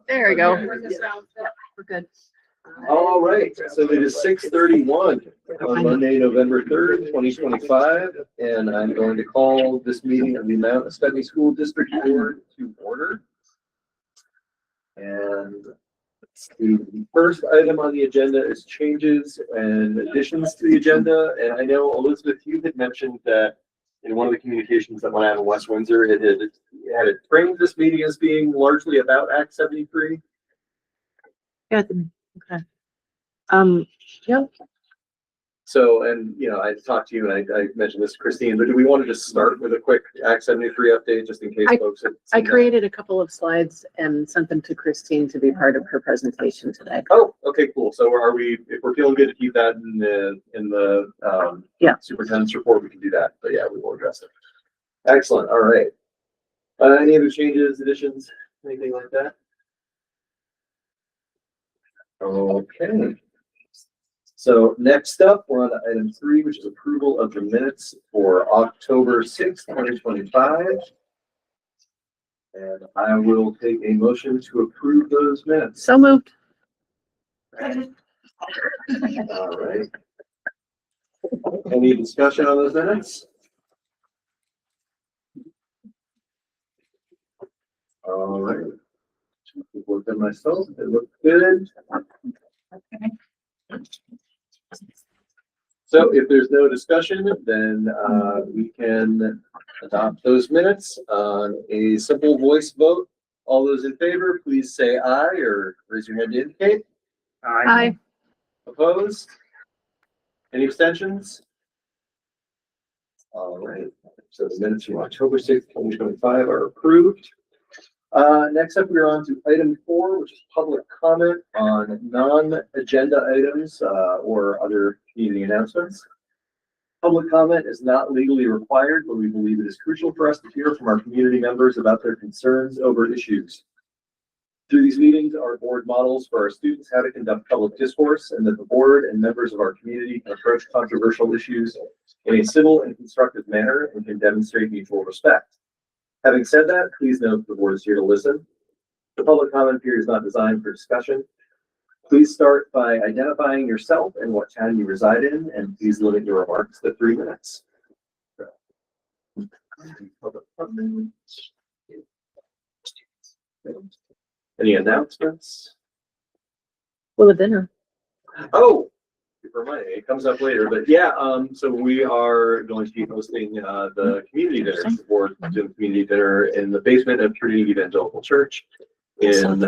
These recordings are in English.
There we go. Yeah, we're good. All right, so it is 6:31 on Monday, November 3rd, 2025, and I'm going to call this meeting of the Mount Escutney School District Board to order. And the first item on the agenda is changes and additions to the agenda. And I know, Elizabeth, you had mentioned that in one of the communications that went out in West Windsor, it had framed this meeting as being largely about Act 73. Yeah, okay. Yeah. So, and I talked to you and I mentioned this to Christine, but do we want to just start with a quick Act 73 update just in case folks have I created a couple of slides and sent them to Christine to be part of her presentation today. Oh, okay, cool. So if we're feeling good to keep that in the superintendent's report, we can do that. But yeah, we will address it. Excellent. All right. Any other changes, additions, anything like that? Okay. So next up, we're on to item 3, which is approval of the minutes for October 6th, 2025. And I will take a motion to approve those minutes. So moved. All right. Any discussion on those minutes? All right. Look at myself. It looks good. So if there's no discussion, then we can adopt those minutes on a simple voice vote. All those in favor, please say aye or raise your hand to indicate. Aye. Opposed? Any abstentions? All right. So the minutes from October 6th, 2025 are approved. Next up, we're on to item 4, which is public comment on non-agenda items or other community announcements. Public comment is not legally required, but we believe it is crucial for us to hear from our community members about their concerns over issues. Through these meetings, our board models for our students how to conduct public discourse, and that the board and members of our community can approach controversial issues in a civil and constructive manner and can demonstrate mutual respect. Having said that, please note that the board is here to listen. The public comment period is not designed for discussion. Please start by identifying yourself and what town you reside in, and please limit your remarks to 3 minutes. Any announcements? Well, the dinner. Oh, remind me, it comes up later, but yeah, so we are going to be hosting the community dinner, the board doing community dinner in the basement of Trinity Evangelical Church in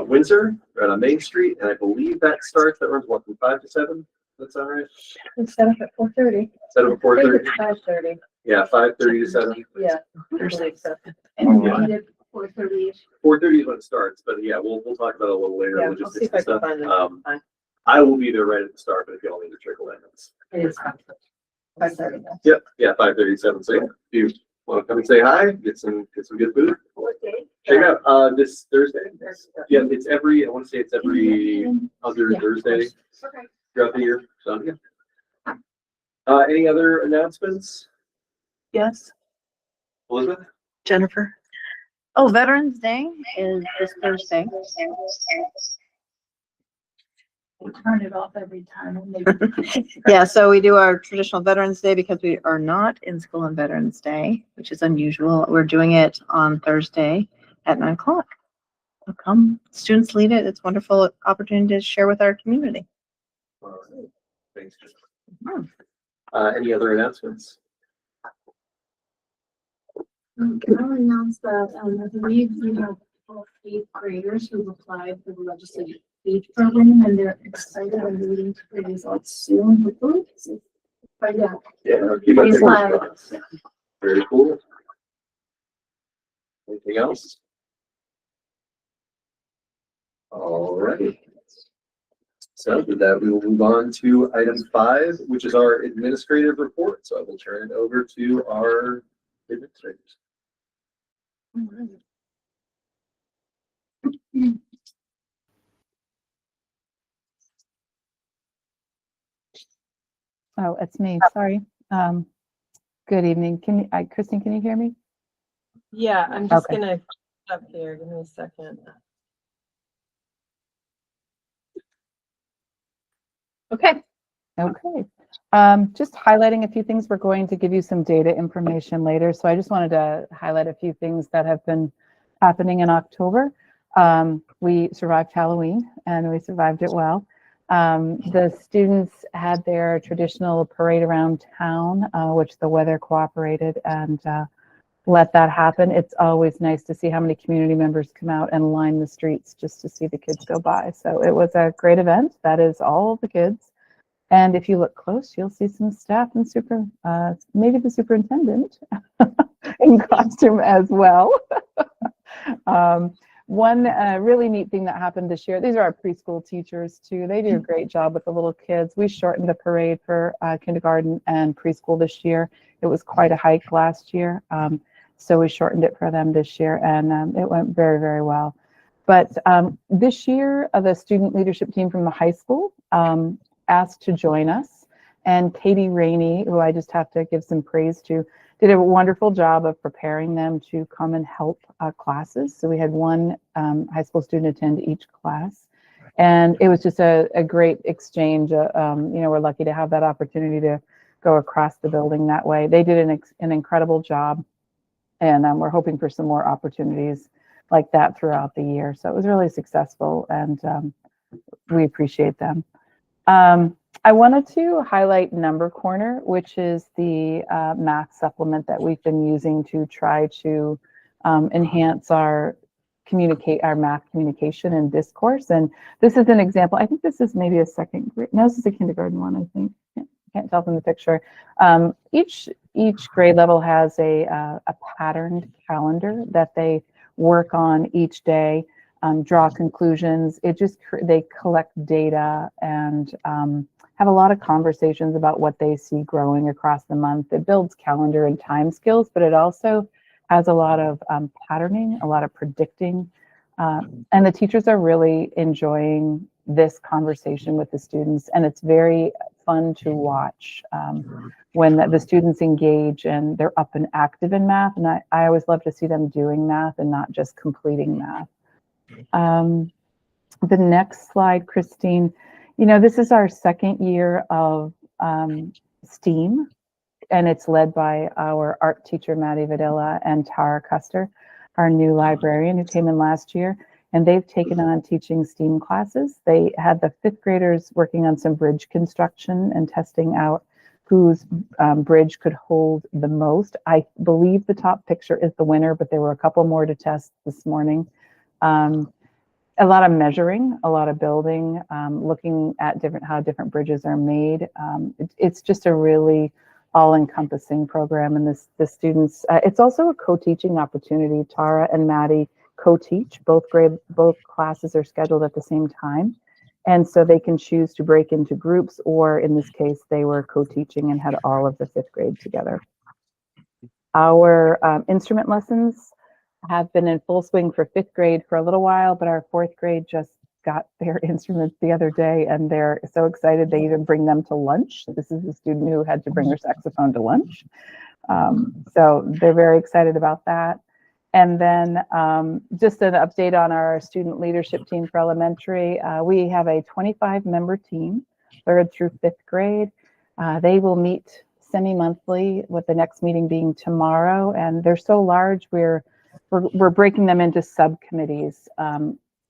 Windsor, right on Main Street, and I believe that runs what, from 5 to 7? That's all right. It's set up at 4:30. Set up at 4:30. 5:30. Yeah, 5:30 to 7. Yeah, usually accepted. And yeah. 4:30. 4:30 is when it starts, but yeah, we'll talk about it a little later. Yeah, I'll see if I can find them. I will be there right at the start, but if you all need to trickle in, It is 5:30. Yep, yeah, 5:37. So yeah, if you want to come and say hi, get some good food. What day? Check it out this Thursday. Yeah, it's every other Thursday Okay. throughout the year. So yeah. Any other announcements, Yes. Elizabeth? Jennifer. Oh, Veterans Day is this Thursday. We turn it off every time. Yeah, so we do our traditional Veterans Day because we are not in school on Veterans Day, which is unusual. We're doing it on Thursday at 9 o'clock. So come, students lead it. It's a wonderful opportunity to share with our community. All right. Thanks. Any other announcements? Can I announce that I believe we have 8th graders who've applied for the legislative aid program, and they're excited and waiting for the results soon. Hopefully, but yeah, Keep up the Please work. Very cool. Anything else? All right. So with that, we will move on to item 5, which is our administrative report. So I will turn it over to our administrators. Oh, it's me. Sorry. Good evening. Kristen, can you hear me? Yeah, I'm just Okay. gonna up here. Give me a second. Okay. Okay. Just highlighting a few things. We're going to give you some data information later. So I just wanted to highlight a few things that have been happening in October. We survived Halloween and we survived it well. The students had their traditional parade around town, which the weather cooperated and let that happen. It's always nice to see how many community members come out and line the streets just to see the kids go by. So it was a great event. That is all of the kids. And if you look close, you'll see some staff and maybe the superintendent in costume as well. One really neat thing that happened this year, these are our preschool teachers too. They do a great job with the little kids. We shortened the parade for kindergarten and preschool this year. It was quite a hike last year. So we shortened it for them this year and it went very, very well. But this year, the student leadership team from the high school asked to join us. And Katie Rainey, who I just have to give some praise to, did a wonderful job of preparing them to come and help classes. So we had one high school student attend each class. And it was just a great exchange. We're lucky to have that opportunity to go across the building that way. They did an incredible job. And we're hoping for some more opportunities like that throughout the year. So it was really successful and we appreciate them. I wanted to highlight Number Corner, which is the math supplement that we've been using to try to enhance our math communication and discourse. And this is an example. I think this is maybe a second grade. No, this is a kindergarten one, I think. Can't tell from the picture. Each grade level has a patterned calendar that they work on each day, draw conclusions. They collect data and have a lot of conversations about what they see growing across the month. It builds calendar and time skills, but it also has a lot of patterning, a lot of predicting. And the teachers are really enjoying this conversation with the students, and it's very fun to watch when the students engage and they're up and active in math. And I always love to see them doing math and not just completing math. The next slide, Christine, this is our second year of STEAM, and it's led by our art teacher, Maddie Vidilla, and Tara Custer, our new librarian who came in last year. And they've taken on teaching STEAM classes. They had the 5th graders working on some bridge construction and testing out whose bridge could hold the most. I believe the top picture is the winner, but there were a couple more to test this morning. A lot of measuring, a lot of building, looking at how different bridges are made. It's just a really all-encompassing program, and the students. It's also a co-teaching opportunity. Tara and Maddie co-teach. Both classes are scheduled at the same time, and so they can choose to break into groups, or in this case, they were co-teaching and had all of the 5th grade together. Our instrument lessons have been in full swing for 5th grade for a little while, but our 4th grade just got their instruments the other day and they're so excited they even bring them to lunch. This is a student who had to bring her saxophone to lunch. So they're very excited about that. And then just an update on our student leadership team for elementary. We have a 25-member team, 3rd through 5th grade. They will meet semi-monthly, with the next meeting being tomorrow. And they're so large, we're breaking them into subcommittees,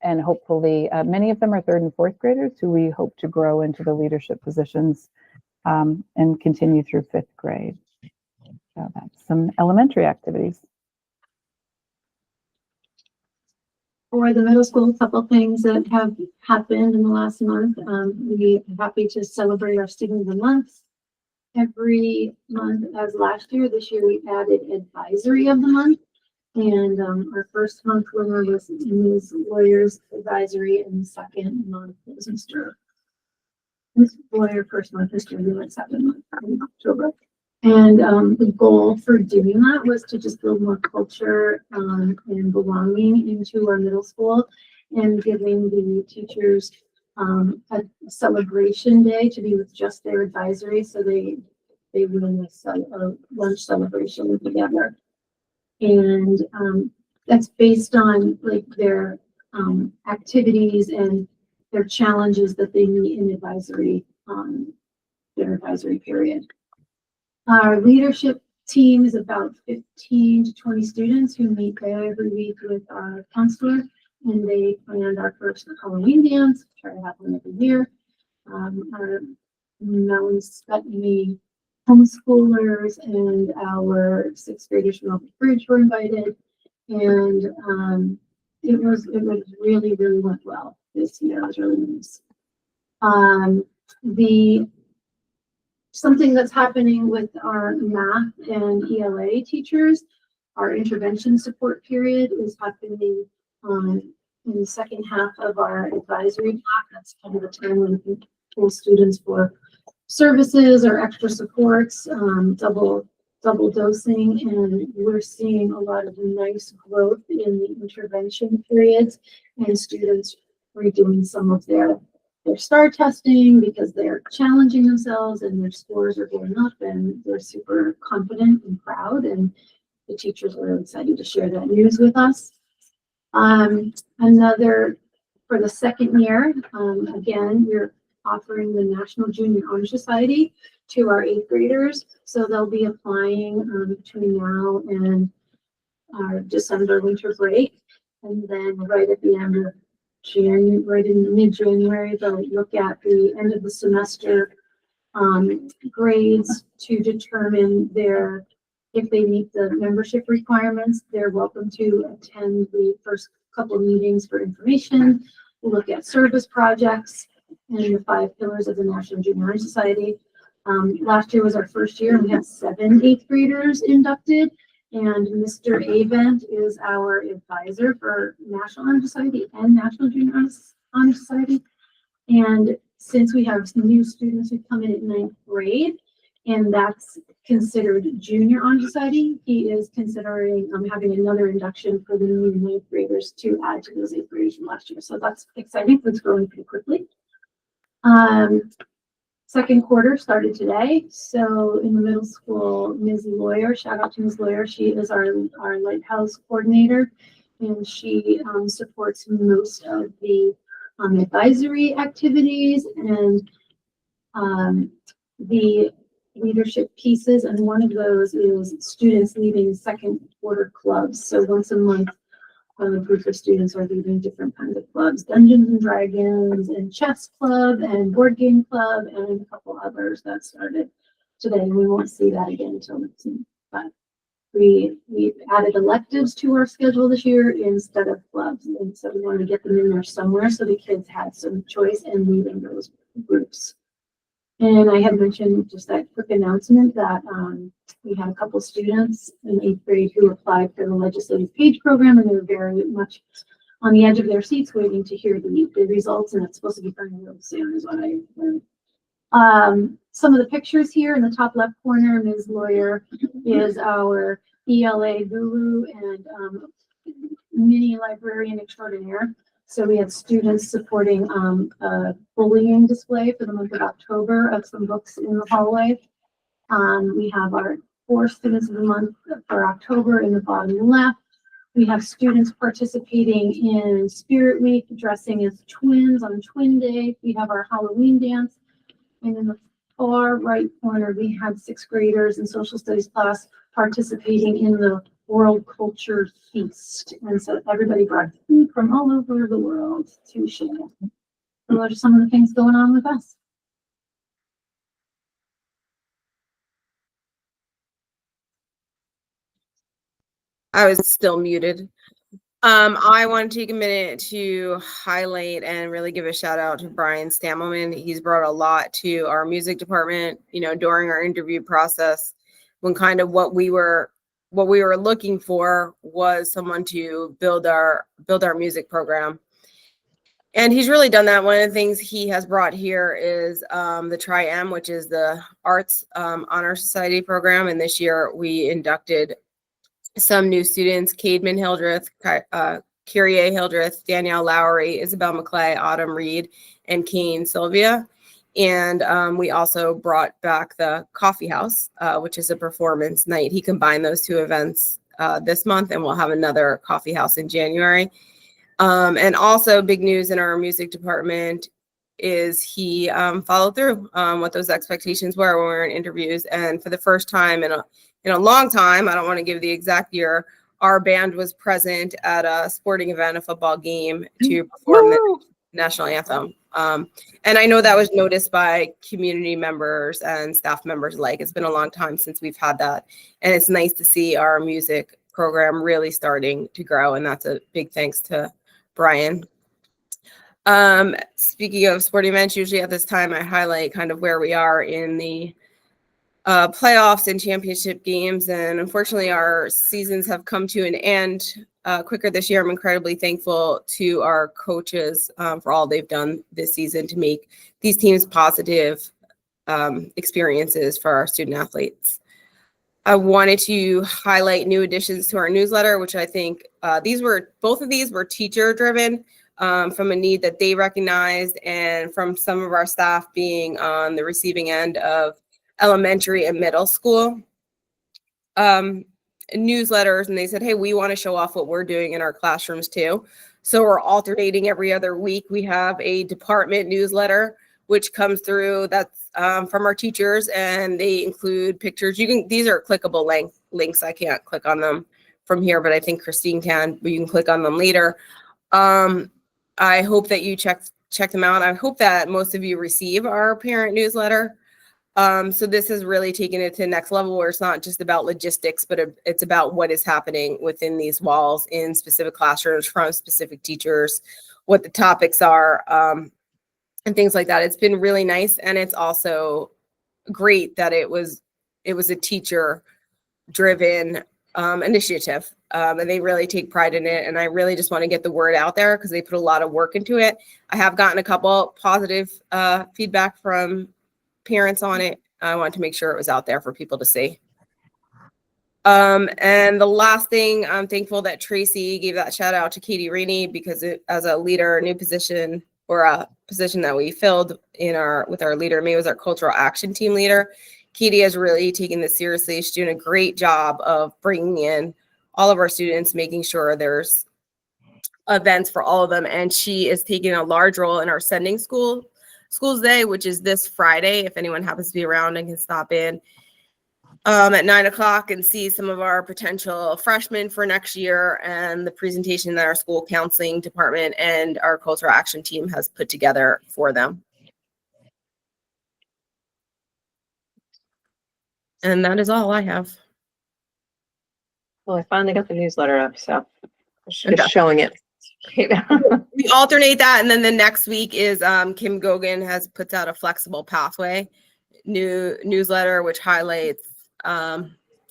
and hopefully many of them are 3rd and 4th graders who we hope to grow into the leadership positions and continue through 5th grade. So that's some elementary activities. For the middle school, a couple things that have happened in the last month. We are happy to celebrate our Student of the Month every month as last year. This year we added Advisory of the Month. And our first month winner was Ms. Lawyer's Advisory, and the second month was Mr. Lawyer. First month, Mr. Lewis, 7th month in October. And the goal for doing that was to just build more culture and belonging into our middle school, and giving the teachers a celebration day to be with just their advisory. So they win a lunch celebration together. And that's based on like their activities and their challenges that they meet in advisory their advisory period. Our leadership team is about 15 to 20 students who meet every week with our counselor, and they planned our first Halloween dance, try to have one every year. Our Mountain Scutney homeschoolers and our sixth graders from Oak Bridge were invited, and it was really went well this year. It was really nice. Something that's happening with our math and ELA teachers, our intervention support period is happening in the second half of our advisory block. That's kind of the time when we pull students for services or extra supports, double dosing, and we're seeing a lot of nice growth in the intervention periods and students redoing some of their STAR testing because they're challenging themselves and their scores are going up and they're super confident and proud, and the teachers are excited to share that news with us. Another, for the second year, again, we're offering the National Junior Honor Society to our 8th graders. So they'll be applying between now and our December winter break. And then right at the end of January, right in mid-January, they'll look at the end of the semester grades to determine if they meet the membership requirements. They're welcome to attend the first couple of meetings for information. We'll look at service projects and the 5 pillars of the National Junior Honor Society. Last year was our first year, and we had 7 8th graders inducted. And Mr. Avent is our advisor for National Honor Society and National Junior Honor Society. And since we have some new students who come in at 9th grade, and that's considered Junior Honor Society, he is considering having another induction for the new 9th graders to add to those 8th graders from last year. So that's exciting. It's growing pretty quickly. Second quarter started today. So in the middle school, Ms. Lawyer, shout out to Ms. Lawyer. She is our Lighthouse coordinator, and she supports most of the advisory activities and the leadership pieces. And one of those is students leading second quarter clubs. So once a month, a group of students are leading different kinds of clubs, Dungeons and Dragons and chess club and board game club and a couple others that started today. And we won't see that again until next month. But we've added electives to our schedule this year instead of clubs. And so we wanted to get them in there somewhere so the kids had some choice in leading those groups. And I had mentioned just that quick announcement that we had a couple students in 8th grade who applied for the legislative page program, and they were very much on the edge of their seats waiting to hear the results, and it's supposed to be coming real soon is what I learned. Some of the pictures here in the top left corner, Ms. Lawyer is our ELA guru and mini librarian extraordinaire. So we had students supporting a bullying display for the month of October of some books in the hallway. We have our 4 students of the month for October in the bottom left. We have students participating in Spirit Week, dressing as twins on Twin Day. We have our Halloween dance. And in the far right corner, we had 6th graders in social studies class participating in the World Culture Feast. And so everybody brought food from all over the world to share. So those are some of the things going on with us. I was still muted. I want to take a minute to highlight and really give a shout out to Brian Stamelman. He's brought a lot to our music department, during our interview process, when kind of what we were looking for was someone to build our music program. And he's really done that. One of the things he has brought here is the Tri-M, which is the Arts Honor Society program. And this year we inducted some new students: Cademan Hildreth, Kyrie Hildreth, Danielle Lowry, Isabel McClay, Autumn Reed, and Kane Sylvia. And we also brought back the Coffee House, which is a performance night. He combined those 2 events this month, and we'll have another Coffee House in January. And also big news in our music department. is he followed through what those expectations were when we were in interviews. And for the first time in a long time, I don't want to give the exact year, our band was present at a sporting event, a football game, to perform the national anthem. And I know that was noticed by community members and staff members alike. It's been a long time since we've had that. And it's nice to see our music program really starting to grow. And that's a big thanks to Brian. Speaking of sporting events, usually at this time, I highlight kind of where we are in the playoffs and championship games. And unfortunately, our seasons have come to an end quicker this year. I'm incredibly thankful to our coaches for all they've done this season to make these teams positive experiences for our student athletes. I wanted to highlight new additions to our newsletter, which I think both of these were teacher driven from a need that they recognized and from some of our staff being on the receiving end of elementary and middle school newsletters. And they said, hey, we want to show off what we're doing in our classrooms too. So we're alternating every other week. We have a department newsletter, which comes through that's from our teachers, and they include pictures. These are clickable links. I can't click on them from here, but I think Christine can, but you can click on them later. I hope that you check them out. I hope that most of you receive our parent newsletter. So this has really taken it to the next level where it's not just about logistics, but it's about what is happening within these walls in specific classrooms from specific teachers, what the topics are, and things like that. It's been really nice. And it's also great that it was a teacher driven initiative. And they really take pride in it. And I really just want to get the word out there because they put a lot of work into it. I have gotten a couple positive feedback from parents on it. I wanted to make sure it was out there for people to see. And the last thing, I'm thankful that Tracy gave that shout out to Katie Rainey because as a leader, a new position or a position that we filled with our leader, May was our cultural action team leader. Katie has really taken this seriously. She's doing a great job of bringing in all of our students, making sure there's events for all of them. And she is taking a large role in our Sending Schools Day, which is this Friday. If anyone happens to be around and can stop in at 9:00 and see some of our potential freshmen for next year and the presentation that our school counseling department and our cultural action team has put together for them. And that is all I have. Well, I finally got the newsletter up, so just showing it. We alternate that, and then the next week is Kim Gogan puts out a flexible pathway newsletter, which highlights a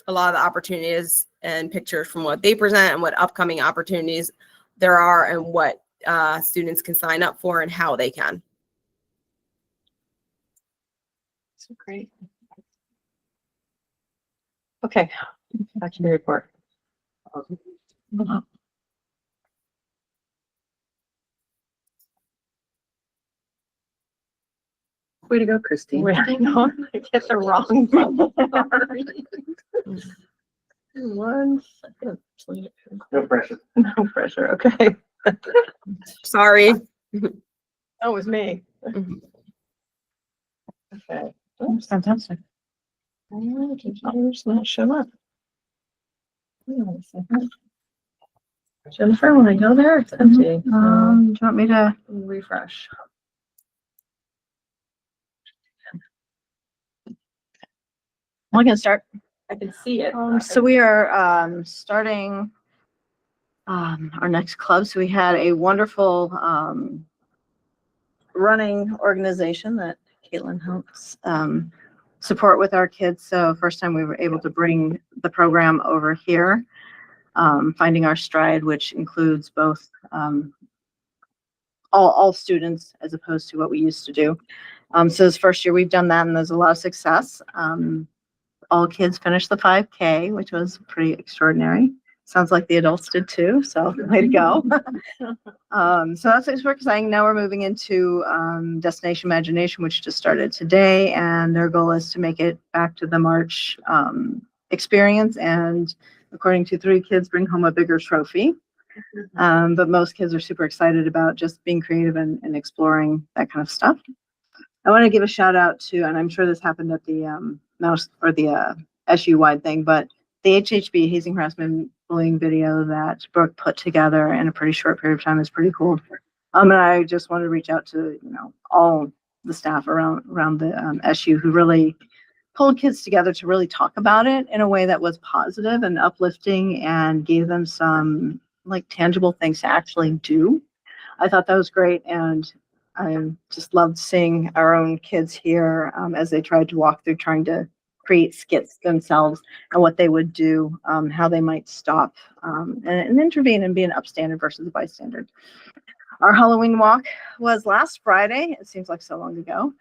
lot of the opportunities and pictures from what they present and what upcoming opportunities there are and what students can sign up for and how they can. So great. Okay, back to the report. Way to go, Christine. I know, I get the wrong. One second. No pressure. No pressure, okay. Sorry. That was me. Mhm. Okay. That's fantastic. Computer's not show up. Hang on a second. Jennifer, when I go there, it's empty. Do you want me to? Refresh. I can start. I can see it. So we are starting our next club. So we had a wonderful running organization that Caitlin helps support with our kids. So first time we were able to bring the program over here, Finding Our Stride, which includes both all students as opposed to what we used to do. So this first year we've done that and there's a lot of success. All kids finished the 5K, which was pretty extraordinary. Sounds like the adults did too, so way to go. So that's super exciting. Now we're moving into Destination Imagination, which just started today, and their goal is to make it back to the March experience, and according to 3 kids, bring home a bigger trophy. But most kids are super excited about just being creative and exploring that kind of stuff. I want to give a shout out to, and I'm sure this happened at the mouse or the SU wide thing, but the HHB hazing, harassment, bullying video that Brooke put together in a pretty short period of time is pretty cool. And I just want to reach out to, all the staff around the SU who really pulled kids together to really talk about it in a way that was positive and uplifting and gave them some like tangible things to actually do. I thought that was great, and I just loved seeing our own kids here as they tried to walk through trying to create skits themselves and what they would do, how they might stop and intervene and be an upstander versus a bystander. Our Halloween walk was last Friday. It seems like so long ago.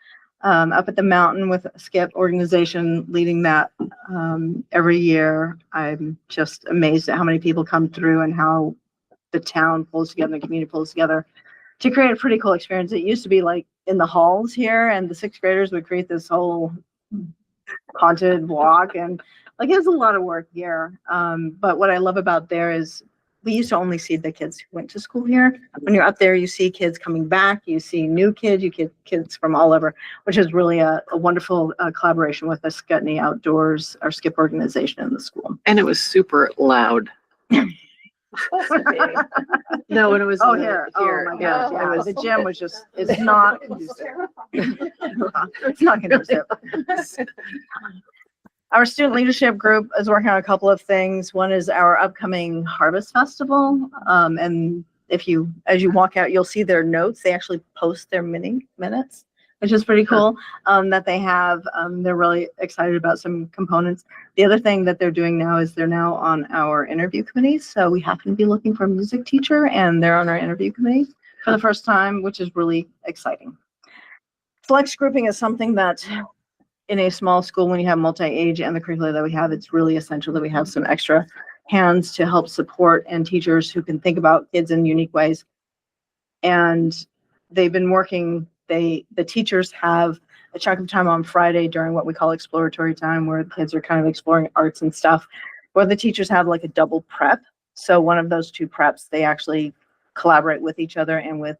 Up at the mountain with a skip organization leading that every year. I'm just amazed at how many people come through and how the town pulls together, the community pulls together to create a pretty cool experience. It used to be like in the halls here, and the sixth graders would create this whole haunted walk, and like it was a lot of work here. But what I love about there is we used to only see the kids who went to school here. When you're up there, you see kids coming back, you see new kids, you get kids from all over, which is really a wonderful collaboration with the Scutney Outdoors, our skip organization in the school. And it was super loud. No, when it was Here. here, Oh my yeah, gosh, yeah. it was The gym was just, it's not conducive. It's not conducive. Our student leadership group is working on a couple of things. One is our upcoming Harvest Festival. And as you walk out, you'll see their notes. They actually post their minutes, which is pretty cool, that they have. They're really excited about some components. The other thing that they're doing now is they're now on our interview committee. So we happen to be looking for a music teacher, and they're on our interview committee for the first time, which is really exciting. Flex grouping is something that in a small school, when you have multi-age and the curricula that we have, it's really essential that we have some extra hands to help support and teachers who can think about kids in unique ways. And they've been working, the teachers have a chunk of time on Friday during what we call exploratory time, where the kids are kind of exploring arts and stuff, where the teachers have like a double prep. So one of those two preps, they actually collaborate with each other and with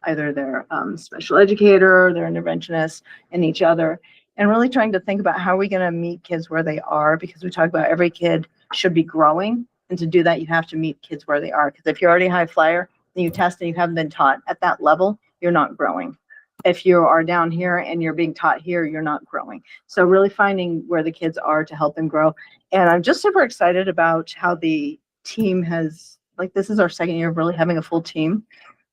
either their special educator, their interventionist, and each other, and really trying to think about how are we going to meet kids where they are, because we talk about every kid should be growing, and to do that you have to meet kids where they are, because if you're already high flyer and you test and you haven't been taught at that level, you're not growing. If you are down here and you're being taught here, you're not growing. So really finding where the kids are to help them grow. And I'm just super excited about how the team has, like, this is our second year of really having a full team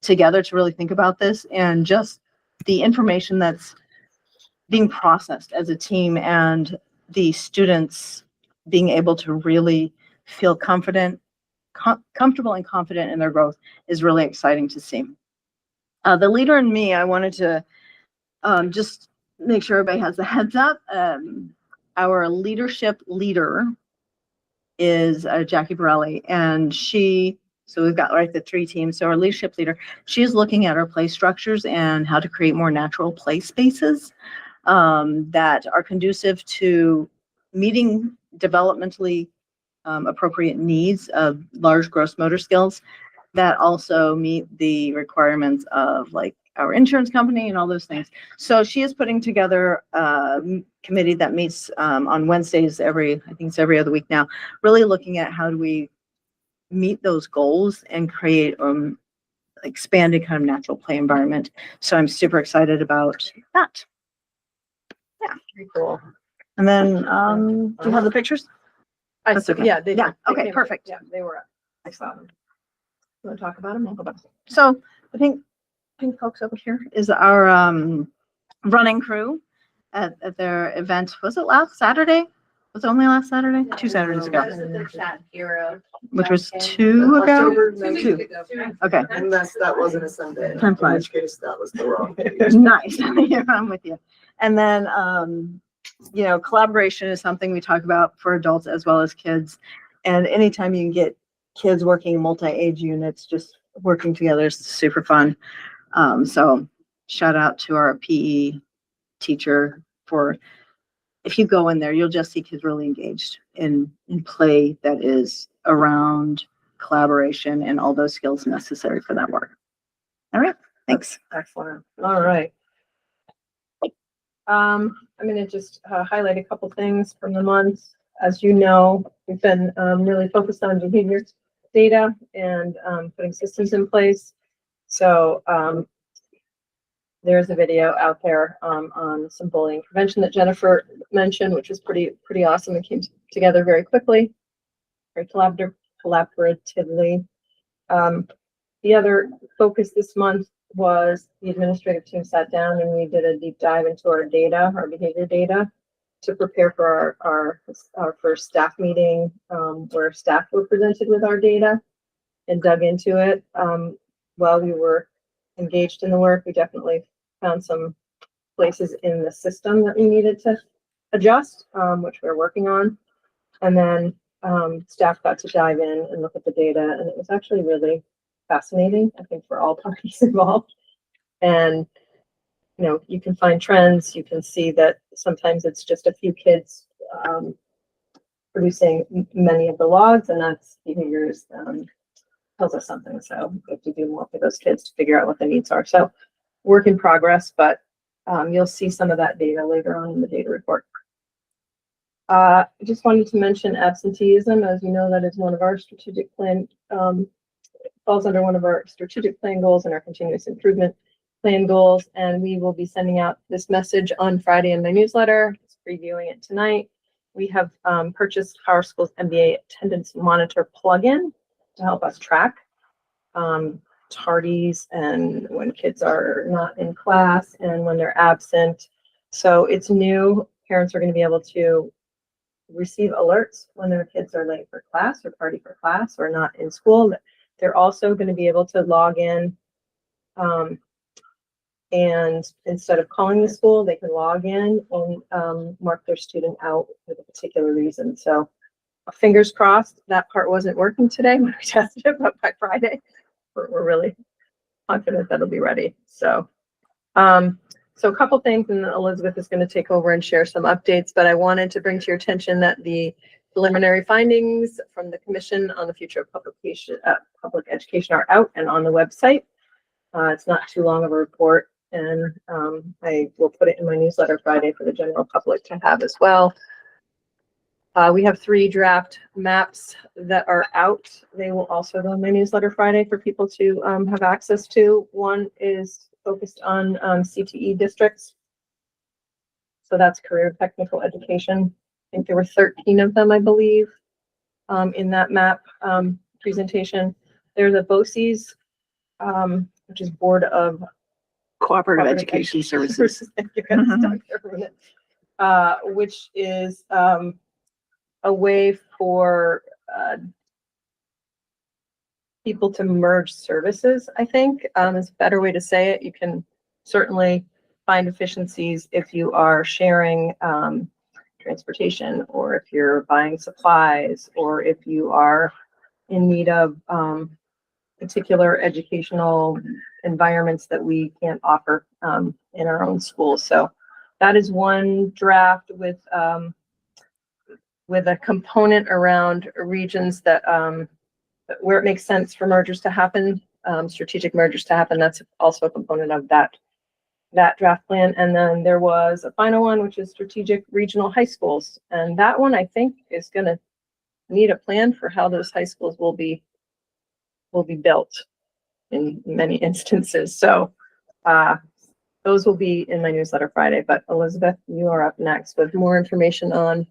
together to really think about this, and just the information that's being processed as a team and the students being able to really feel comfortable and confident in their growth is really exciting to see. The leader in me, I wanted to just make sure everybody has a heads up. Our leadership leader is Jackie Borelli, and so we've got the three teams. So our leadership leader, she's looking at our play structures and how to create more natural play spaces that are conducive to meeting developmentally appropriate needs of large gross motor skills that also meet the requirements of like our insurance company and all those things. So she is putting together a committee that meets on Wednesdays I think it's every other week now, really looking at how do we meet those goals and create expanded kind of natural play environment. So I'm super excited about that. Yeah. Pretty cool. And then, do you have the pictures? That's okay. Yeah. Yeah, okay, came up. perfect. Yeah, they were up. I saw them. You want to talk about them? I'll go back. So the pink folks over here is our running crew at their event. Was it last Saturday? Was it only last Saturday? 2 Saturdays ago. Which was 2 ago? October 2. Okay. Unless that wasn't a Sunday. Time flies. In which case that was the wrong day. Nice. Yeah, I'm with you. And then, collaboration is something we talk about for adults as well as kids. And anytime you can get kids working multi-age units, just working together is super fun. So shout out to our PE teacher if you go in there, you'll just see kids really engaged in play that is around collaboration, and all those skills necessary for that work. All right, thanks. Excellent. All right. I'm gonna just highlight a couple things from the month. As you know, we've been really focused on behavior data and putting systems in place. So there's a video out there on some bullying prevention that Jennifer mentioned, which was pretty awesome. It came together very quickly, very collaboratively. The other focus this month was the administrative team sat down and we did a deep dive into our data, our behavior data, to prepare for our first staff meeting, where staff were presented with our data and dug into it. While we were engaged in the work, we definitely found some places in the system that we needed to adjust, which we're working on. And then staff got to dive in and look at the data, and it was actually really fascinating, I think, for all parties involved. And you know, you can find trends. You can see that sometimes it's just a few kids producing many of the logs, and that's behaviors tells us something. So we have to do more for those kids to figure out what the needs are. So work in progress, but you'll see some of that data later on in the data report. I just wanted to mention absenteeism. As you know, that is one of our strategic plan, falls under one of our strategic plan goals and our continuous improvement plan goals. And we will be sending out this message on Friday in my newsletter. Just previewing it tonight. We have purchased PowerSchool's MBA attendance monitor plugin to help us track tardies and when kids are not in class and when they're absent. So it's new. Parents are going to be able to receive alerts when their kids are late for class or tardy for class or not in school. They're also going to be able to log in and instead of calling the school, they can log in and mark their student out with a particular reason. So fingers crossed that part wasn't working today when we tested it, but by Friday, we're really confident that'll be ready. So, so a couple things, and then Elizabeth is going to take over and share some updates, but I wanted to bring to your attention that the preliminary findings from the Commission on the Future of Public Education are out and on the website. It's not too long of a report, and I will put it in my newsletter Friday for the general public to have as well. We have 3 draft maps that are out. They will also go in my newsletter Friday for people to have access to. One is focused on CTE districts. So that's career technical education. I think there were 13 of them, I believe, in that map presentation. There's a BOCES, which is Board of Cooperative Education Services. Which is a way for people to merge services, I think, is a better way to say it. You can certainly find efficiencies if you are sharing transportation, or if you're buying supplies, or if you are in need of particular educational environments that we can't offer in our own schools. So that is one draft with a component around regions that where it makes sense for mergers to happen, strategic mergers to happen. That's also a component of that draft plan. And then there was a final one, which is strategic regional high schools. And that one, I think, is going to need a plan for how those high schools will be built in many instances. So those will be in my newsletter Friday. But Elizabeth, you are up next with more information on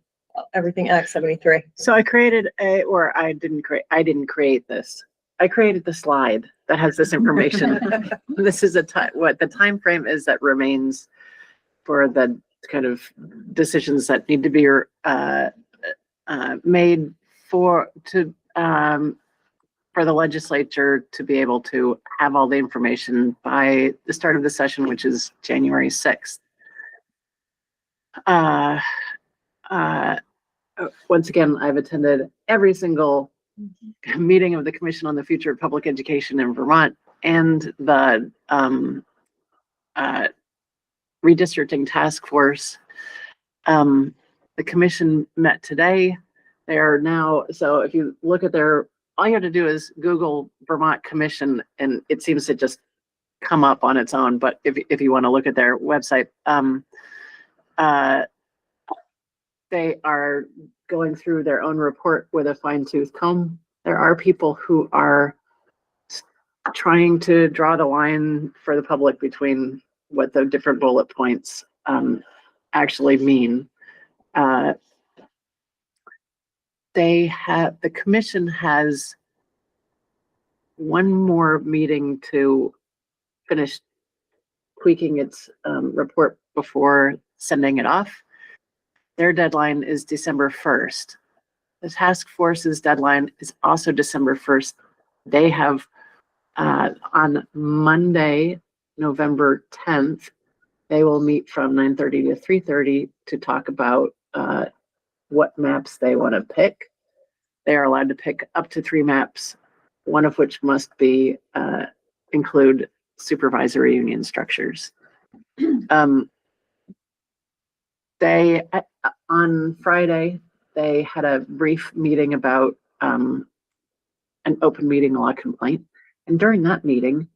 everything Act 73. So I created I didn't create this. I created the slide that has this information. This is what the time frame is that remains for the kind of decisions that need to be made for the legislature to be able to have all the information by the start of the session, which is January 6th. Once again, I've attended every single meeting of the Commission on the Future of Public Education in Vermont and the redistricting task force. The commission met today. They are now, so if you look at their all you have to do is Google Vermont Commission and it seems to just come up on its own. But if you want to look at their website, they are going through their own report with a fine tooth comb. There are people who are trying to draw the line for the public between what the different bullet points actually mean. The commission has one more meeting to finish tweaking its report before sending it off. Their deadline is December 1st. The task force's deadline is also December 1st. They have on Monday, November 10th, they will meet from 9:30 to 3:30 to talk about what maps they want to pick. They are allowed to pick up to 3 maps, one of which must be include supervisory union structures. They on Friday they had a brief meeting about an open meeting law complaint, and during that meeting,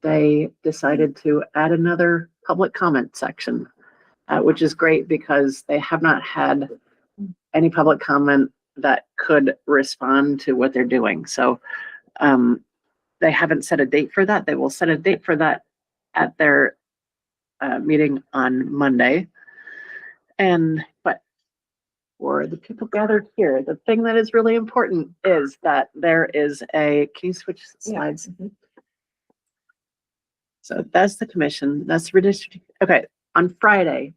they decided to add another public comment section, which is great because they have not had any public comment that could respond to what they're doing. So they haven't set a date for that. They will set a date for that at their meeting on Monday. But for the people gathered here, the thing that is really important is that there is can you switch slides? Yeah. So that's the commission, that's the redistricting. Okay, on Friday,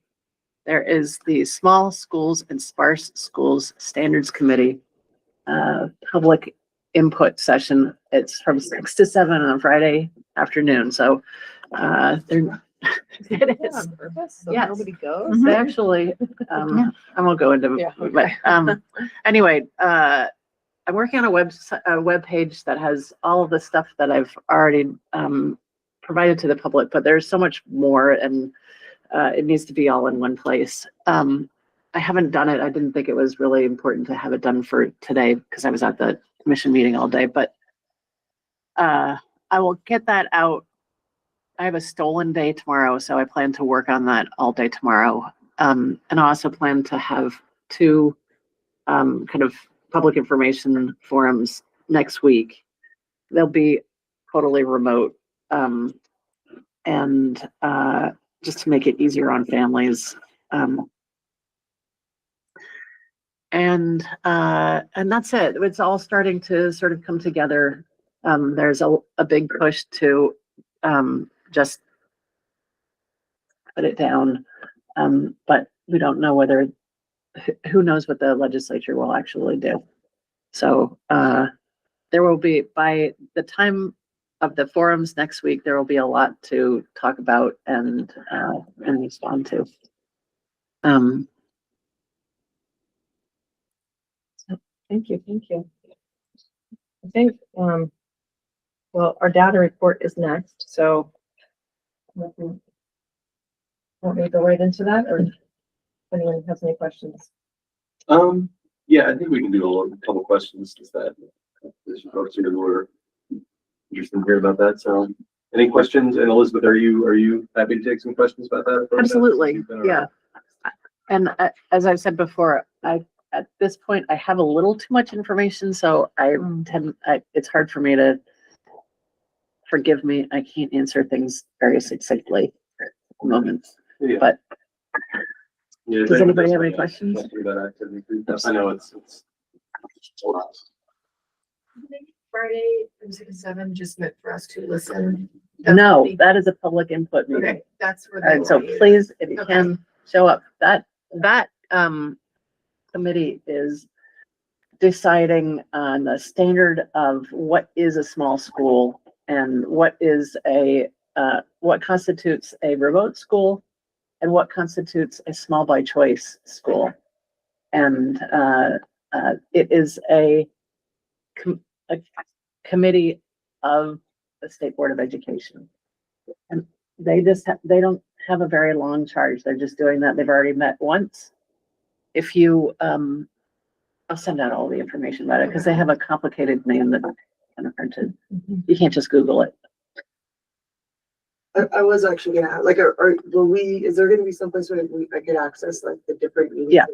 there is the Small Schools and Sparse Schools Standards Committee public input session. It's from 6 to 7 on Friday afternoon. So it is. So Yes. nobody goes. They actually, I won't go into, Yeah, okay. but anyway, I'm working on a web page that has all of the stuff that I've already provided to the public, but there's so much more and it needs to be all in one place. I haven't done it. I didn't think it was really important to have it done for today because I was at the commission meeting all day, but I will get that out. I have a stolen day tomorrow, so I plan to work on that all day tomorrow. And I also plan to have 2 kind of public information forums next week. They'll be totally remote. And just to make it easier on families. And that's it. It's all starting to sort of come together. There's a big push to just put it down. But we don't know who knows what the legislature will actually do. So there will be, by the time of the forums next week, there will be a lot to talk about and respond to. Thank you. I think, well, our data report is next, so. Want me to go right into that, or if anyone has any questions? Yeah, I think we can do a couple questions since that this folks are more interested in hearing about that. So any questions? And Elizabeth, are you happy to take some questions about that? Absolutely, yeah. And as I've said before, at this point, I have a little too much information, so it's hard for me to, forgive me, I can't answer things very succinctly at the moment. Yeah. But Yeah, does anybody have any questions? I know it's. Friday from 6 to 7 just meant for us to listen. No, that is a public input meeting. Okay, that's where. All right, so please, if you Okay. can, show up. That committee is deciding on the standard of what is a small school and what is what constitutes a remote school and what constitutes a small by choice school. And it is a committee of the State Board of Education. And they don't have a very long charge. They're just doing that. They've already met once. If you I'll send out all the information about it because they have a complicated name that kind of printed. You can't just Google it. I was actually gonna, like, will we, is there gonna be someplace where I could access like the different meetings? Yeah.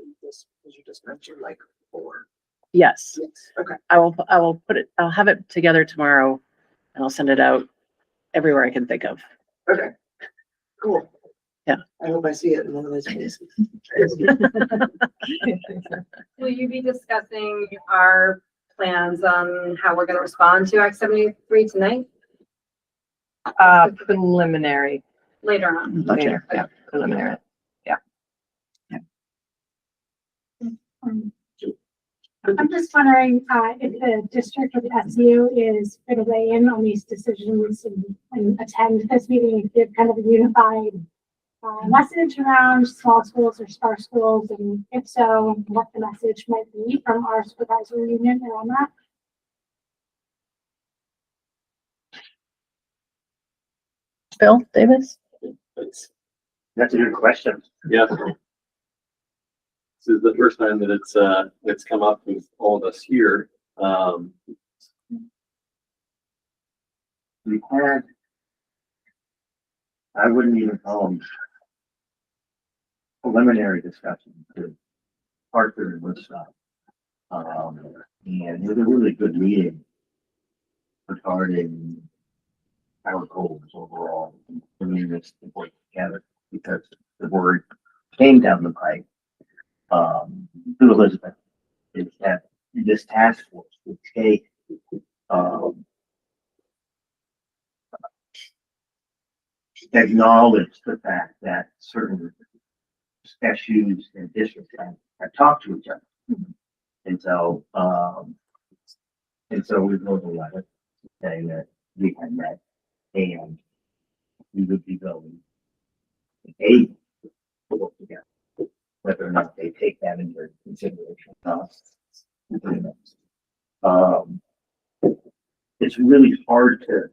that you just mentioned, like, for? Yes, Yes, okay. I will put it, I'll have it together tomorrow and I'll send it out everywhere I can think of. Okay, cool. Yeah. I hope I see it in one of those places. Will you be discussing our plans on how we're gonna respond to Act 73 tonight, Preliminary, later on? Budget, yeah. preliminary. I'm just wondering, if the district or the SU is going to weigh in on these decisions and attend this meeting and give kind of a unified message around small schools or star schools, and if so, what the message might be from our supervisory union around that. Bill Davis? That's a good question. Yeah. This is the first time that it's come up with all of us here. We had, I wouldn't even call them preliminary discussions, to Parker and Woodstock. And it was a really good meeting regarding our goals overall, bringing this work together, because the word came down the pipe. Through Elizabeth, is that this task force would take, acknowledge the fact that certain SUs and districts have talked to each other. And so we wrote a letter saying that we had met and we would be going able to work together. Whether or not they take that into consideration. It's really hard to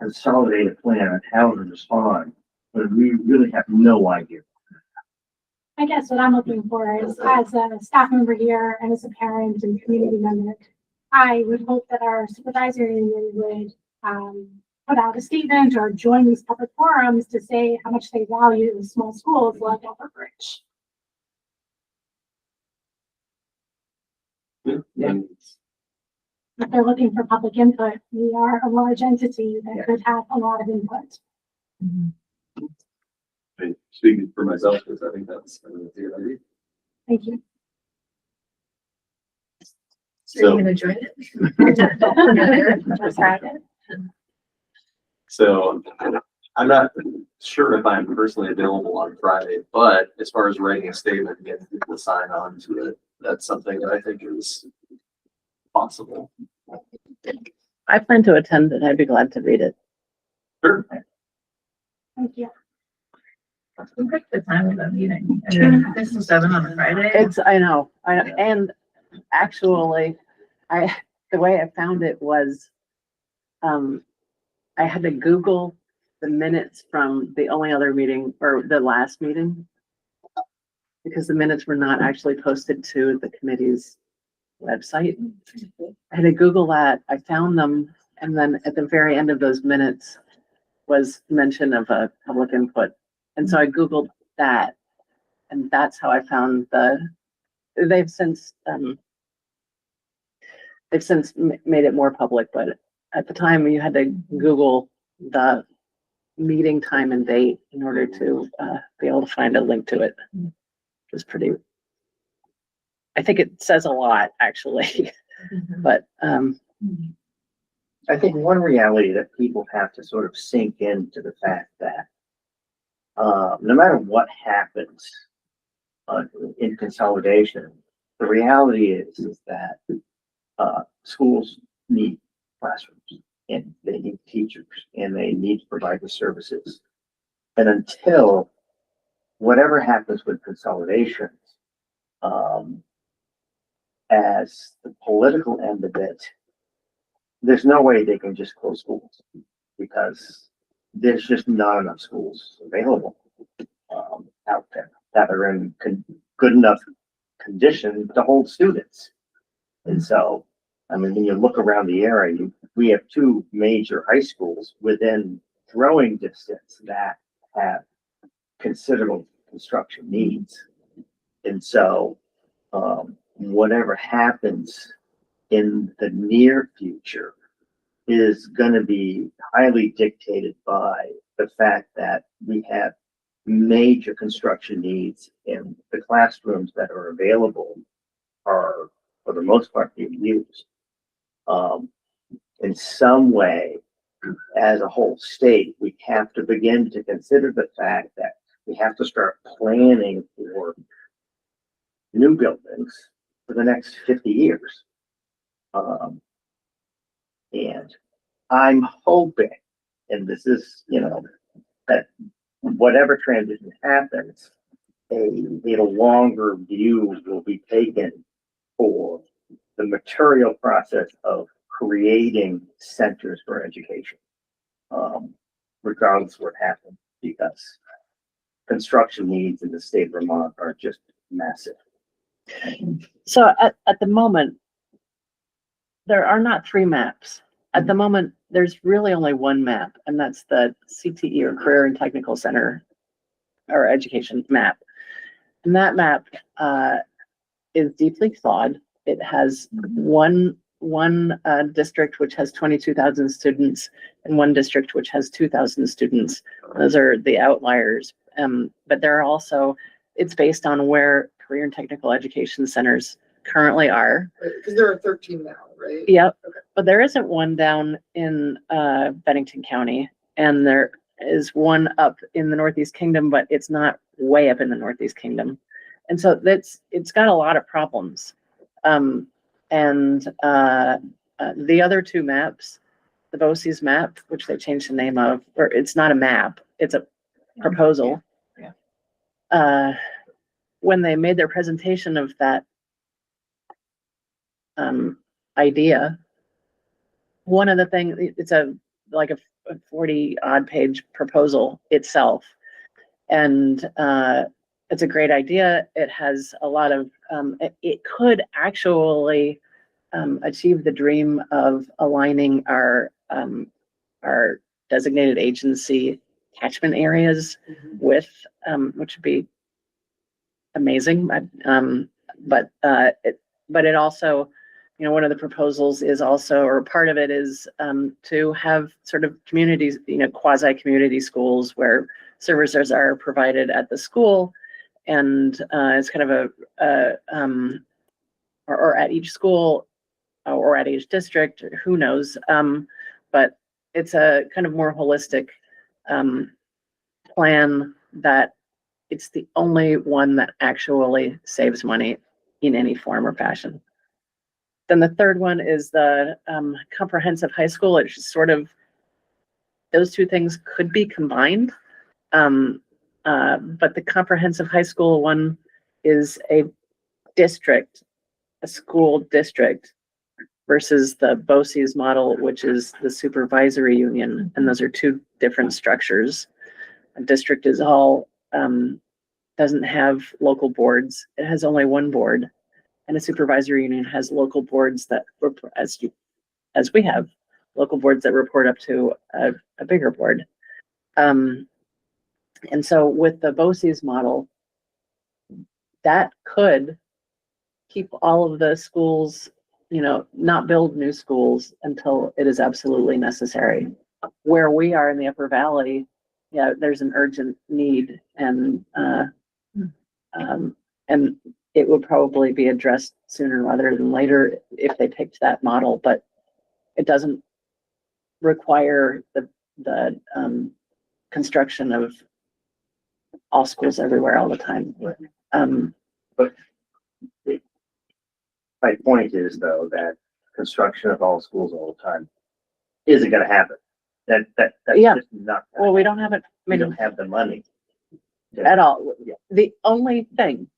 consolidate a plan on how to respond, but we really have no idea. I guess what I'm looking for is, as a staff member here and as a parent and community member, I would hope that our supervisory union would put out a statement or join these public forums to say how much they value small schools like Upper Bridge. And If they're looking for public input, we are a large entity that could have a lot of input. speaking for myself, because I think that's a good idea. Thank you. So, gonna join it? so I'm not sure if I'm personally available on Friday, but as far as writing a statement and getting people to sign on to it, that's something that I think is possible. I plan to attend and I'd be glad to read it. Sure. Thank you. Who picked the time of the meeting? I mean, this is 7 on a Friday. I know, and actually, the way I found it was, I had to Google the minutes from the only other meeting, or the last meeting, because the minutes were not actually posted to the committee's website. I had to Google that, I found them, and then at the very end of those minutes was mention of a public input. And so I Googled that, and that's how I found they've since made it more public, but at the time you had to Google the meeting time and date in order to be able to find a link to it. It was pretty, I think it says a lot, actually, but I think one reality that people have to sort of sink into the fact that no matter what happens in consolidation, the reality is that schools need classrooms and they need teachers and they need to provide the services. And until whatever happens with consolidations, as the political end of it, there's no way they can just close schools because there's just not enough schools available out there that are in good enough condition to hold students. And so, I mean, when you look around the area, we have two major high schools within throwing distance that have considerable construction needs. And so, whatever happens in the near future is going to be highly dictated by the fact that we have major construction needs and the classrooms that are available are, for the most part, being used. In some way, as a whole state, we have to begin to consider the fact that we have to start planning for new buildings for the next 50 years. And I'm hoping, and this is, that whatever transition happens, a longer view will be taken for the material process of creating centers for education, regardless of what happens, because construction needs in the state of Vermont are just massive. So at the moment, there are not three maps. At the moment, there's really only one map, and that's the CTE, or Career and Technical Center, or Education map. And that map is deeply flawed. It has one district which has 22,000 students and one district which has 2,000 students. Those are the outliers. But there are also, it's based on where career and technical education centers currently are. Because there are 13 now, right? Yep. Okay. But there isn't one down in Bennington County, and there is one up in the Northeast Kingdom, but it's not way up in the Northeast Kingdom. And so it's got a lot of problems. The other two maps, the BOCES map, which they changed the name of, or it's not a map, it's a proposal. Yeah. When they made their presentation of that idea, one of the things, it's like a 40 odd page proposal itself. And it's a great idea. It has a lot of, it could actually achieve the dream of aligning our designated agency catchment areas with, which would be amazing. But it also, one of the proposals is also, or part of it is to have sort of communities, quasi community schools where services are provided at the school, and it's kind of or at each school or at each district, who knows, but it's a kind of more holistic plan that it's the only one that actually saves money in any form or fashion. Then the third one is the comprehensive high school. It's just sort of, those two things could be combined. But the comprehensive high school one is a district, a school district, versus the BOCES model, which is the supervisory union. And those are two different structures. A district is all, doesn't have local boards. It has only one board. And a supervisory union has local boards that, as we have, local boards that report up to a bigger board. And so with the BOCES model, that could keep all of the schools, not build new schools until it is absolutely necessary. Where we are in the Upper Valley, there's an urgent need, and it would probably be addressed sooner rather than later if they picked that model, but it doesn't require the construction of all schools everywhere all the time. But my point is, though, that construction of all schools all the time isn't going to happen. That's Yeah. just not. Well, we don't have it. We don't have the money At all. Yeah. The only thing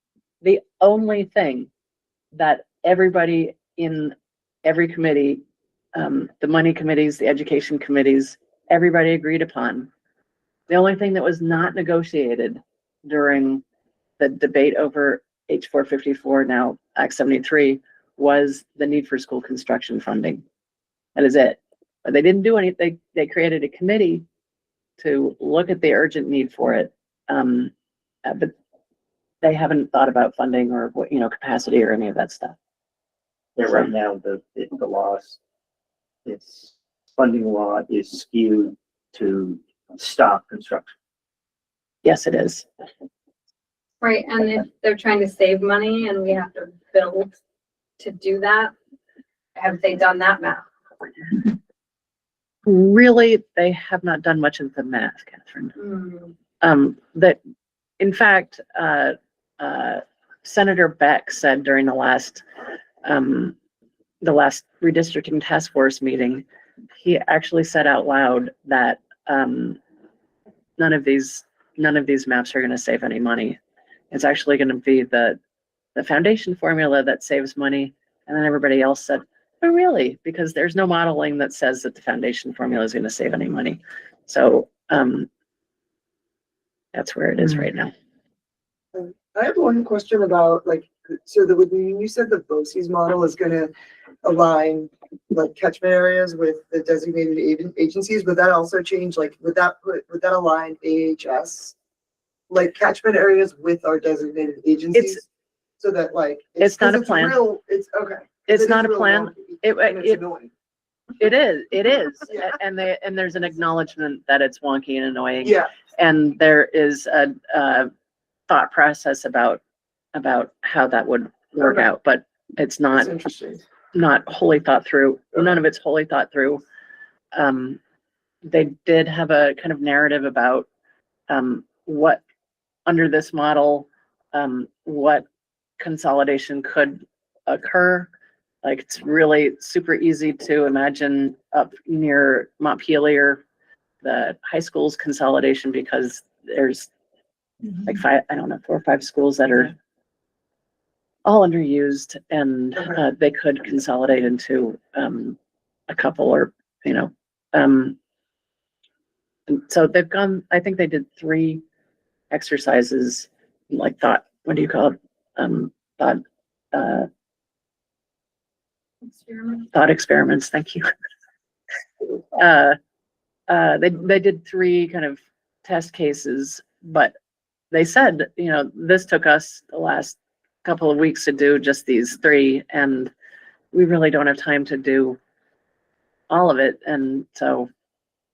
that everybody in every committee, the money committees, the education committees, everybody agreed upon. The only thing that was not negotiated during the debate over H454, now Act 73, was the need for school construction funding. That is it. But they didn't do anything. They created a committee to look at the urgent need for it. But they haven't thought about funding or what, capacity or any of that stuff. Yeah, right now, the laws, its funding law is skewed to stop construction. Yes, it is. Right, and if they're trying to save money and we have to build to do that, have they done that math? Really, they have not done much of the math, Catherine. That, in fact, Senator Beck said during the last redistricting task force meeting, he actually said out loud that none of these maps are going to save any money. It's actually going to be the foundation formula that saves money. And then everybody else said, oh, really? Because there's no modeling that says that the foundation formula is going to save any money. So that's where it is right now. I have one question about so when you said the BOCES model is gonna align like catchment areas with the designated agencies, would that also change, would that align AHS, like catchment areas with our designated agencies? So that it's not a plan. It's okay. It's not a plan. It's annoying. It is. Yeah. And there's an acknowledgement that it's wonky and annoying. Yeah. And there is a thought process about how that would work out, but it's That's not interesting. not wholly thought through. None of it's wholly thought through. They did have a kind of narrative about what under this model, what consolidation could occur. Like, it's really super easy to imagine up near Montpelier, the high schools consolidation, because there's like 4 or 5 schools that are all underused, and they could consolidate into a couple, or and so they've gone. I think they did 3 exercises, like thought. What do you call it? Thought experiments. Thank you. They did 3 kind of test cases, but they said, this took us the last couple of weeks to do just these 3, and we really don't have time to do all of it. And so,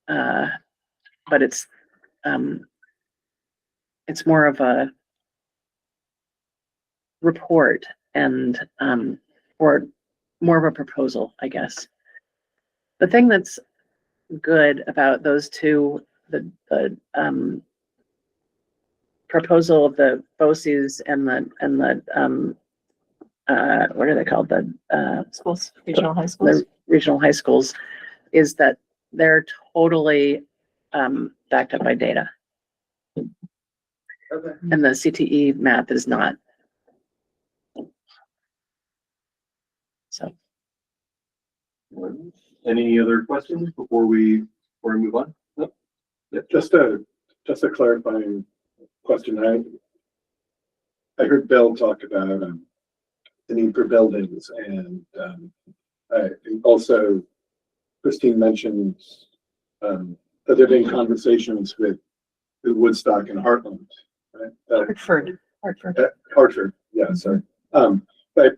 but it's more of a report and or more of a proposal, I guess. The thing that's good about those 2, the proposal of the BOCES and the what are they called? The Schools, regional high schools. the regional high schools, is that they're totally backed up by data. Okay. And the CTE map is not. So. Any other questions before we move on? Nope. Yeah, just a clarifying question. I heard Bill talk about the need for buildings, and also Christine mentioned that there have been conversations with Woodstock and Heartland, right? Hartford, yeah, sorry. But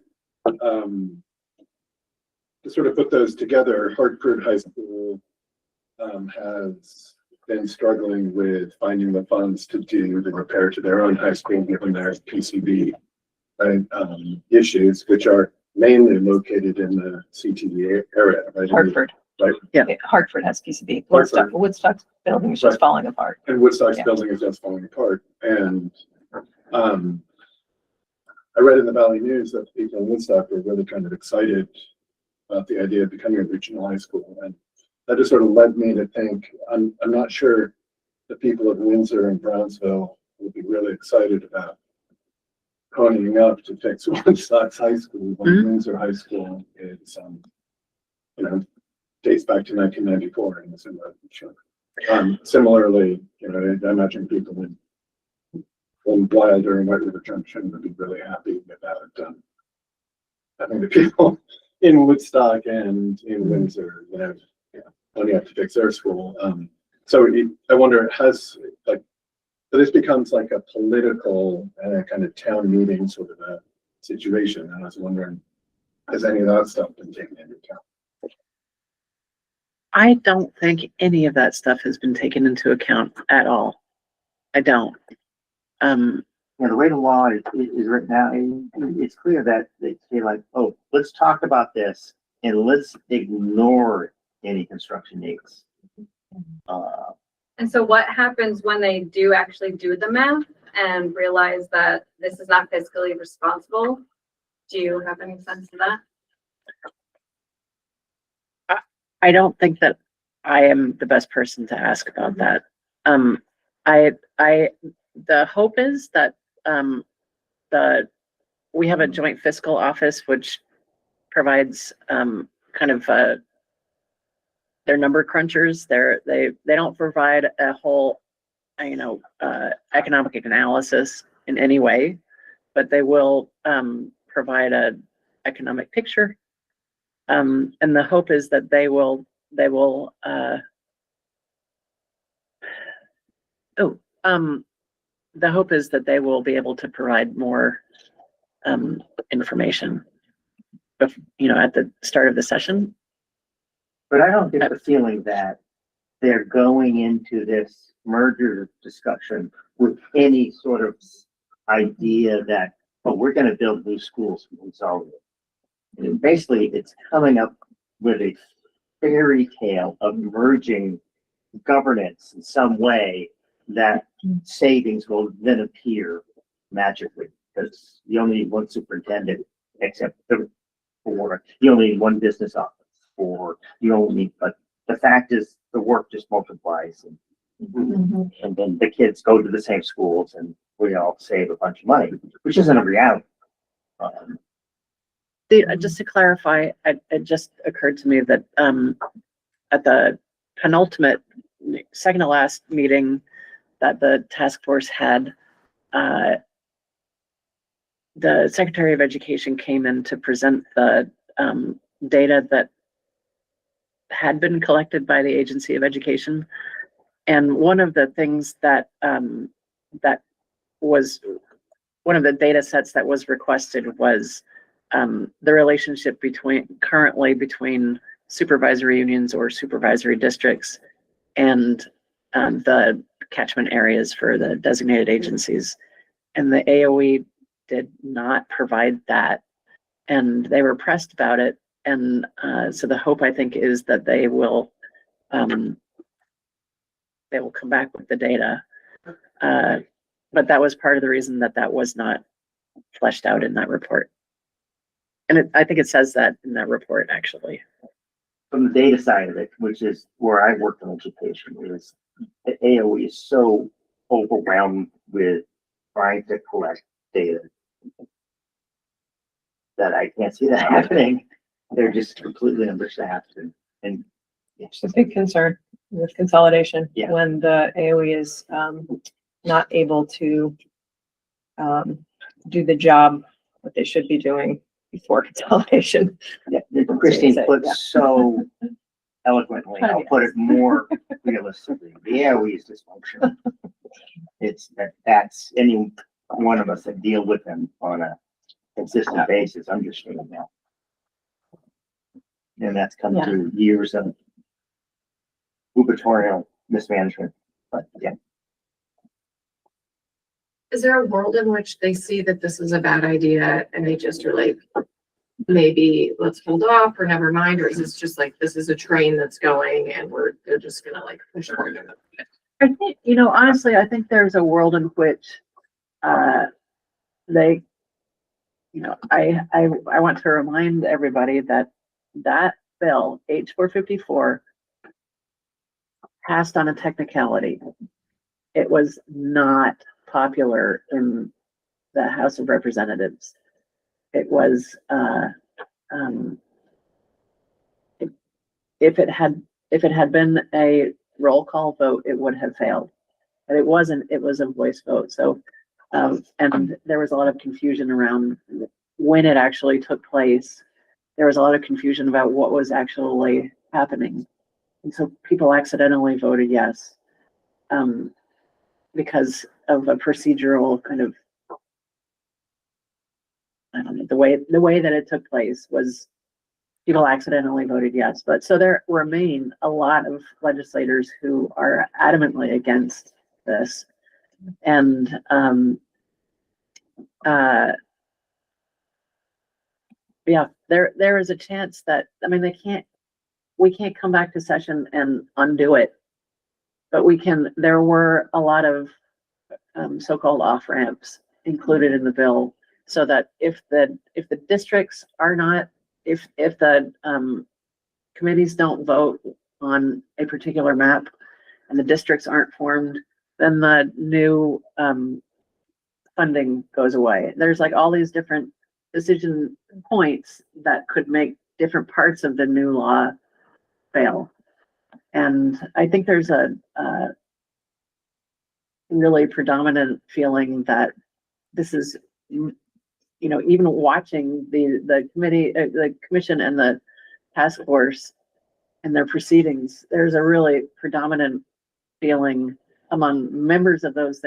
to sort of put those together, Hartford High School has been struggling with finding the funds to do the repair to their own high school, given their PCB issues, which are mainly located in the CTE area, right? Hartford. Right. Yeah. Hartford has PCB. Hartford. Woodstock's building is just Right. falling apart. And Woodstock's Yeah. building is just falling apart. And I read in the Valley News that the people in Woodstock were really kind of excited about the idea of becoming a regional high school. And that just sort of led me to think, I'm not sure the people of Windsor and Brownsville would be really excited about ponying up to fix Woodstock's high school when Windsor High School is, dates back to 1994 and is in the similarly, I imagine people in Wilder and White River Junction would be really happy about I think the people in Woodstock and in Windsor, that have, money up to fix their school. I wonder, like, so this becomes like a political kind of town meeting sort of a situation. And I was wondering, has any of that stuff been taken into account? I don't think any of that stuff has been taken into account at all. I don't. The way the law is written now, it's clear that they say like, oh, let's talk about this and let's ignore any construction dates. And so what happens when they do actually do the math and realize that this is not fiscally responsible? Do you have any sense of that? I don't think that I am the best person to ask about that. The hope is that we have a joint fiscal office which provides kind of their number crunchers. They don't provide a whole economic analysis in any way, but they will provide a economic picture. And the hope is that they will the hope is that they will be able to provide more information, at the start of the session. But I don't get the feeling that they're going into this merger discussion with any sort of idea that, oh, we're going to build new schools from consolidate. And basically, it's coming up with a fairy tale of merging governance in some way that savings will then appear magically, because you only need one superintendent, except for you only need one business office, or you only need, but the fact is the work just multiplies, and then the kids go to the same schools and we all save a bunch of money, which isn't a reality. Just to clarify, it just occurred to me that at the penultimate, second to last meeting that the task force had, the Secretary of Education came in to present the data that had been collected by the Agency of Education. And one of the things that was one of the data sets that was requested was the relationship currently between supervisory unions or supervisory districts and the catchment areas for the designated agencies. And the AOE did not provide that, and they were pressed about it. And so the hope, I think, is that they will come back with the data. But that was part of the reason that was not fleshed out in that report. And I think it says that in that report, actually. From the data side of it, which is where I worked in education, is the AOE is so overwhelmed with trying to collect data that I can't see that happening. They're just completely understaffed, and It's a big concern with consolidation. Yeah. When the AOE is not able to do the job that they should be doing before consolidation. yeah, Christine Say, put yeah. so eloquently, I'll put it more realistically. The AOE is dysfunctional. It's that's any one of us that deal with them on a consistent basis understand that. And that's come Yeah. through years of gubernatorial mismanagement. But yeah, Is there a world in which they see that this is a bad idea and they just are like, maybe let's hold off or never mind? Or is this just like, this is a train that's going and they're just gonna like push forward? I think, honestly, I think there's a world in which they, I want to remind everybody that bill, H454, passed on a technicality. It was not popular in the House of Representatives. It was, if it had been a roll call vote, it would have failed. But it wasn't, it was a voice vote. So, and there was a lot of confusion around when it actually took place, there was a lot of confusion about what was actually happening. And so people accidentally voted yes, because of a procedural kind of, I don't know, the way that it took place was people accidentally voted yes. But so there remain a lot of legislators who are adamantly against this. And yeah, there is a chance that, I mean, we can't come back to session and undo it, but there were a lot of so-called off-ramps included in the bill, so that if the districts are not, if the committees don't vote on a particular map and the districts aren't formed, then the new funding goes away. There's like all these different decision points that could make different parts of the new law fail. And I think there's a really predominant feeling that this is, you know, even watching the committee, the commission and the task force and their proceedings, there's a really predominant feeling among members of those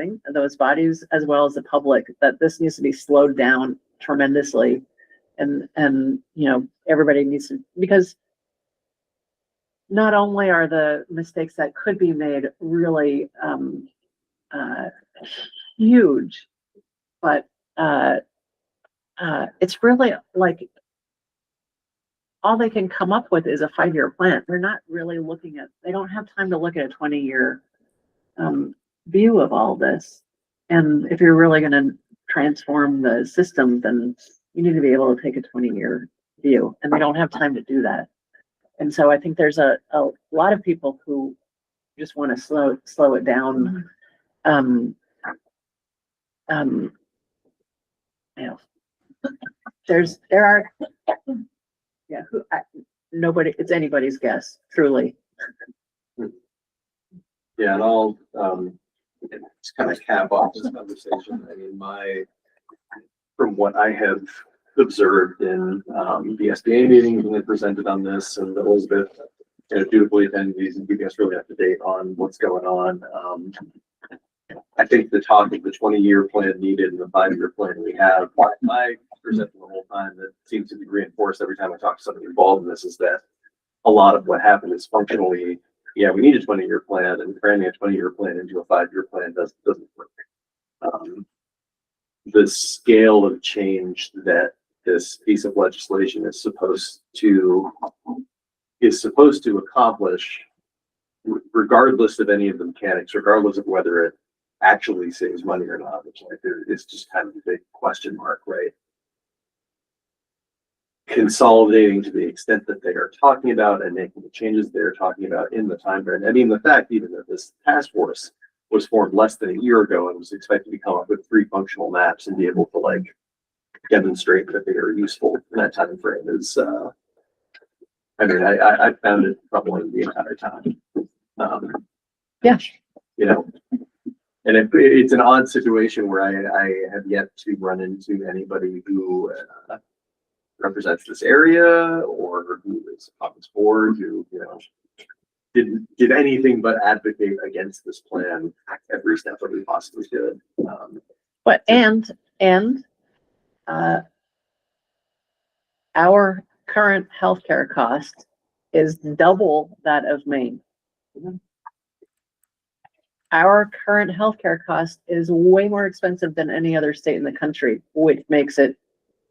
bodies, as well as the public, that this needs to be slowed down tremendously. And, you know, everybody needs to, because not only are the mistakes that could be made really huge, but it's really like all they can come up with is a 5-year plan. They're not really they don't have time to look at a 20-year view of all this. And if you're really going to transform the system, then you need to be able to take a 20-year view, and they don't have time to do that. And so I think there's a lot of people who just want to slow it down. You know, nobody, it's anybody's guess, truly. Yeah, and I'll just kind of cap off this conversation. I mean, from what I have observed in the SBA meetings when they presented on this, and Elizabeth, you know, dutifully attending these and keeping us really up to date on what's going on. I think the talk of the 20-year plan needed and the 5-year plan we have, my perception the whole time that seems to be reinforced every time I talk to somebody involved in this, is that a lot of what happened is functionally, yeah, we need a 20-year plan, and cramming a 20-year plan into a 5-year plan doesn't work. The scale of change that this piece of legislation is supposed to accomplish, regardless of any of the mechanics, regardless of whether it actually saves money or not, which like there is just kind of a big question mark, right? Consolidating to the extent that they are talking about and making the changes they're talking about in the time frame. I mean, the fact even that this task force was formed less than a year ago and was expected to come up with 3 functional maps and be able to like demonstrate that they are useful in that time frame is, I mean, I found it troubling the entire time. Yeah. You know, and it's an odd situation where I have yet to run into anybody who represents this area or who is on this board who, you know, did anything but advocate against this plan every step that we possibly could. But our current healthcare cost is double that of Maine. Our current healthcare cost is way more expensive than any other state in the country, which makes it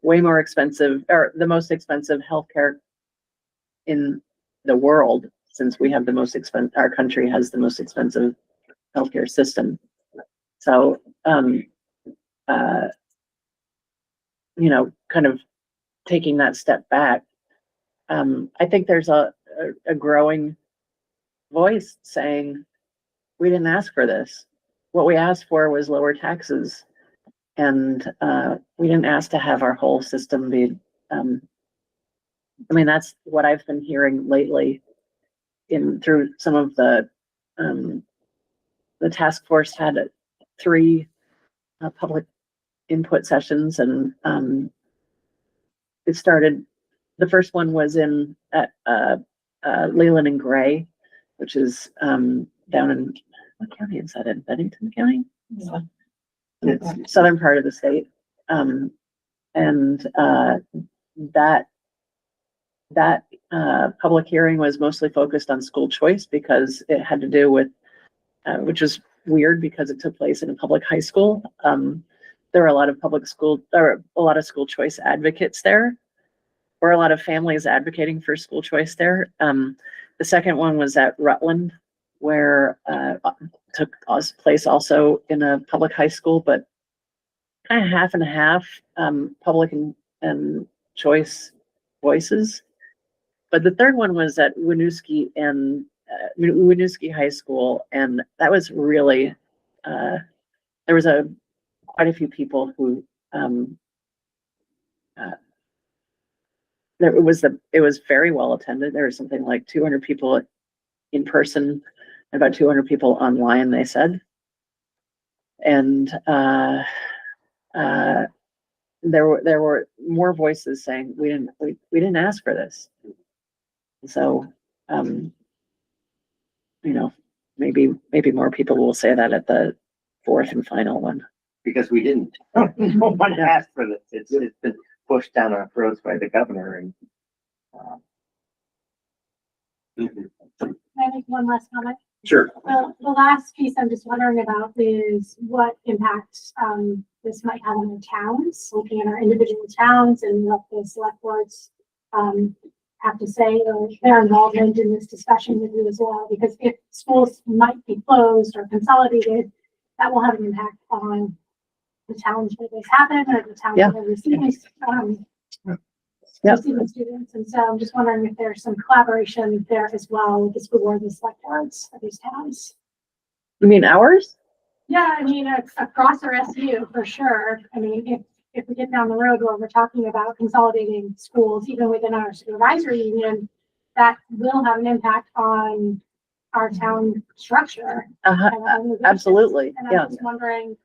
way more expensive, or the most expensive healthcare in the world, since we have our country has the most expensive healthcare system. So, you know, kind of taking that step back, I think there's a growing voice saying, we didn't ask for this. What we asked for was lower taxes. And we didn't ask to have our whole system be, I mean, that's what I've been hearing lately through some of the task force had 3 public input sessions, and it started, the first one was in, at, Leland and Gray, which is, down in, what county is that in? Bennington County? It's southern part of the state. And that public hearing was mostly focused on school choice because it had to do with, which is weird because it took place in a public high school. There were a lot of school choice advocates there, or a lot of families advocating for school choice there. The second one was at Rutland, where took place also in a public high school, but kind of half and half, public and choice voices. But the third one was at Winooski High School, and that was really, there was quite a few people who, it was very well attended. There was something like 200 people in person, and about 200 people online, they said. And there were more voices saying we didn't ask for this. So, maybe more people will say that at the fourth and final one. Because we didn't. No one asked for this. It's been pushed down our throats by the governor and. Can I make one last comment? Sure. Well, the last piece I'm just wondering about is what impact this might have on our towns, looking at our individual towns and what the select boards have to say, or their involvement in this discussion with you as well. Because if schools might be closed or consolidated, that will have an impact on the towns where this happened, or the towns where receiving receiving students. And so I'm just wondering if there's some collaboration there as well with the school board and the select boards of these towns. You mean ours? Yeah, I mean, across our SU for sure. I mean, if we get down the road where we're talking about consolidating schools, even within our supervisory union, that will have an impact on our town structure. Absolutely. And Yeah. I'm just wondering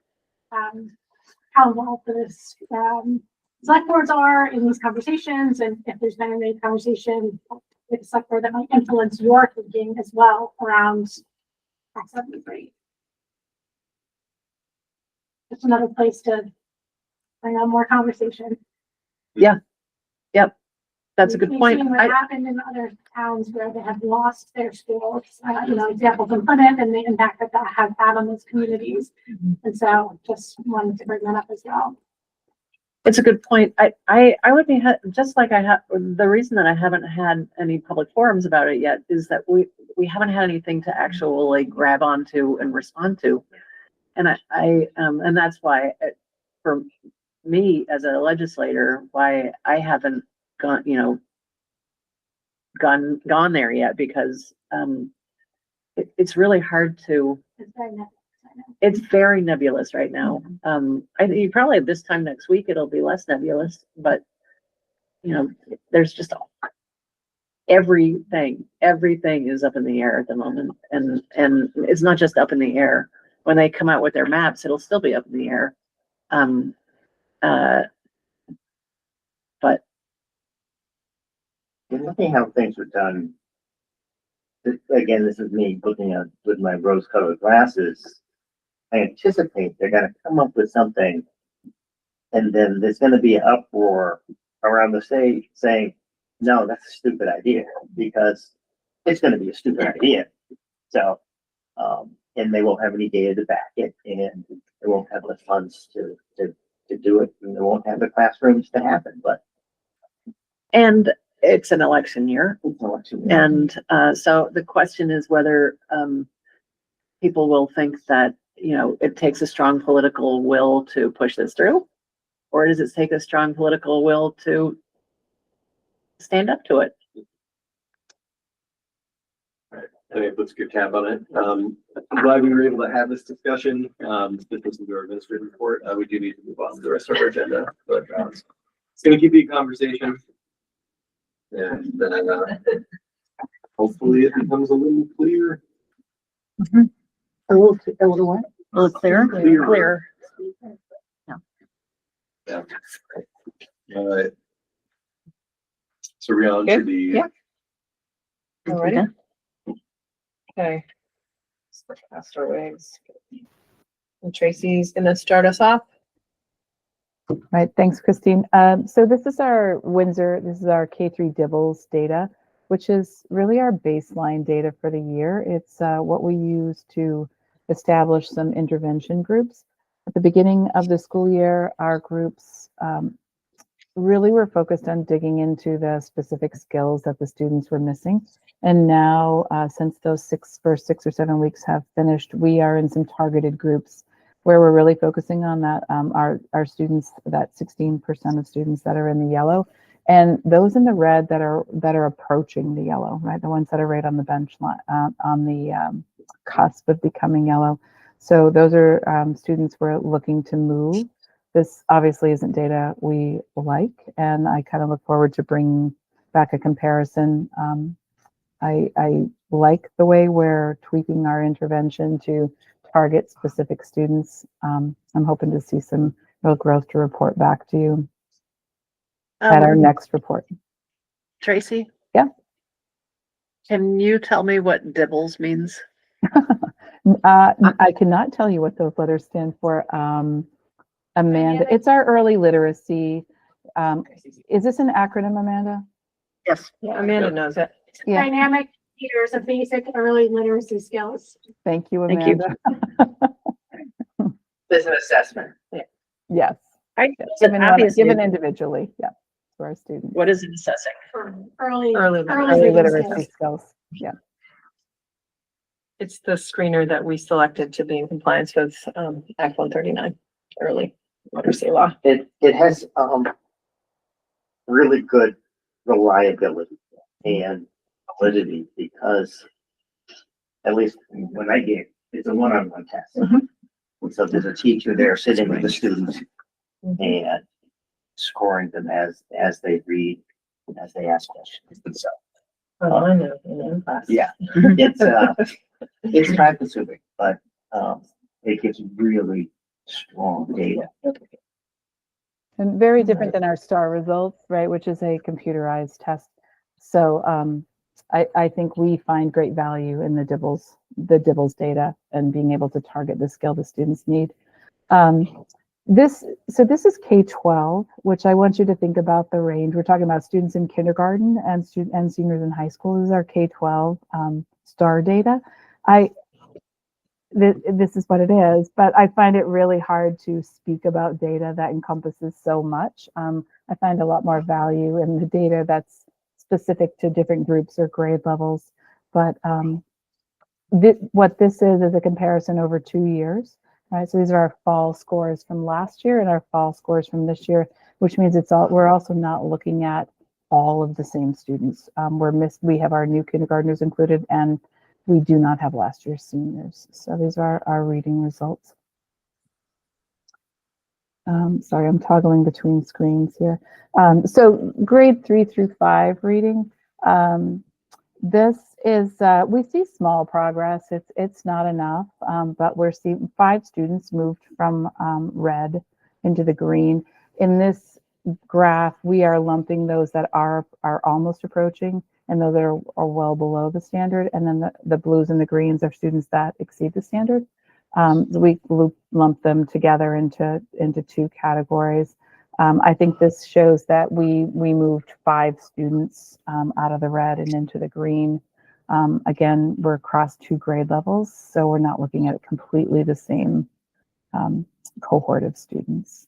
how involved this select boards are in these conversations, and if there's been any conversation with the select board that might influence your thinking as well around Act 73. Just another place to bring on more conversation. Yeah. Yep. That's a good We've point. seen what happened in other towns where they have lost their schools, example from Plymouth, and the impact that has had on those communities. And so just wanted to bring that up as well. It's a good point. I would be just like I have, the reason that I haven't had any public forums about it yet is that we haven't had anything to actually grab onto and respond to. And and that's why for me as a legislator, why I haven't gone there yet, because it's really hard to. It's very nebulous right now. I think probably this time next week it'll be less nebulous, but there's just everything is up in the air at the moment, and it's not just up in the air. When they come out with their maps, it'll still be up in the air. But looking how things were done. Again, this is me looking at with my rose-colored glasses. I anticipate they're going to come up with something, and then there's going to be an uproar around the state saying, "No, that's a stupid idea," because it's going to be a stupid idea. So, and they won't have any data to back it, and they won't have the funds to do it, and they won't have the classrooms to happen. And it's an election year, and so the question is whether people will think that it takes a strong political will to push this through, or does it take a strong political will to stand up to it? All right, I think let's get cap on it. I'm glad we were able to have this discussion. This was our administrative report. We do need to move on to the rest of our agenda, but it's going to keep the conversation. And then hopefully it becomes a little clear. A little what? A little clearer? Clear. Yeah. All right. So we're on to Good, the. yeah. Thank you, Alrighty. Dan. Okay. Past our ways. And Tracy's gonna start us off. Right, thanks, Christine. So this is our K3 DIBELS data, which is really our baseline data for the year. It's what we use to establish some intervention groups. At the beginning of the school year, our groups really were focused on digging into the specific skills that the students were missing. And now, since those first 6 or 7 weeks have finished, we are in some targeted groups where we're really focusing on that, our students, that 16% of students that are in the yellow, and those in the red that are approaching the yellow, right? The ones that are right on the bench line, on the cusp of becoming yellow. So those are students we're looking to move. This obviously isn't data we like, and I kind of look forward to bringing back a comparison. I like the way we're tweaking our intervention to target specific students. I'm hoping to see some real growth to report back to you at our next report. Tracy? Yeah. Can you tell me what DIBELS means? I cannot tell you what those letters stand for. Amanda, it's our early literacy. Is this an acronym, Amanda? Yes. Yeah, Amanda knows it. Yeah. Dynamic leaders of basic early literacy skills. Thank you, Thank you. Amanda. There's an assessment. Yes. I, Given individually, yeah, to our students. what is it assessing? For early Early Early literacy literacy skills. skills. Yeah. It's the screener that we selected to be in compliance with Act 139, early literacy law. It has, really good reliability and validity because at least when I get, it's a one-on-one test. And so there's a teacher there sitting with the students and scoring them as they read, as they ask questions. And so, Oh, I know, in class. yeah, it's time consuming, but, it gives really strong data. And very different than our STAR results, right, which is a computerized test. So I think we find great value in the DIBELS data and being able to target the skill the students need. This is K-12, which I want you to think about the range. We're talking about students in kindergarten and seniors in high school. This is our K-12 STAR data. This is what it is, but I find it really hard to speak about data that encompasses so much. I find a lot more value in the data that's specific to different groups or grade levels. But what this is a comparison over 2 years, right? So these are our fall scores from last year and our fall scores from this year, which means we're also not looking at all of the same students. We have our new kindergartners included, and we do not have last year's seniors. So these are our reading results. Sorry, I'm toggling between screens here. So grade 3 through 5 reading. This is, we see small progress. It's not enough, but we're seeing 5 students moved from red into the green. In this graph, we are lumping those that are almost approaching and those that are well below the standard. And then the blues and the greens are students that exceed the standard. We lump them together into 2 categories. I think this shows that we moved 5 students out of the red and into the green. Again, we're across 2 grade levels, so we're not looking at completely the same cohort of students.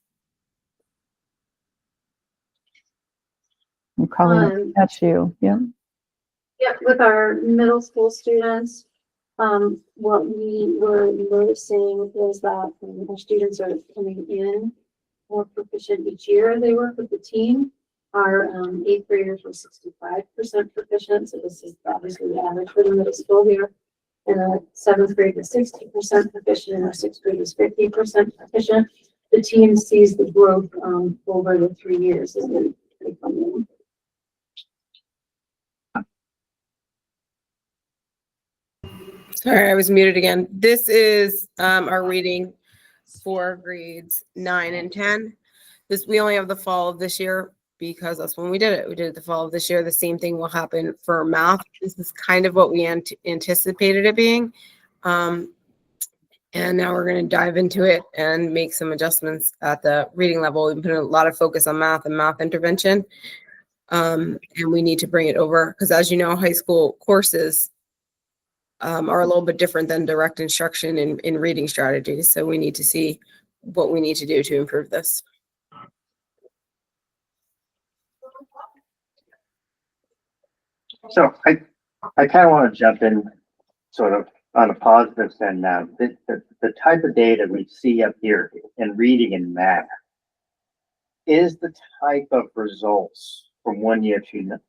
Colleen, that's you. Yeah. Yeah, with our middle school students, what we were noticing is that our students are coming in more proficient each year they work with the team. Our 8th graders were 65% proficient, so this is obviously the average for the middle school here. And our 7th grade was 60% proficient, and our 6th grade was 50% proficient. The team sees the growth over the 3 years as they come in. Sorry, I was muted again. This is our reading for grades 9 and 10. We only have the fall of this year because that's when we did it. We did it the fall of this year. The same thing will happen for math. This is kind of what we anticipated it being. And now we're going to dive into it and make some adjustments at the reading level. We've put a lot of focus on math and math intervention. And we need to bring it over because, as you know, high school courses are a little bit different than direct instruction in reading strategies. So we need to see what we need to do to improve this. So I kind of want to jump in sort of on a positive side now. The type of data we see up here in reading and math is the type of results from one year to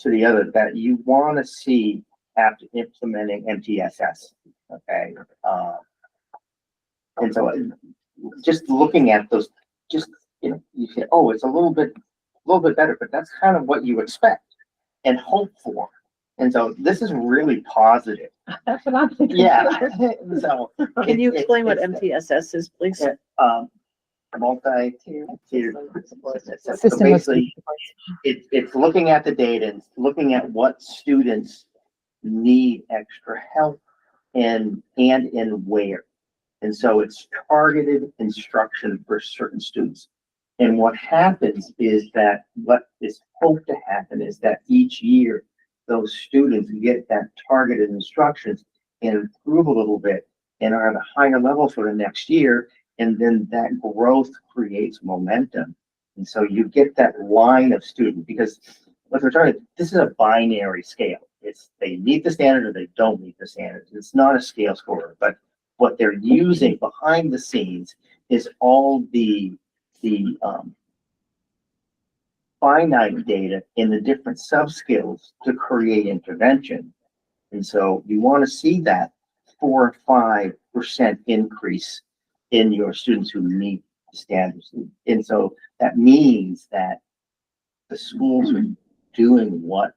the other that you want to see after implementing MTSS. Okay. And so just looking at those, just, you know, you say, oh, it's a little bit better, but that's kind of what you expect and hope for. And so this is really positive. That's what I'm thinking. Yeah. So Can you explain what it's- MTSS is, please? Multi-tiered. So System of basically, it's looking at the data and looking at what students need extra help and in where. And so it's targeted instruction for certain students. And what happens is that what is hoped to happen is that each year those students get that targeted instructions and improve a little bit and are at a higher level for the next year. And then that growth creates momentum. And so you get that line of student, because what we're trying to, this is a binary scale. It's they meet the standard or they don't meet the standards. It's not a scale scorer, but what they're using behind the scenes is all the finite data in the different sub-skills to create intervention. And so you want to see that 4 or 5% increase in your students who meet standards. And so that means that the schools are doing what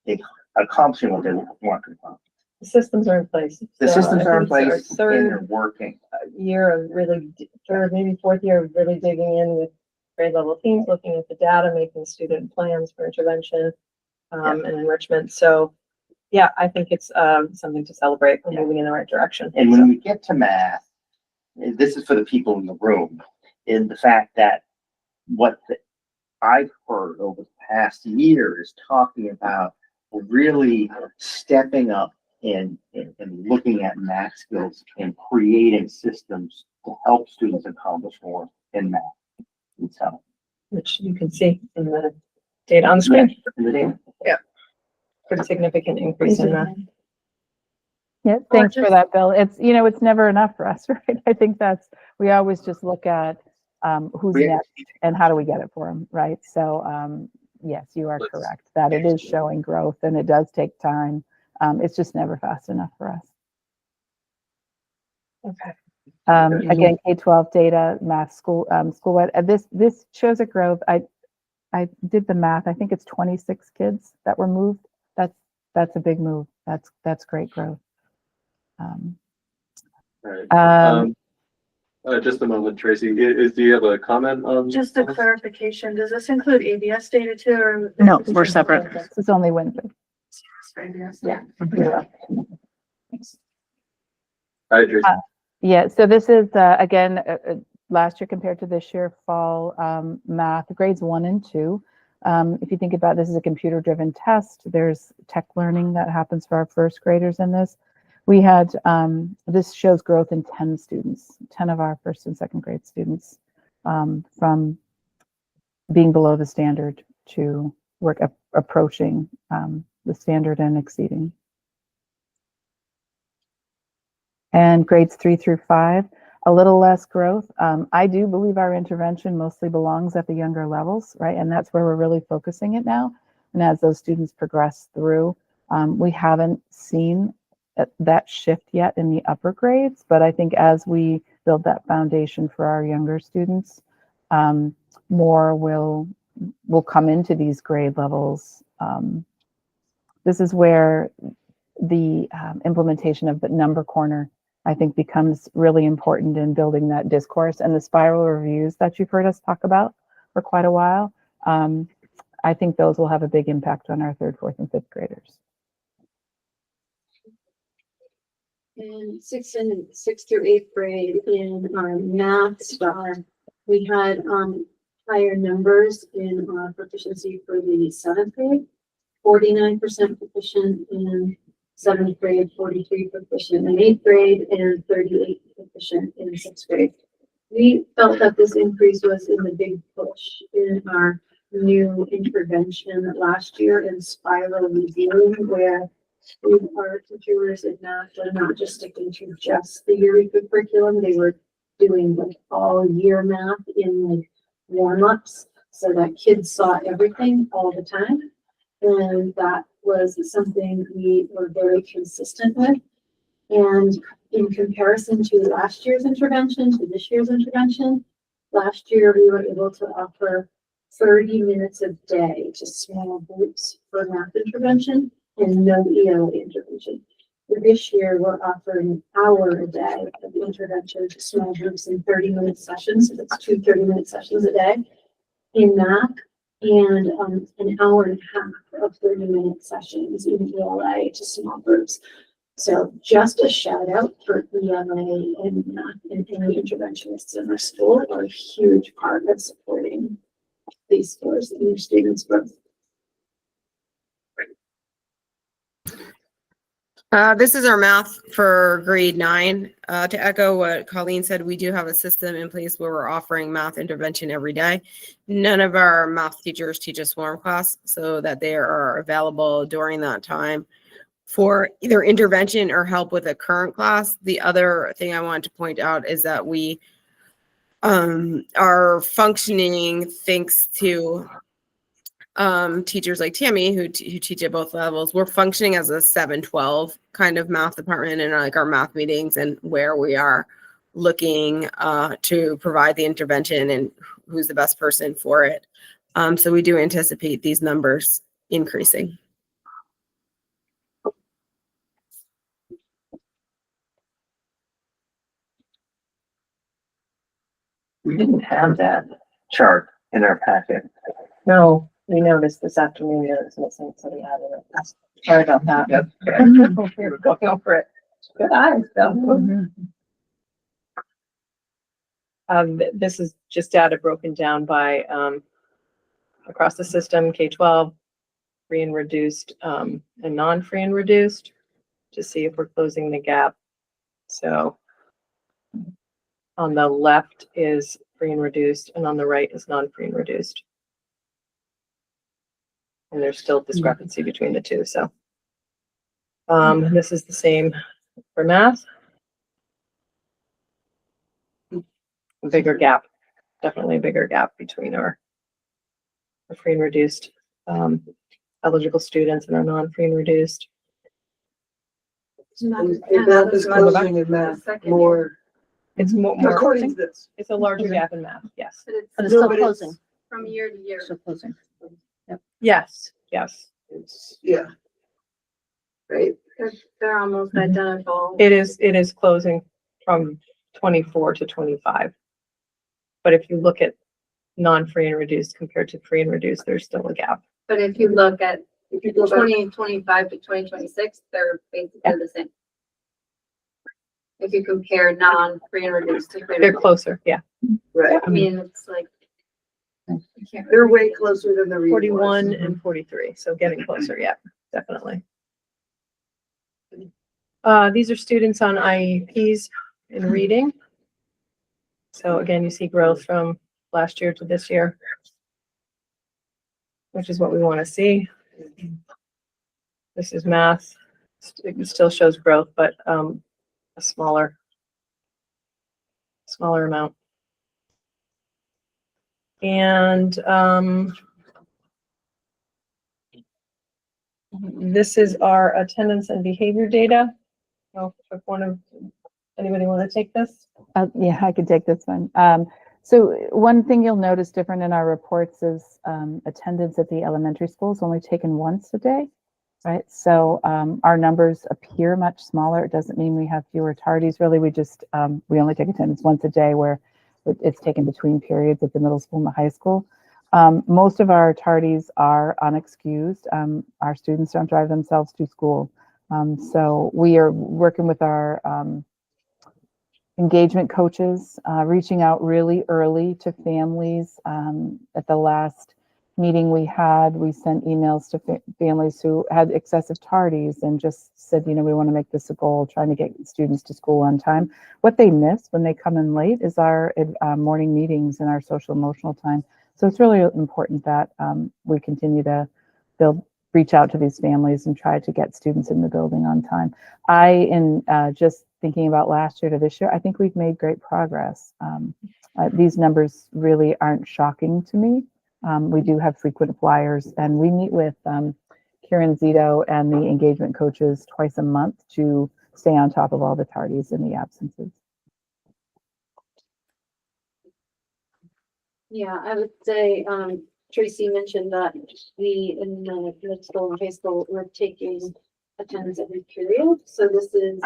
they accomplishing what they want to accomplish. The systems are in place. The So systems I are in think it's place and they're Third working. year of really, third, maybe fourth year of really digging in with grade level teams, looking at the data, making student plans for intervention and enrichment. So yeah, I think it's something to celebrate. We're moving in the right direction. And when we get to math, and this is for the people in the room, in the fact that what I've heard over the past year is talking about really stepping up and looking at math skills and creating systems to help students accomplish more in math. And so, Which you can see in the data on the screen. in the data. Pretty significant increase in that. Yeah, thanks for that, Bill. It's, you know, it's never enough for us, right? I think that's, we always just look at who's Yeah. next and how do we get it for them, right? So, yes, you are correct that it is showing growth and it does take time. It's just never fast enough for us. Okay. Again, K-12 data, math, school-wide, this shows a growth. I did the math. I think it's 26 kids that were moved. That's a big move. That's great growth. Just a moment, Tracy. Do you have a comment on? Just a clarification, does this include ABS data too, or? No, we're separate. This is only Windsor. Yeah. Hi, Tracy. Yeah, so this is, again, last year compared to this year, fall math, grades 1 and 2. If you think about this as a computer-driven test, there's tech learning that happens for our first graders in this. We had, this shows growth in 10 students, 10 of our first and second grade students, from being below the standard to approaching the standard and exceeding. And grades 3 through 5, a little less growth. I do believe our intervention mostly belongs at the younger levels, right? And that's where we're really focusing it now. And as those students progress through, we haven't seen that shift yet in the upper grades, but I think as we build that foundation for our younger students, more will come into these grade levels. This is where the implementation of the number corner, I think, becomes really important in building that discourse and the spiral reviews that you've heard us talk about. for quite a while. I think those will have a big impact on our 3rd, 4th, and 5th graders. In 6th through 8th grade in our math star, we had higher numbers in proficiency for the 7th grade. 49% proficient in 7th grade, 43 proficient in 8th grade, and 38 proficient in 6th grade. We felt that this increase was in the big push in our new intervention last year in spiral reviewing, where our teachers in math were not just sticking to just the Eureka curriculum, they were doing like all year math in like warm-ups so that kids saw everything all the time. And that was something we were very consistent with. And in comparison to last year's intervention, to this year's intervention, last year we were able to offer 30 minutes a day to small groups for math intervention and no ELA intervention. For this year, we're offering an hour a day of intervention to small groups in 30-minute sessions. So that's 2 30-minute sessions a day in math, and an hour and a half of 30-minute sessions in ELA to small groups. So just a shout out for ELA and math and any interventionists in our school are a huge part of supporting these scores and your students' growth. This is our math for grade 9. To echo what Colleen said, we do have a system in place where we're offering math intervention every day. None of our math teachers teach a swarm class, so that they are available during that time for either intervention or help with a current class. The other thing I want to point out is that we are functioning thanks to teachers like Tammy who teach at both levels. We're functioning as a 7-12 kind of math department in like our math meetings, and where we are looking to provide the intervention and who's the best person for it. So we do anticipate these numbers increasing. We didn't have that chart in our packet. No, we noticed this afternoon that it's missing, so we added it. Sorry about that. Yep. We were going over it. Good eyes, though. This is just data broken down by across the system, K-12, free and reduced, and non-free and reduced, to see if we're closing the gap. So on the left is free and reduced, and on the right is non-free and reduced. And there's still discrepancy between the two, so. This is the same for math. A bigger gap, definitely a bigger gap between our free and reduced eligible students and our non-free and reduced. And math is closing in math more, It's more, according to this. it's a larger gap in math, yes. But it's But it's No, still but it's- closing, from year to year. still closing. Yes, yes. It's, yeah. Right? They're almost identical. It is closing from 24 to 25. But if you look at non-free and reduced compared to free and reduced, there's still a gap. But if you look at If you go back, 2025 to 2026, they're basically the same. If you compare non-free and reduced to free and They're reduced. closer, yeah. right, I mean, it's like. I can't they're really- way closer than the read 41 was. and 43, so getting closer, yeah, definitely. These are students on IEPs in reading. So again, you see growth from last year to this year, which is what we want to see. This is math. It still shows growth, but a smaller amount. And this is our attendance and behavior data. So if anybody want to take this? Yeah, I could take this one. So one thing you'll notice different in our reports is attendance at the elementary school is only taken once a day, right? So our numbers appear much smaller. It doesn't mean we have fewer tardies. Really, we only take attendance once a day, where it's taken between periods at the middle school and the high school. Most of our tardies are unexcused. Our students don't drive themselves to school. So we are working with our engagement coaches, reaching out really early to families. At the last meeting we had, we sent emails to families who had excessive tardies and just said, we want to make this a goal, trying to get students to school on time. What they miss when they come in late is our morning meetings and our social emotional time. So it's really important that we continue to reach out to these families and try to get students in the building on time. Just thinking about last year to this year, I think we've made great progress. These numbers really aren't shocking to me. We do have frequent flyers, and we meet with Karen Zito and the engagement coaches twice a month to stay on top of all the tardies and the absences. Yeah, I would say, Tracy mentioned that we in the middle school and high school, we're taking attendance every period. So this is,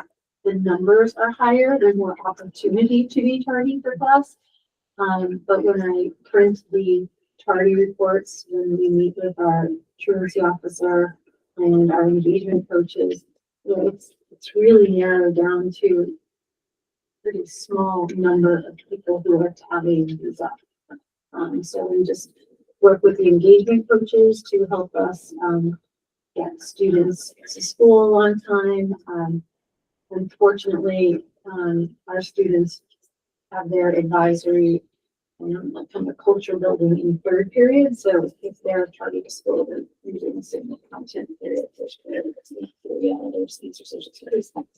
the numbers are higher, there's more opportunity to be tardy for class. But when I print the tardy reports, when we meet with our truancy officer and our engagement coaches, it's really narrowed down to a pretty small number of people who are tallying these up. So we just work with the engagement coaches to help us get students to school on time. Unfortunately, our students have their advisory like kind of culture building in third period. So if they're tardy to school, they're using the same content period, first period,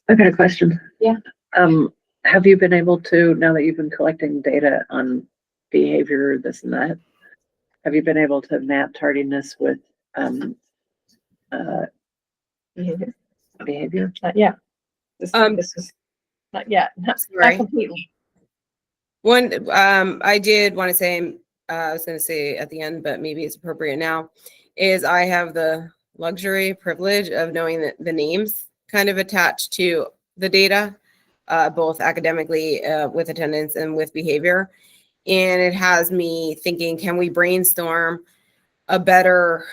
I've got a question. Yeah. Have you been able to, now that you've been collecting data on behavior, this and that, have you been able to map tardiness with behavior? Not yet. This is not yet. Not Right. completely. One, I did want to say, I was going to say at the end, but maybe it's appropriate now, is I have the luxury privilege of knowing that the names kind of attached to the data, both academically with attendance and with behavior. And it has me thinking, can we brainstorm a better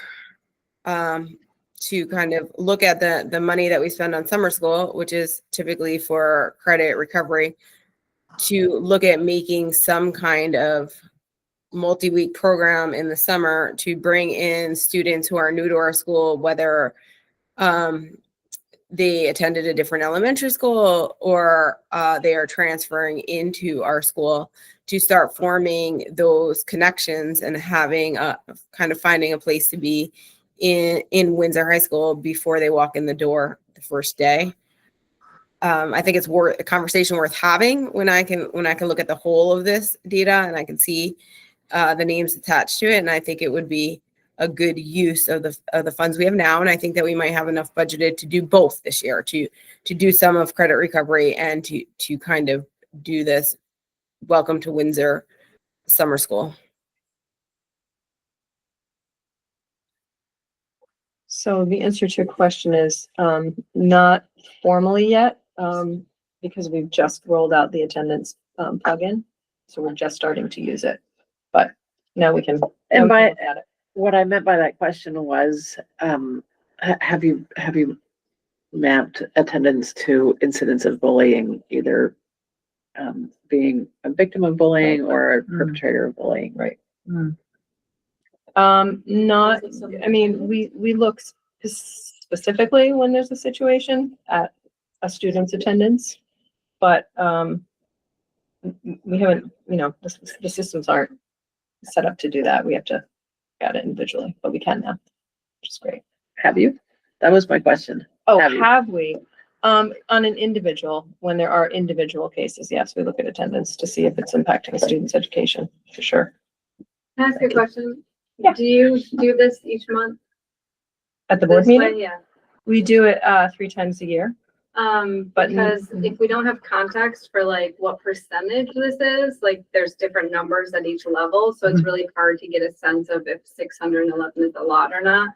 to kind of look at the money that we spend on summer school, which is typically for credit recovery, to look at making some kind of multi-week program in the summer to bring in students who are new to our school, whether they attended a different elementary school or they are transferring into our school, to start forming those connections and having a kind of finding a place to be in Windsor High School before they walk in the door the first day. I think it's a conversation worth having when I can look at the whole of this data and I can see the names attached to it. And I think it would be a good use of the funds we have now. And I think that we might have enough budgeted to do both this year, to do some of credit recovery and to kind of do this Welcome to Windsor summer school. So the answer to your question is not formally yet, because we've just rolled out the attendance plugin. So we're just starting to use it, but now we can. And look by at it. what I meant by that question was, have you mapped attendance to incidents of bullying, either being a victim of bullying or a perpetrator of bullying? Right. Not, I mean, we look specifically when there's a situation at a student's attendance, but we haven't, the systems aren't set up to do that. We have to get it individually, but we can now, which is great. Have you? That was my question. Oh, Have you? have we? On an individual, when there are individual cases, yes, we look at attendance to see if it's impacting a student's education, for sure. Can I ask you a question? Yeah. Do you do this each month? At the board This meeting, way? Yeah. we do it 3 times a year. But- Because if we don't have context for like what percentage this is, like there's different numbers at each level. So it's really hard to get a sense of if 611 is a lot or not.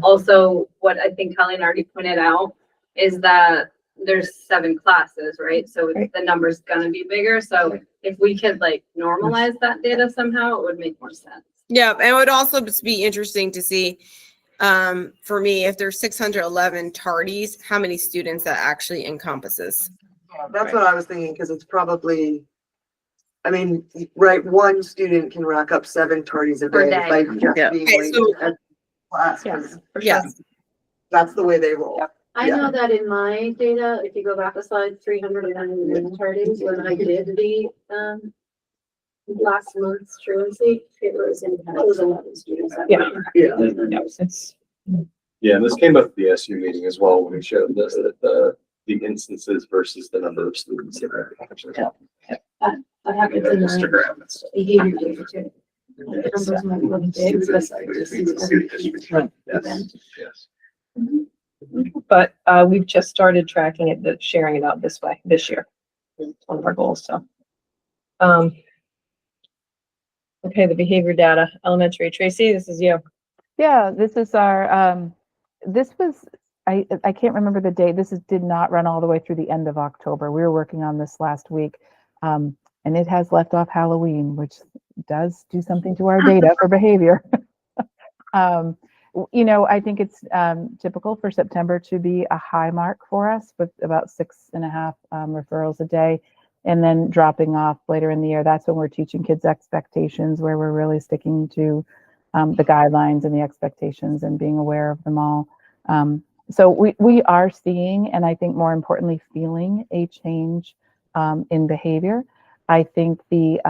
Also, what I think Colleen already pointed out is that there's 7 classes, right? So Right. the number's gonna be bigger. So if we could like normalize that data somehow, it would make more sense. Yeah, and it would also just be interesting to see, for me, if there's 611 tardies, how many students that actually encompasses. That's what I was thinking, because it's probably, I mean, right, one student can rack up 7 tardies a Per day day. by just Yeah. being Okay, late so- at class, 'cause For sure. Yes, that's the way they roll. I Yeah. know that in my data, if you go back a slide, 309 tardies, when I did the, last month's truancy, it was 11 students. that Yeah. were- Yeah. It's, Yeah, and this came up at the SU meeting as well, when we showed this, that the instances versus the number of students that are actually. I have it in my Instagram. behavior data too. The numbers might look big, but just Yes, yes. but, we've just started tracking it, sharing it out this way, this year. It's one of our goals, so. Okay, the behavior data, elementary. Tracy, this is you. Yeah, this is our, this was, I can't remember the date. Did not run all the way through the end of October. We were working on this last week. And it has left off Halloween, which does do something to our data for behavior. I think it's typical for September to be a high mark for us with about 6.5 referrals a day, and then dropping off later in the year. That's when we're teaching kids expectations, where we're really sticking to the guidelines and the expectations and being aware of them all. So we are seeing, and I think more importantly, feeling a change in behavior. I think the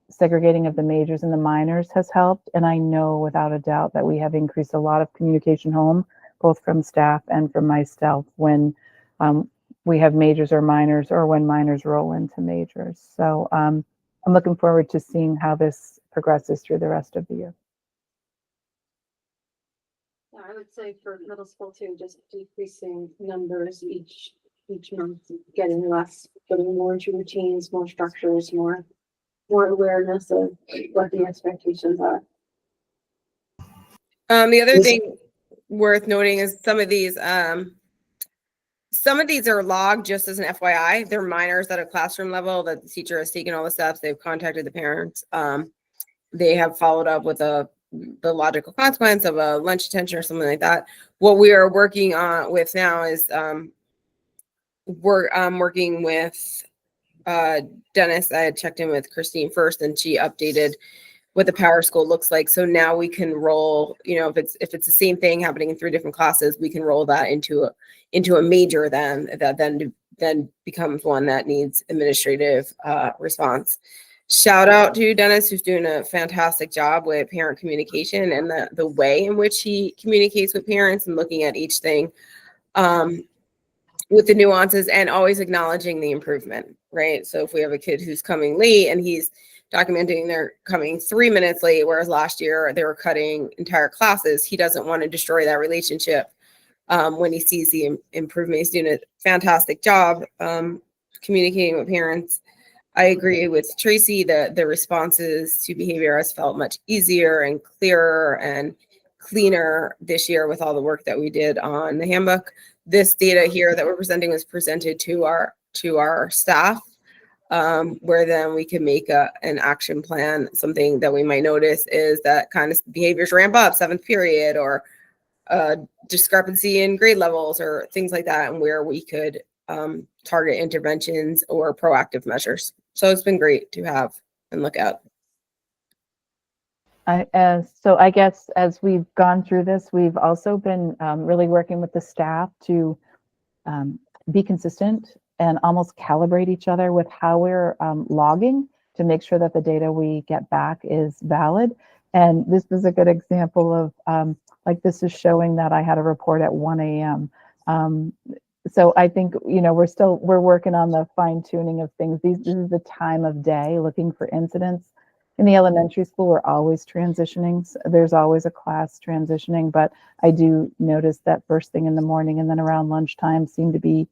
segregating of the majors and the minors has helped. And I know without a doubt that we have increased a lot of communication home, both from staff and from myself, when we have majors or minors, or when minors roll into majors. So I'm looking forward to seeing how this progresses through the rest of the year. I would say for middle school too, just decreasing numbers each month, getting more into routines, more structures, more awareness of what the expectations are. the other thing worth noting is some of these are logged just as an FYI. They're minors at a classroom level that the teacher has taken all the steps. They've contacted the parents. They have followed up with the logical consequence of a lunch detention or something like that. What we are working on with now is we're working with Dennis. I had checked in with Christine first, and she updated what the Power School looks like. So now we can roll, if it's the same thing happening in 3 different classes, we can roll that into a major that then becomes one that needs administrative response. Shout out to Dennis, who's doing a fantastic job with parent communication and the way in which he communicates with parents and looking at each thing with the nuances and always acknowledging the improvement, right? So if we have a kid who's coming late and he's documenting they're coming 3 minutes late, whereas last year they were cutting entire classes, he doesn't want to destroy that relationship when he sees the improvement. He's doing a fantastic job communicating with parents. I agree with Tracy that the responses to behavior has felt much easier and clearer and cleaner this year with all the work that we did on the handbook. This data here that we're presenting was presented to our staff, where then we can make an action plan. Something that we might notice is that kind of behaviors ramp up 7th period, or discrepancy in grade levels or things like that, and where we could target interventions or proactive measures. So it's been great to have and look at. So I guess as we've gone through this, we've also been really working with the staff to be consistent and almost calibrate each other with how we're logging to make sure that the data we get back is valid. And this was a good example of like, this is showing that I had a report at 1 a.m. So I think, we're working on the fine tuning of things. This is the time of day looking for incidents. In the elementary school, we're always transitioning. So there's always a class transitioning, but I do notice that first thing in the morning and then around lunchtime seem to be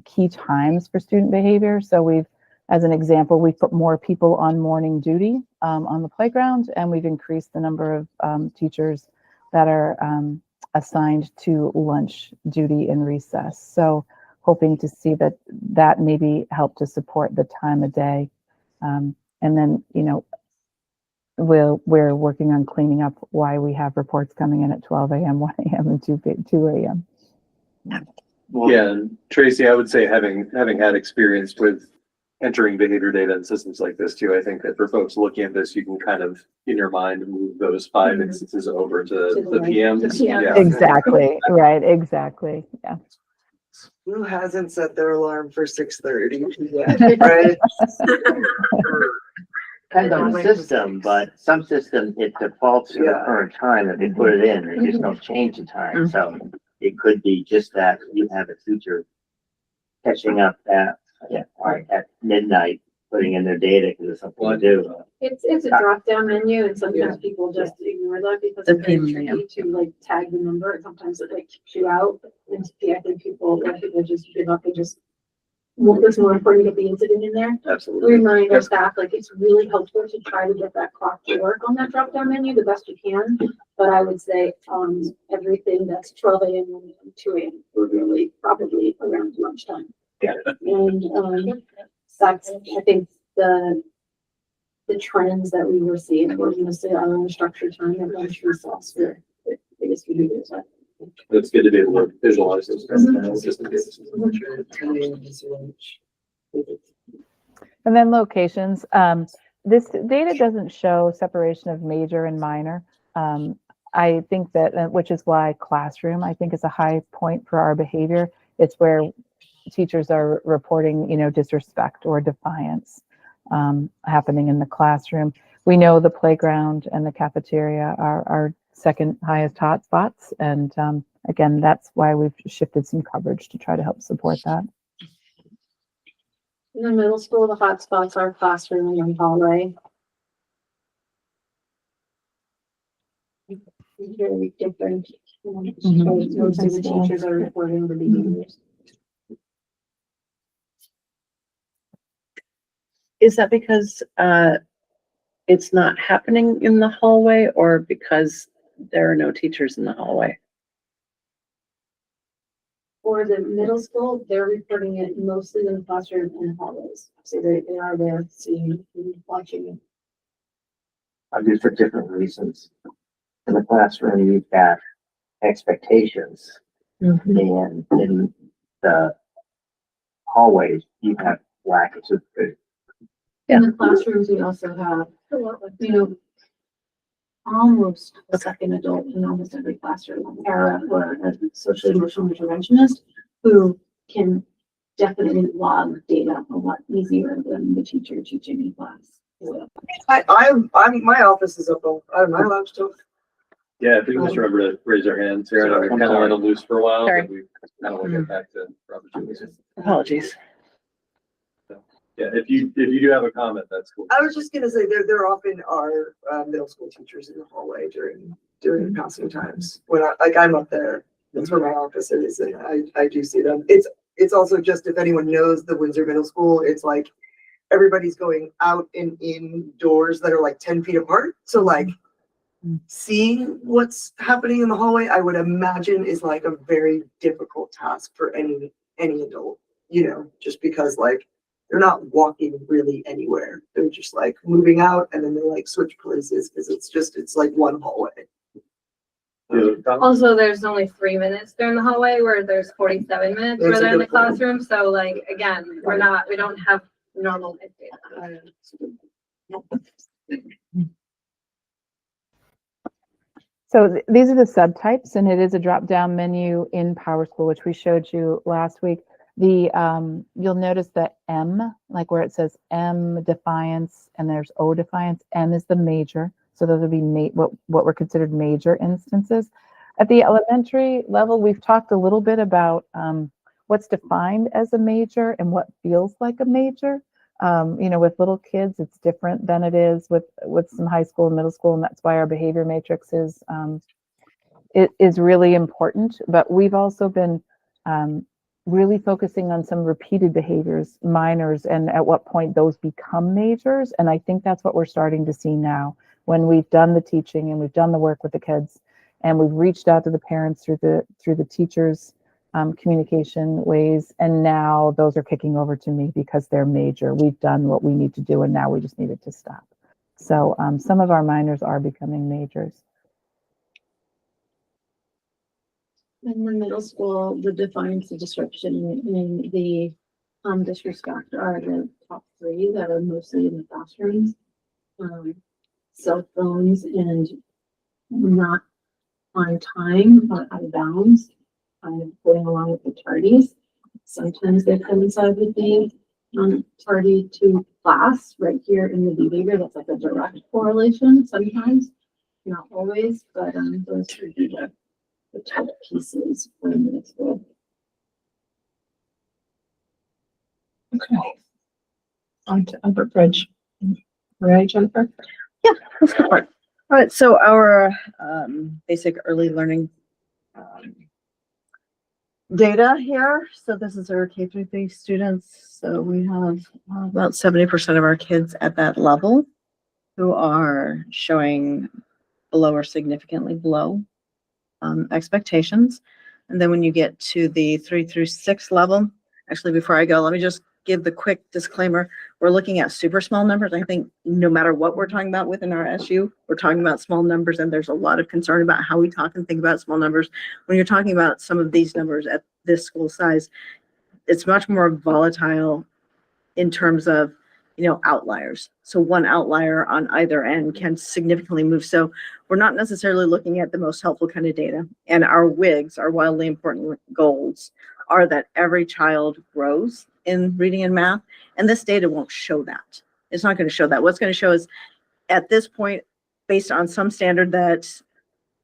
key times for student behavior. So as an example, we put more people on morning duty on the playground, and we've increased the number of teachers that are assigned to lunch duty and recess. So hoping to see that maybe help to support the time of day. And then, we're working on cleaning up why we have reports coming in at 12 a.m., 1 a.m., and 2 a.m. Yeah, and Tracy, I would say having had experience with entering behavior data in systems like this too, I think that for folks looking at this, you can kind of in your mind move those 5 instances over to the PMs. Yeah. Exactly. Right. Exactly. Yeah. Who hasn't set their alarm for 6:30 yet, right? Depends on the system, but some systems, it defaults to the Yeah. current time that they put it in, they just don't change the time, so it could be just that you have a teacher catching up at midnight, putting in their data because it's something to do. It's a drop down menu and sometimes people just ignore that because it's very PM, tricky to like tag the number and sometimes it like kicks you out. And I think people just give up and just, well, it's more important to get the incident in there. Absolutely. Remind our staff, like it's really helpful to try to get that clock to work on that drop down menu the best you can. But I would say, everything that's 12 a.m. and 2 a.m. we're really probably around lunchtime. Yeah. And, that's, I think the trends that we were seeing, we're gonna say our own structured time and lunch recess for the biggest behaviors. It's good to be able to visualize those. And then locations. This data doesn't show separation of major and minor. I think that, which is why classroom, I think, is a high point for our behavior. It's where teachers are reporting, disrespect or defiance happening in the classroom. We know the playground and the cafeteria are our second highest hotspots. And again, that's why we've shifted some coverage to try to help support that. In the middle school, the hotspots are classroom and hallway. Very different. Most of the teachers are reporting the behaviors. Is that because it's not happening in the hallway or because there are no teachers in the hallway? For the middle school, they're reporting it mostly in the classroom and hallways. So they are there seeing, watching it. Just for different reasons. In the classroom, you've got expectations, and in the hallways, you have lack of supervision. In the classrooms, we also have, almost a second adult in almost every classroom, or a social emotional interventionist who can definitely log data a lot easier than the teacher teaching in class. My office is open. Am I allowed to? Yeah, if we can just remember to raise our hands here. I know we kind of let it loose for a while, Sorry. but we kind of want to get back to Robert. Apologies. Yeah, if you do have a comment, that's cool. I was just gonna say there often are middle school teachers in the hallway during passing times when I'm up there. That's where my office is, and I do see them. It's also just if anyone knows the Windsor Middle School, it's like everybody's going out and in doors that are like 10 feet apart. So like seeing what's happening in the hallway, I would imagine is like a very difficult task for any adult, just because like they're not walking really anywhere. They're just like moving out and then they like switch places because it's like one hallway. Also, there's only 3 minutes during the hallway where there's 47 minutes where they're in the classroom. So like, again, we don't have normal data. So these are the subtypes, and it is a drop-down menu in PowerSchool, which we showed you last week. You'll notice that M, like where it says M defiance and there's O defiance, M is the major. So those would be what were considered major instances. At the elementary level, we've talked a little bit about what's defined as a major and what feels like a major. With little kids, it's different than it is with some high school and middle school, and that's why our behavior matrix is really important. But we've also been really focusing on some repeated behaviors, minors, and at what point those become majors. And I think that's what we're starting to see now when we've done the teaching and we've done the work with the kids and we've reached out to the parents through the teachers' communication ways. And now those are kicking over to me because they're major. We've done what we need to do and now we just need it to stop. So some of our minors are becoming majors. In the middle school, the defines the description in the disrespect are the top three that are mostly in the classrooms. Cell phones and not on time, but out of bounds, kind of going along with the tardies. Sometimes they coincide with the tardy to class right here in the behavior. That's like a direct correlation sometimes, not always, but those would be the top pieces for middle school. Okay. On to Upper Bridge. Right, Jennifer? Yeah, let's go for it. All right, so our basic early learning data here. So this is our K-3 students. So we have about 70% of our kids at that level who are showing below or significantly below expectations. And then when you get to the 3 through 6 level, actually, before I go, let me just give the quick disclaimer. We're looking at super small numbers. I think no matter what we're talking about within our SU, we're talking about small numbers, and there's a lot of concern about how we talk and think about small numbers. When you're talking about some of these numbers at this school size, it's much more volatile in terms of, outliers. So one outlier on either end can significantly move. So we're not necessarily looking at the most helpful kind of data. And our WIGs, our wildly important goals, are that every child grows in reading and math. And this data won't show that. It's not going to show that. What's going to show is at this point, based on some standard that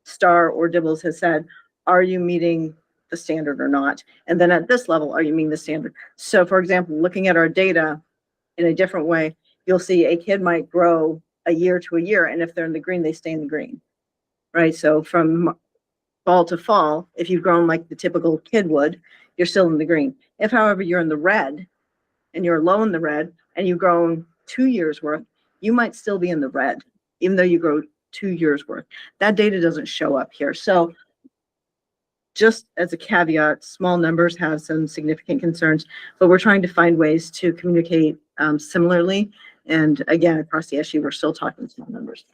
Star or Dibbles has said, are you meeting the standard or not? And then at this level, are you meeting the standard? So for example, looking at our data in a different way, you'll see a kid might grow a year to a year, and if they're in the green, they stay in the green, right? So from fall to fall, if you've grown like the typical kid would, you're still in the green. If, however, you're in the red and you're low in the red and you've grown 2 years worth, you might still be in the red, even though you grow 2 years worth. That data doesn't show up here. So just as a caveat, small numbers have some significant concerns, but we're trying to find ways to communicate similarly. And again, across the SU, we're still talking small numbers.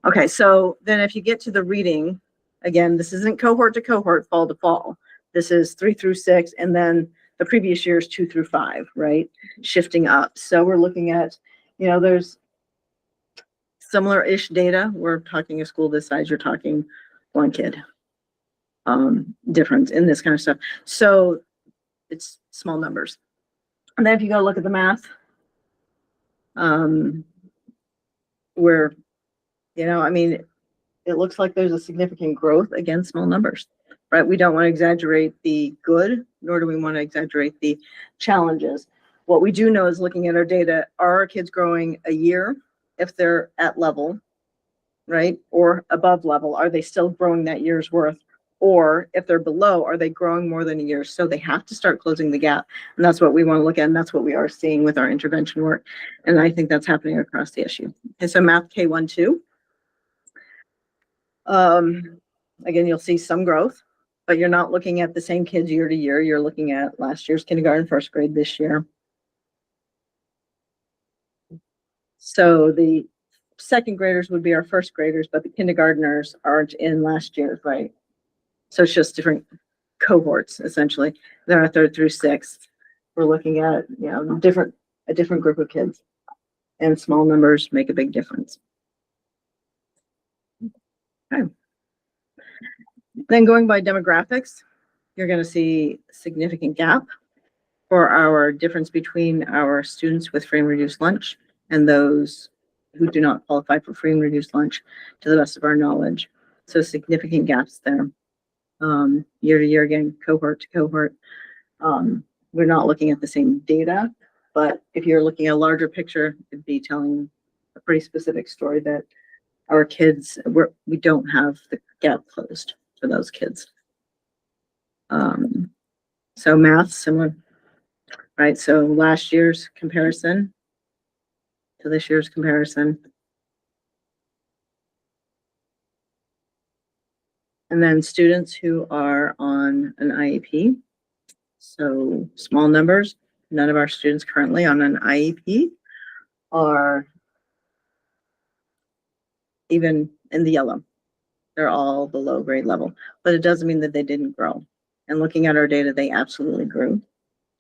Okay, so then if you get to the reading, again, this isn't cohort to cohort, fall to fall. This is 3 through 6, and then the previous year is 2 through 5, right? Shifting up. So we're looking at, there's similar-ish data. We're talking a school this size, you're talking one kid. Difference in this kind of stuff. So it's small numbers. And then if you go look at the math, where, it looks like there's a significant growth against small numbers, right? We don't want to exaggerate the good, nor do we want to exaggerate the challenges. What we do know is looking at our data, are our kids growing a year if they're at level, right? Or above level, are they still growing that year's worth? Or if they're below, are they growing more than a year? So they have to start closing the gap. And that's what we want to look at. And that's what we are seeing with our intervention work. And I think that's happening across the SU. And so math K1, 2. Again, you'll see some growth, but you're not looking at the same kids year to year. You're looking at last year's kindergarten, first grade this year. So the second graders would be our first graders, but the kindergartners aren't in last year's, right? So it's just different cohorts, essentially. They're our 3rd through 6th. We're looking at, a different group of kids, and small numbers make a big difference. Okay. Then going by demographics, you're going to see a significant gap for our difference between our students with free and reduced lunch and those who do not qualify for free and reduced lunch, to the best of our knowledge. So significant gaps there. Year to year, again, cohort to cohort. We're not looking at the same data, but if you're looking at a larger picture, it'd be telling a pretty specific story that our kids, we don't have the gap closed for those kids. So math, similar, right? So last year's comparison to this year's comparison. And then students who are on an IEP. So small numbers, none of our students currently on an IEP are even in the yellow. They're all below grade level, but it doesn't mean that they didn't grow. And looking at our data, they absolutely grew,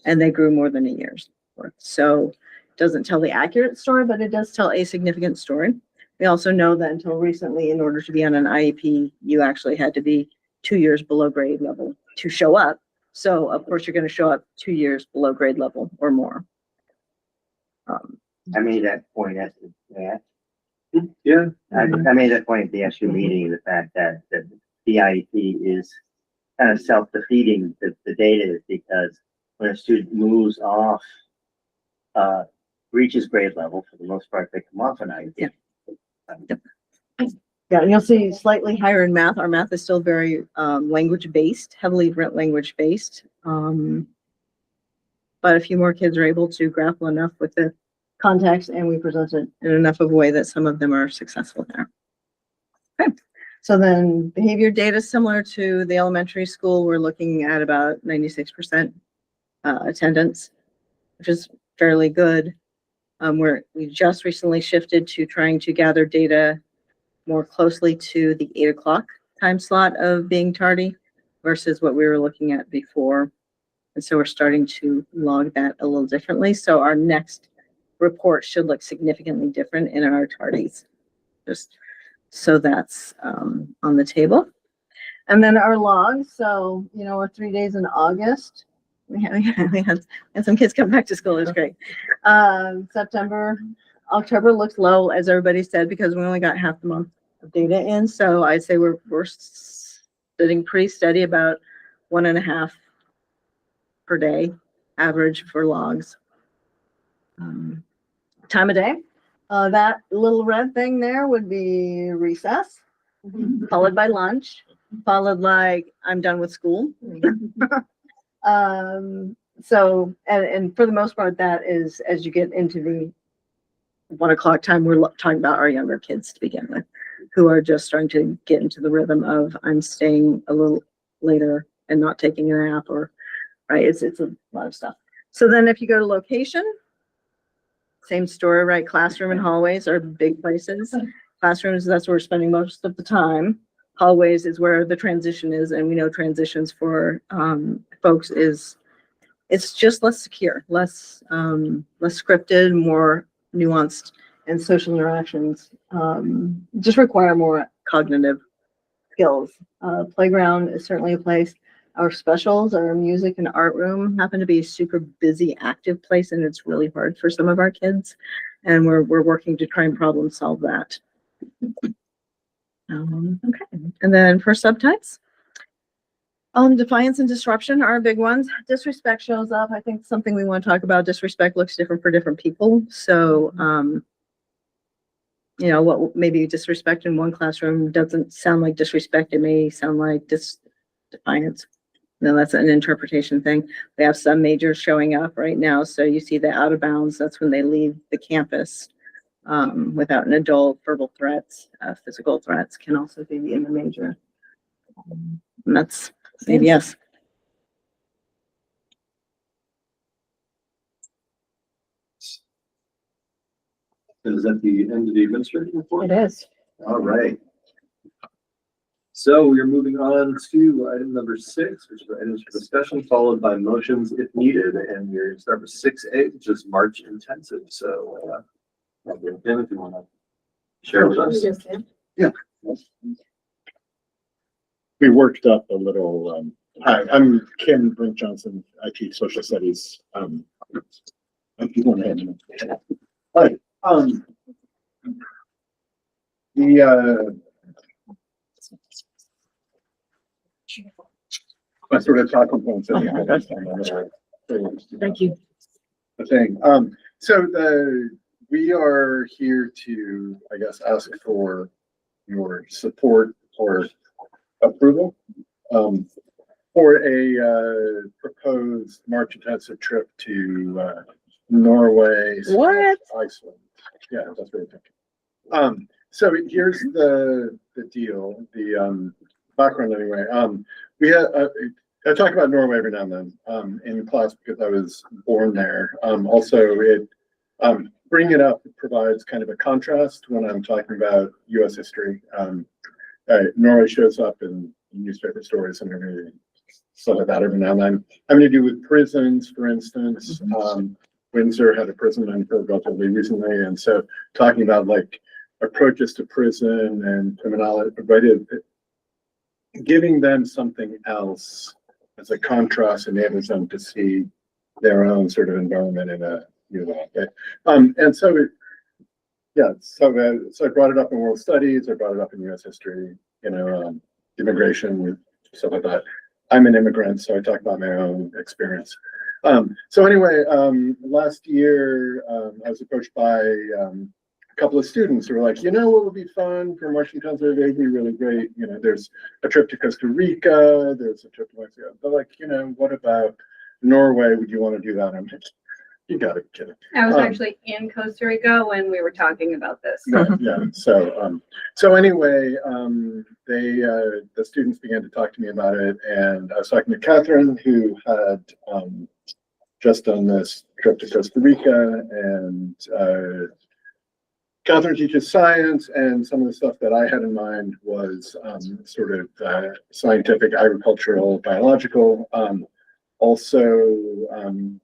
and they grew more than a year's worth. So it doesn't tell the accurate story, but it does tell a significant story. We also know that until recently, in order to be on an IEP, you actually had to be 2 years below grade level to show up. So of course, you're going to show up 2 years below grade level or more. I made that point at the, Yeah. I made that point at the SU meeting, the fact that the IEP is kind of self-defeating the data is because when a student moves off, reaches grade level, for the most part, they come off an IEP. Yeah, and you'll see slightly higher in math. Our math is still very language-based, heavily language-based. But a few more kids are able to grapple enough with the context, and we present it in enough of a way that some of them are successful there. Okay, so then behavior data similar to the elementary school, we're looking at about 96% attendance, which is fairly good. We just recently shifted to trying to gather data more closely to the 8 o'clock time slot of being tardy versus what we were looking at before. And so we're starting to log that a little differently. So our next report should look significantly different in our tardies. Just so that's on the table. And then our logs. So, you know, we're 3 days in August. We had some kids come back to school. It was great. September, October looks low, as everybody said, because we only got half the month of data in. So I'd say we're sitting pretty steady, about 1.5 per day average for logs. Time of day, that little red thing there would be recess, followed by lunch, followed like I'm done with school. So, and for the most part, that is as you get into the 1 o'clock time, we're talking about our younger kids to begin with, who are just starting to get into the rhythm of I'm staying a little later and not taking a nap, or right. It's a lot of stuff. So then if you go to location, same story, right? Classroom and hallways are big places. Classrooms, that's where we're spending most of the time. Hallways is where the transition is, and we know transitions for folks it's just less secure, less scripted, more nuanced, and social interactions just require more cognitive skills. Playground is certainly a place. Our specials, our music and art room happen to be a super busy, active place, and it's really hard for some of our kids. And we're working to try and problem solve that. Okay, and then for subtypes, defiance and disruption are big ones. Disrespect shows up. I think something we want to talk about. Disrespect looks different for different people. So, you know, what maybe disrespect in one classroom doesn't sound like disrespect. It may sound like defiance. No, that's an interpretation thing. We have some majors showing up right now. So you see the out of bounds. That's when they leave the campus without an adult. Verbal threats, physical threats can also be in the major. And that's maybe yes. Is that the end of the administrative report? It is. All right. So we are moving on to item number 6, which is items for discussion, followed by motions if needed. And we're going to start with 6A, which is March intensive. So, Kim, if you want to share with us. Yeah. We worked up a little, hi, I'm Kim Brink Johnson. I teach social studies. Hi. My sort of talking points. Thank you. The thing. So we are here to, I guess, ask for your support or approval for a proposed March intensive trip to Norway, Iceland. Yeah, that's what I'm thinking. So here's the deal, the background anyway. We had I talk about Norway every now and then in class because I was born there. Also, bringing it up provides kind of a contrast when I'm talking about US history. Norway shows up in newspaper stories and everything, stuff like that every now and then. Having to do with prisons, for instance. Windsor had a prison unfilled relatively recently, and so talking about like approaches to prison and criminality, but giving them something else as a contrast enables them to see their own sort of environment in a new way. Okay? And so so I brought it up in world studies, I brought it up in US history, immigration, stuff like that. I'm an immigrant, so I talk about my own experience. So anyway, last year, I was approached by a couple of students who were like, what would be fun for Marching Towns? They'd be really great. There's a trip to Costa Rica, there's a trip to Mexico. But like, what about Norway? Would you want to do that? I'm like, you gotta be kidding. I was actually in Costa Rica when we were talking about this. Yeah. So anyway, the students began to talk to me about it, and I was talking to Catherine, who had just done this trip to Costa Rica, and Catherine teaches science, and some of the stuff that I had in mind was sort of scientific, agricultural, biological. Also,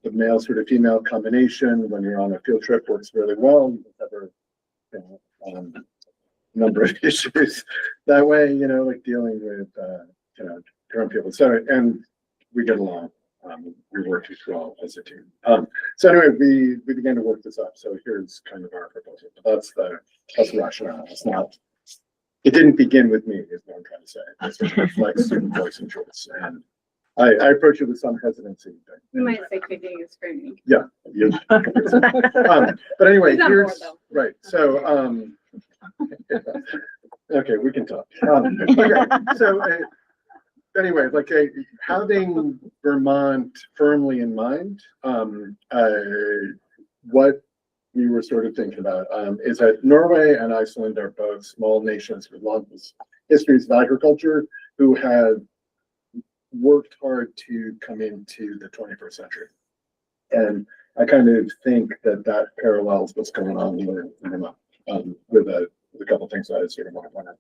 the male sort of female combination when you're on a field trip works really well. You can cover number of issues that way, like dealing with different people. So, and we get along. We work well as a team. So anyway, we began to work this up. So here's kind of our proposal. But that's the rationale. It's not. It didn't begin with me, is what I'm trying to say. It's sort of reflects student voice and choice. And I approach it with some hesitancy. You might say kicking and screaming. Yeah. But anyway, He's on here's board, though. right. So okay, we can talk. Okay, so anyway, like having Vermont firmly in mind, what we were sort of thinking about is that Norway and Iceland are both small nations with long histories of agriculture who have worked hard to come into the 21st century. And I kind of think that parallels what's going on here in Vermont with a couple things that I sort of want to point out.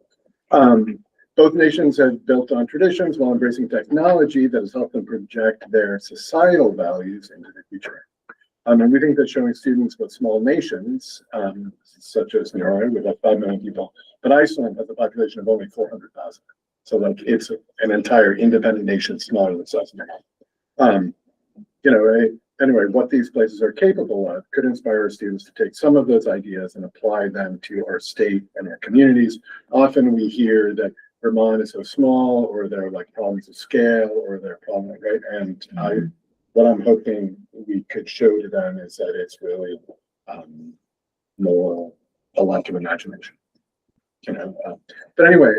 Both nations have built on traditions while embracing technology that has helped them project their societal values into the future. And we think that showing students what small nations, such as Norway, with like 5 million people, but Iceland has a population of only 400,000. So like it's an entire independent nation smaller than size of anyway, what these places are capable of could inspire our students to take some of those ideas and apply them to our state and our communities. Often we hear that Vermont is so small, or there are like problems of scale, or there are problems, right? And what I'm hoping we could show to them is that it's really more a lack of imagination. But anyway,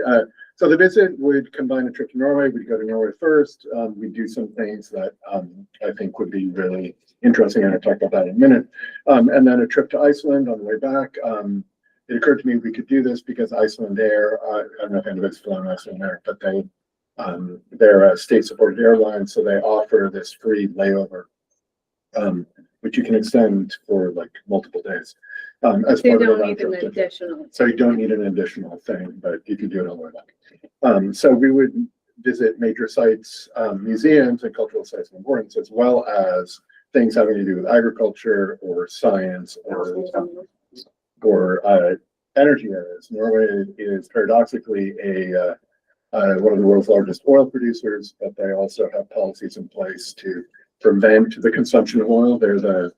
so the visit would combine a trip to Norway. We'd go to Norway first. We'd do some things that I think would be really interesting, and I'll talk about that in a minute. And then a trip to Iceland on the way back. It occurred to me we could do this because Iceland Air, I don't know if anybody's flown Iceland Air, but they're a state-supported airline, so they offer this free layover, which you can extend for like multiple days. As So you part of a don't round need an trip ticket. additional. So you don't need an additional thing, but you can do it on the way back. So we would visit major sites, museums and cultural sites of importance, as well as things having to do with agriculture or science or energy areas. Norway is paradoxically one of the world's largest oil producers, but they also have policies in place to prevent the consumption of oil. They're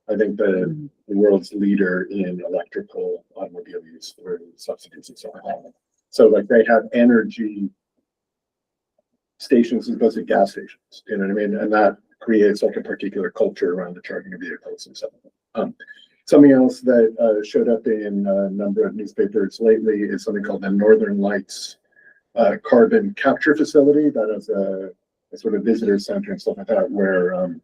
I think the world's leader in electrical automobile use through subsidies and so on. So like they have energy stations as opposed to gas stations, you know what I mean? And that creates like a particular culture around the charging of vehicles and so on. Something else that showed up in a number of newspapers lately is something called the Northern Lights carbon capture facility. That is a sort of visitor center and stuff like that, where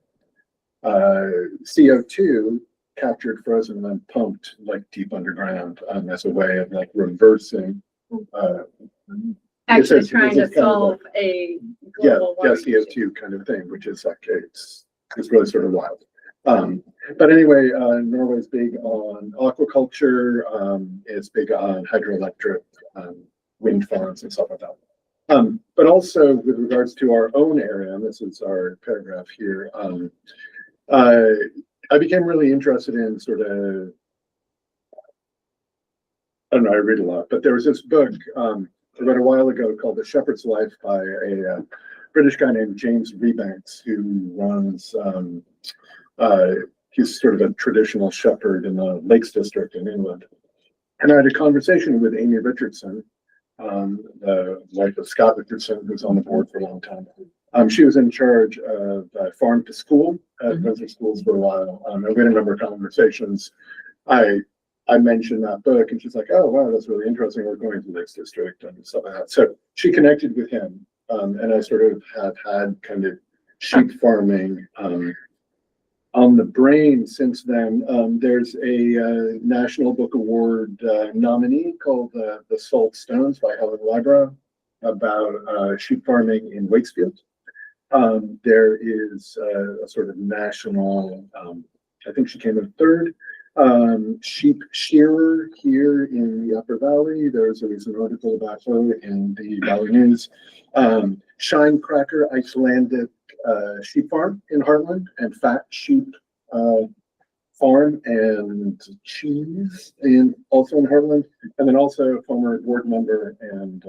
CO2 captured, frozen, and then pumped like deep underground as a way of like reversing. Actually trying to solve a global warming issue. CO2 kind of thing, which is like it's really sort of wild. But anyway, Norway's big on aquaculture. It's big on hydroelectric wind farms and stuff like that. But also with regards to our own area, and this is our paragraph here, I became really interested in sort of, I don't know, I read a lot, but there was this book I read a while ago called The Shepherd's Life by a British guy named James Rebanks, who runs, he's sort of a traditional shepherd in the Lakes District in England. And I had a conversation with Amy Richardson, the wife of Scott Richardson, who's on the board for a long time. She was in charge of farm to school at Windsor Schools for a while. And we had a number of conversations. I mentioned that book and she's like, oh, wow, that's really interesting. We're going to the Lakes District and stuff like that. So she connected with him. And I sort of have had kind of sheep farming on the brain since then. There's a National Book Award nominee called The Salt Stones by Helen Wybrow about sheep farming in Waitsfield. There is a sort of national, I think she came in third, sheep shearer here in the Upper Valley. There's a recent article about her in the Valley News. Shinecracker Icelandic sheep farm in Heartland and fat sheep farm and cheese also in Heartland. And then also former board member and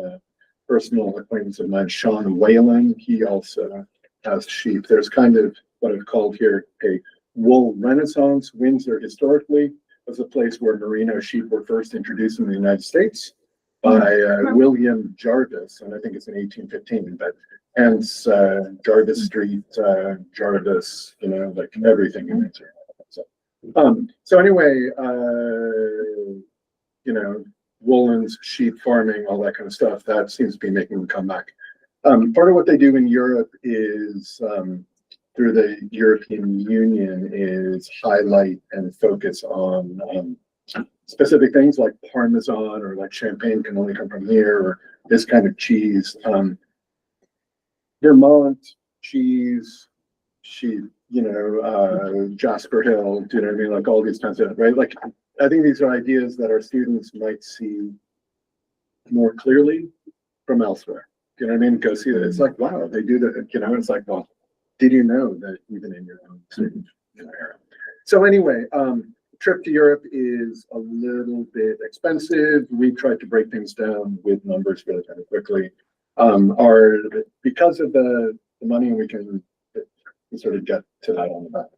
personal acquaintance of mine, Sean Whalen. He also has sheep. There's kind of what I've called here a wool renaissance. Windsor historically was a place where merino sheep were first introduced in the United States by William Jarvis, and I think it's in 1815, but hence Jarvis Street, Jarvis, you know, like everything in Windsor. So anyway, you know, woolens, sheep farming, all that kind of stuff, that seems to be making a comeback. Part of what they do in Europe is through the European Union is highlight and focus on specific things like Parmesan or like champagne can only come from here or this kind of cheese. Vermont cheese, sheep, you know, Jasper Hill, do you know what I mean? Like all these kinds of, right? Like, I think these are ideas that our students might see more clearly from elsewhere. You know what I mean? Go see that. It's like, wow, they do that. You know, it's like, well, did you know that even in your own city, you know, area? So anyway, trip to Europe is a little bit expensive. We tried to break things down with numbers really kind of quickly. Because of the money, we can sort of get to that on the back.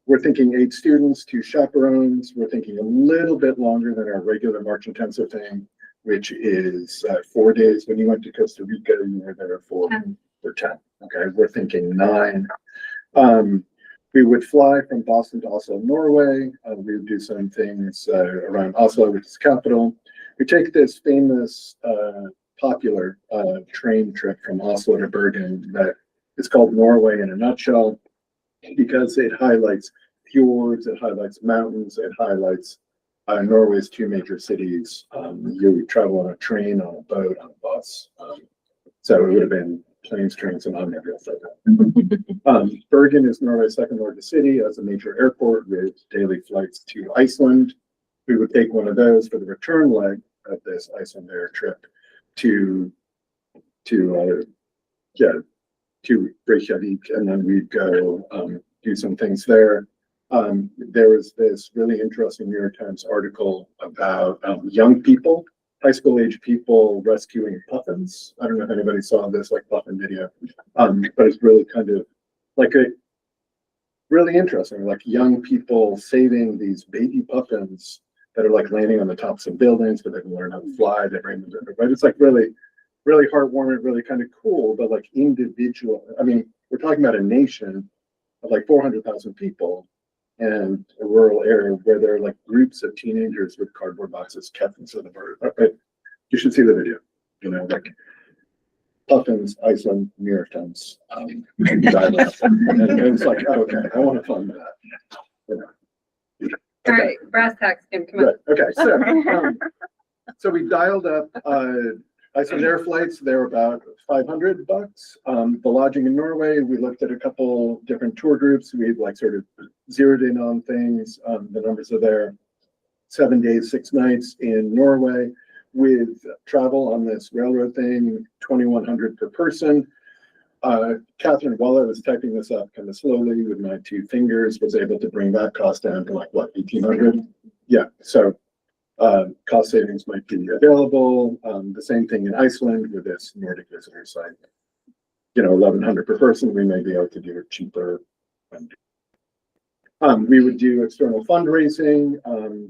We're thinking 8 students, 2 chaperones. We're thinking a little bit longer than our regular March Intensive thing, which is 4 days. When you went to Costa Rica, you were there for 10. Okay, we're thinking 9. We would fly from Boston to Oslo, Norway. We would do some things around Oslo, which is the capital. We take this famous, popular train trip from Oslo to Bergen that is called Norway in a nutshell, because it highlights fjords, it highlights mountains, it highlights Norway's 2 major cities. You travel on a train, on a boat, on a bus. So it would have been planes, trains, and automobiles like that. Bergen is Norway's 2nd largest city, has a major airport with daily flights to Iceland. We would take one of those for the return leg of this Iceland Air trip to Reykjavik, and then we'd go do some things there. There was this really interesting New York Times article about young people, high school age people rescuing puffins. I don't know if anybody saw this like puffin video, but it's really kind of like really interesting, like young people saving these baby puffins that are like landing on the tops of buildings, but they can learn how to fly. They bring them to everybody. It's like really heartwarming, really kind of cool, but like individual. I mean, we're talking about a nation of like 400,000 people and a rural area where there are like groups of teenagers with cardboard boxes kept inside the bird. But you should see the video, you know, like puffins, Iceland, New York Times. And it's like, oh, okay, I want to fund that. You know. All right, brass tacks, Kim, come on. Good. Okay, so we dialed up Iceland Air flights. They're about $500. The lodging in Norway, we looked at a couple different tour groups. We like sort of zeroed in on things. The numbers are there. 7 days, 6 nights in Norway with travel on this railroad thing, 2,100 per person. Catherine, while I was typing this up kind of slowly with my 2 fingers, was able to bring that cost down to like what, 1,800? Yeah, so cost savings might be available. The same thing in Iceland with this Nordic visitor site. 1,100 per person, we may be able to do it cheaper. We would do external fundraising.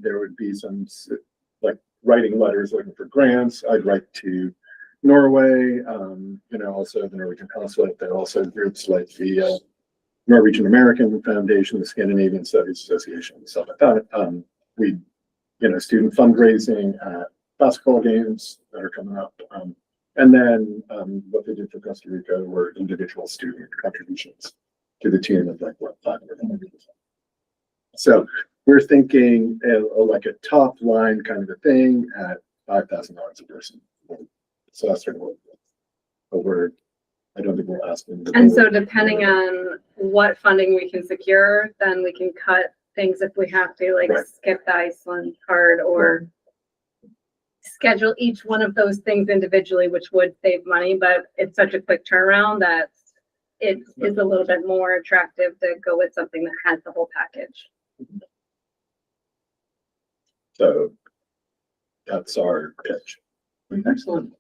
There would be some like writing letters looking for grants. I'd write to Norway, also the Norwegian consulate. There are also groups like the Norwegian American Foundation, the Scandinavian Studies Association, stuff like that. We, student fundraising at basketball games that are coming up. And then what they did for Costa Rica were individual student contributions to the tune of like what, 500. So we're thinking like a top line kind of a thing at $5,000 a person. So that's sort of what I don't think we'll ask them. And so depending on what funding we can secure, then we can cut things if we have to, like Right. skip the Iceland card or schedule each one of those things individually, which would save money, but it's such a quick turnaround that it is a little bit more attractive to go with something that has the whole package. So that's our pitch. Excellent.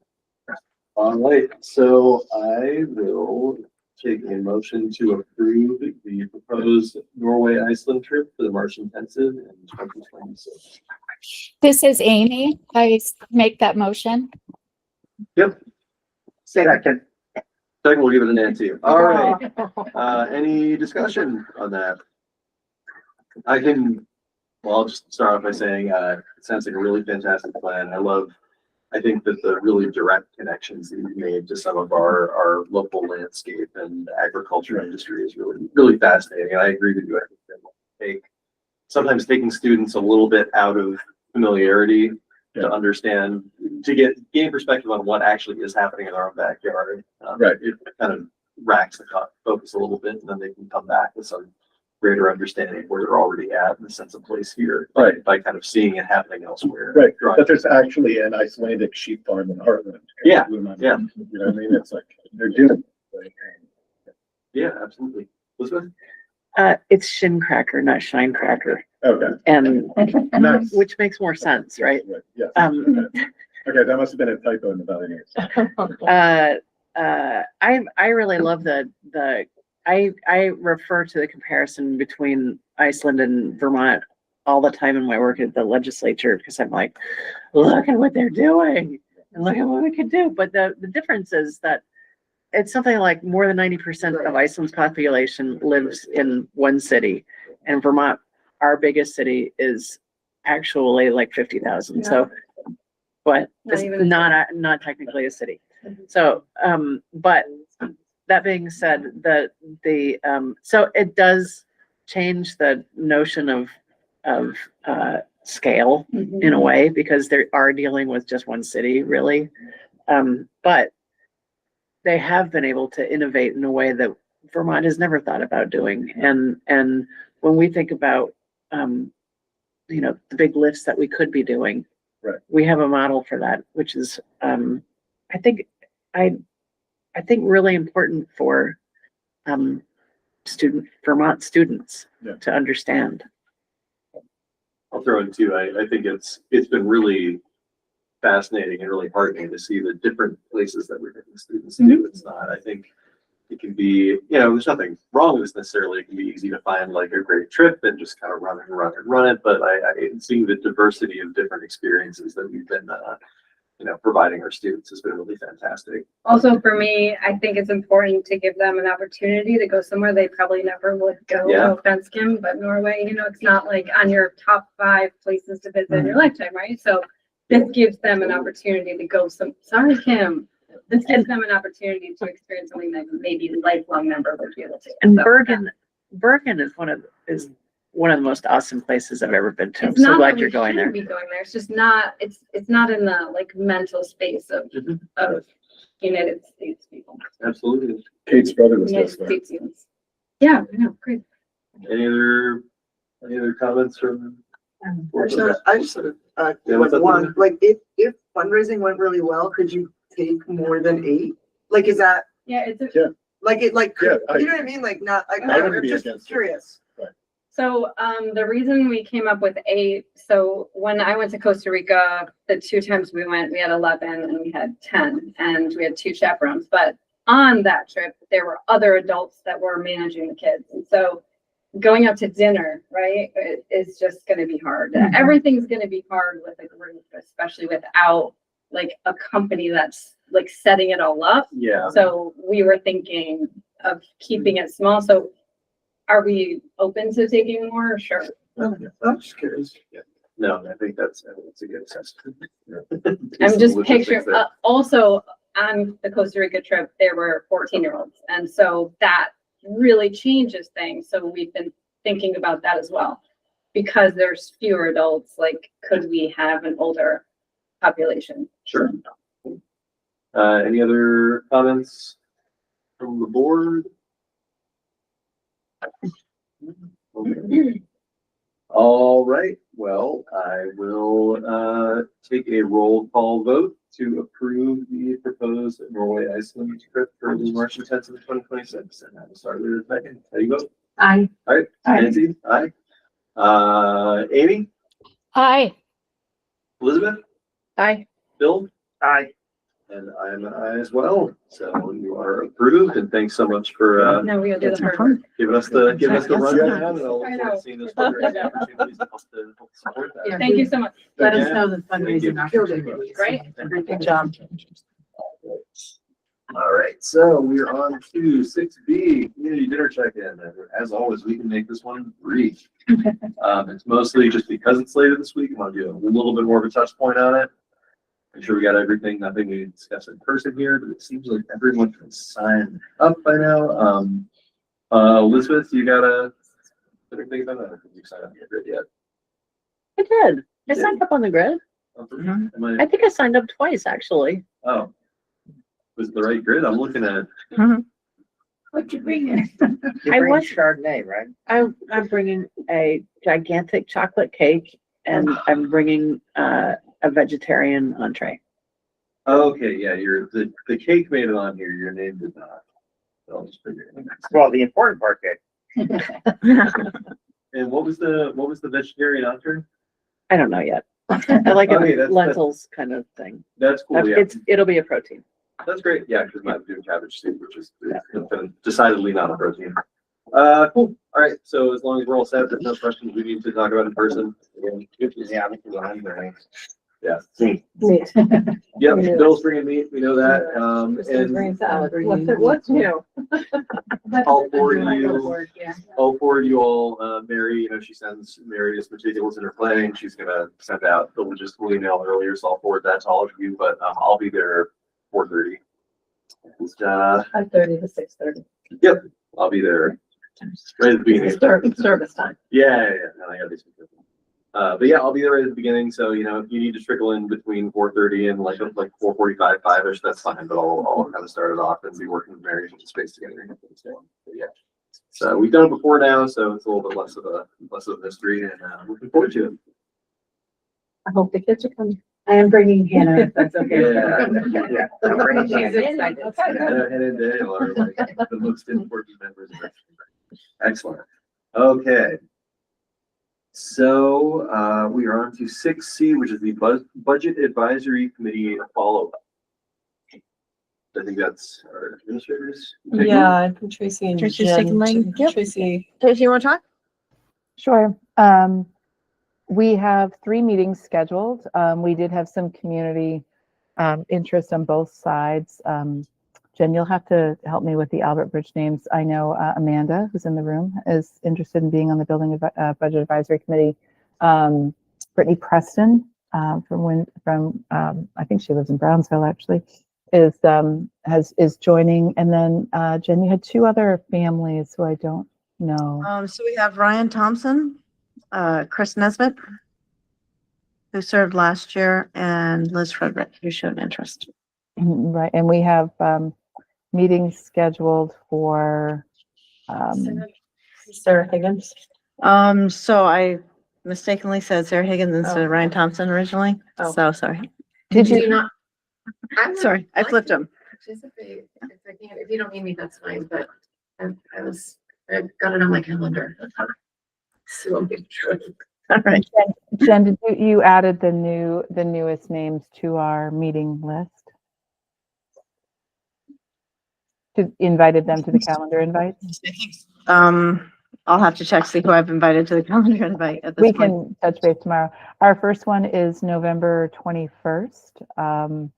All right, so I will take a motion to approve the proposed Norway Iceland trip for the March intensive in 2026. This is Amy. I make that motion. Yep. Second. Second, we'll give it to Nancy. All right. Any discussion on that? I'll just start off by saying it sounds like a really fantastic plan. I think that the really direct connections that you've made to some of our local landscape and agriculture industry is really, really fascinating. And I agree with you. I think that sometimes taking students a little bit out of familiarity to understand, to gain perspective on what actually is happening in our own backyard. Right. It kind of racks the focus a little bit, and then they can come back with some greater understanding of where they're already at and the sense of place here, Right. by kind of seeing it happening elsewhere. Right, but there's actually an Icelandic sheep farm in Heartland. Yeah, yeah. You know what I mean? It's like, they're doing it. Yeah, absolutely. Elizabeth? It's shin cracker, not shine cracker. Okay. And Nice. which makes more sense, right? Right, yes. Um, Okay, that must have been a typo in the value news. I really love I refer to the comparison between Iceland and Vermont all the time in my work at the legislature, because I'm like, look at what they're doing and look at what we could do. But the difference is that it's something like more than 90% of Iceland's population lives in one city, and Vermont, our biggest city, is actually like 50,000. So, but Not it's even not technically a city. So, but that being said, so it does change the notion of scale in a way, because they are dealing with just one city, really. But they have been able to innovate in a way that Vermont has never thought about doing. And when we think about, the big lifts that we could be doing, right, we have a model for that, which is, I think really important for Vermont students to understand. I'll throw in too. I think it's been really fascinating and really heartening to see the different places that we're getting students to do. It's not, I think it can be, there's nothing wrong with this necessarily. It can be easy to find like a great trip and just kind of run it. But I seeing the diversity of different experiences that we've been, providing our students has been really fantastic. Also, for me, I think it's important to give them an opportunity to go somewhere they probably never would go. Yeah. No offense, Kim, but Norway, it's not like on your top 5 places to visit in your lifetime, right? So this gives them an opportunity to go sorry, Kim. This gives them an opportunity to experience something that maybe a lifelong member would be able to. And So, Bergen is one of the most awesome places I've ever been to. I'm it's so not glad that you're we going there. shouldn't be going there. It's just not, it's not in the like mental space of United States people. Absolutely. Kate's brother was United just there. States students. Yeah, I know, great. Any other comments from? I just sort of, Yeah, what's like up, one, Linda? like if fundraising went really well, could you take more than 8? Like, is that, Yeah, it's, like, it, like, Yeah, you know what I mean? Like, not, like, I wouldn't I'm be just against it. curious. so, the reason we came up with 8, so when I went to Costa Rica, the 2 times we went, we had 11 and we had 10 and we had 2 chaperones. But on that trip, there were other adults that were managing the kids. And so going out to dinner, right, is just going to be hard. Everything's going to be hard with a group, especially without like a company that's like setting it all up. Yeah. So we were thinking of keeping it small. So are we open to taking more? Sure. I'm just curious. No, I think that's a good assessment. I'm just picturing, also on the Costa Rica trip, there were 14-year-olds. And so that really changes things. So we've been thinking about that as well. Because there's fewer adults, like, could we have an older population? Sure. Any other comments from the board? Okay. All right, well, I will take a roll call vote to approve the proposed Norway Iceland trip for the March 10th of 2026. And I will start with a second. How do you vote? Aye. All right, Aye. Nancy, aye. Amy, Hi. Elizabeth, Aye. Bill, Aye. and I'm an aye as well. So you are approved, and thanks so much for No, we gotta do the hard work. giving us the rundown, and I I'll look forward know. to seeing those fundraising opportunities to help support that. Thank you so much. Let us Yeah. know the fundraising opportunities. Great. Good job. All right, so we're on to 6B, community dinner check-in. And as always, we can make this one brief. It's mostly just because it's later this week. I want to do a little bit more of a touch point on it. I'm sure we got everything, nothing we discussed in person here, but it seems like everyone can sign up by now. Elizabeth, you got everything about that? You signed up on the grid yet? I did. I Yeah. signed up on the grid. Am I I, think I signed up twice, actually. oh, was it the right grid? I'm looking at, What you bringing? You're I bringing was- Chardonnay, right? I'm bringing a gigantic chocolate cake and I'm bringing a vegetarian entree. okay, yeah, the cake made it on here, your name did not. So I'll just figure it out. Well, the important part, Kate. And what was the vegetarian entree? I don't know yet. I like Okay, a that's- lentils kind of thing. That's cool, yeah. It'll be a protein. That's great. Yeah, because I'm doing cabbage soup, which is decidedly not a protein. Cool. All right. So as long as we're all set, there's no questions we need to talk about in person. Yeah, I'm behind there. Yeah. Meat. Yep. Bill's bringing meat. We know that. And salad. What's new? I'll forward you all, Mary, you know, she sends Mary this materials in her planning. She's gonna send out the logistical email earlier, so I'll forward that to all of you, but I'll be there 4:30. And, 5:30 to 6:30. yep, I'll be there right at the beginning. Service time. Yeah. No, I got these. But yeah, I'll be there right at the beginning. So, you know, if you need to trickle in between 4:30 and like 4:45, 5-ish, that's fine. But I'll kind of start it off and be working with Mary to space together. So, yeah. So we've done it before now, so it's a little bit less of a mystery, and looking forward to it. I hope the kids are coming. I am bringing Hannah, if that's okay. Yeah. I'm bringing She's Hannah. excited. Hannah and Daniel are like the most important members of our team. Excellent. Okay. So we are on to 6C, which is the Budget Advisory Committee follow-up. I think that's our administrators. Yeah, I think Tracy and Tracy's Jen. taking mine. Yep. Tracy. Tracy, you want to talk? Sure. We have 3 meetings scheduled. We did have some community interest on both sides. Jen, you'll have to help me with the Albert Bridge names. I know Amanda, who's in the room, is interested in being on the Building Budget Advisory Committee. Brittany Preston from I think she lives in Brownsville actually, is joining. And then Jen, you had 2 other families who I don't know. So we have Ryan Thompson, Chris Nesbitt, who served last year, and Liz Frederick, who showed interest. Right, and we have meetings scheduled for Sarah Higgins. So I mistakenly said Sarah Higgins instead Oh. of Ryan Thompson originally. Oh. So sorry. Did Do you, not? I would Sorry, I like flipped to him. Participate if I can. If you don't need me, that's fine, but I got it on my calendar. So I'll get through it. All right. Jen, did you added the newest names to our meeting list? Invited them to the calendar invites? I'll have to check, see who I've invited to the calendar invite at this We point. can touch base tomorrow. Our first one is November 21st.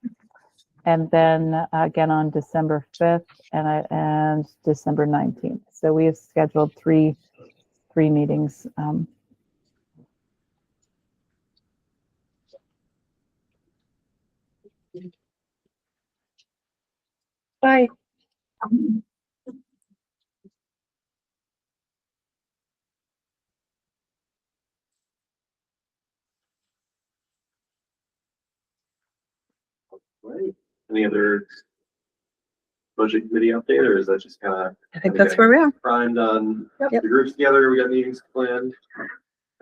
And then again on December 5th and December 19th. So we have scheduled three meetings. Bye. Right. Any other budget committee update, or is that just kind of? I think that's where we are. Primed on Yep. the groups together, we got meetings planned.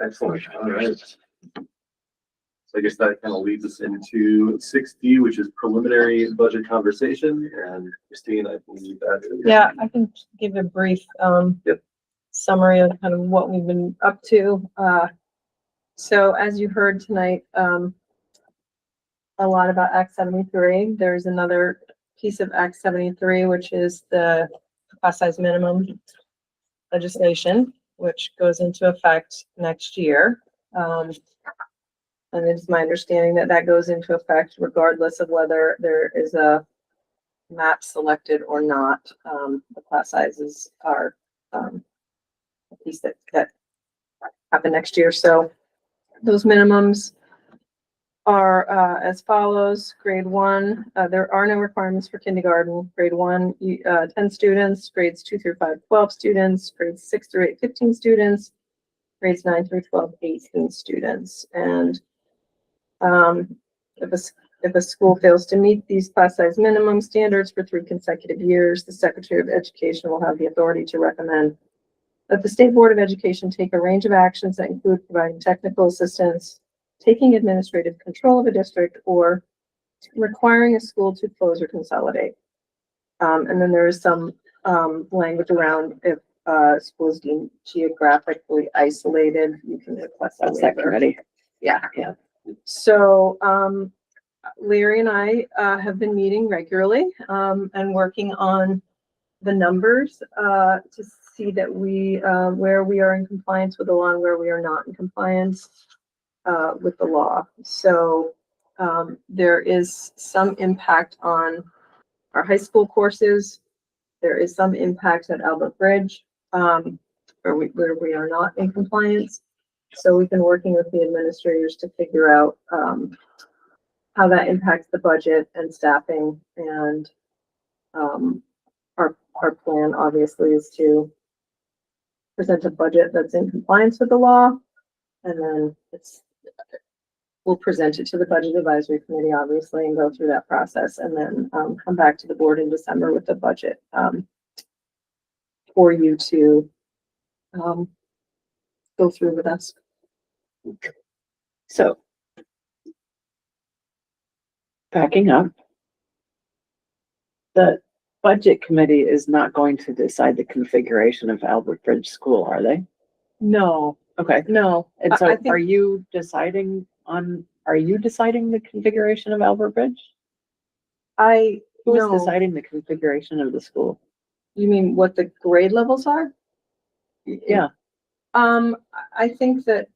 Excellent, all right. So I guess that kind of leads us into 6D, which is preliminary budget conversation, and Christine, I believe that. Yeah, I can give a brief, Yep. summary of kind of what we've been up to. So as you heard tonight, a lot about Act 73. There's another piece of Act 73, which is the class size minimum legislation, which goes into effect next year. And it's my understanding that that goes into effect regardless of whether there is a map selected or not. The class sizes are a piece that happen next year. So those minimums are as follows. Grade 1, there are no requirements for kindergarten. Grade 1, 10 students. Grades 2 through 5, 12 students. Grades 6 through 8, 15 students. Grades 9 through 12, 18 students. And if a school fails to meet these class size minimum standards for 3 consecutive years, the Secretary of Education will have the authority to recommend that the State Board of Education take a range of actions that include providing technical assistance, taking administrative control of a district, or requiring a school to close or consolidate. And then there is some language around if school is deemed geographically isolated, you can request a That's that waiver. committee. Yeah. Yeah. So Larry and I have been meeting regularly and working on the numbers to see that we where we are in compliance with the law and where we are not in compliance with the law. So there is some impact on our high school courses. There is some impact at Albert Bridge where we are not in compliance. So we've been working with the administrators to figure out how that impacts the budget and staffing. And our plan obviously is to present a budget that's in compliance with the law. And then we'll present it to the Budget Advisory Committee, obviously, and go through that process, and then come back to the board in December with the budget for you to go through with us. So backing up, the budget committee is not going to decide the configuration of Albert Bridge School, are they? No, Okay. no. And so I think- are you deciding the configuration of Albert Bridge? Who is No. deciding the configuration of the school? You mean what the grade levels are? Yeah. I think that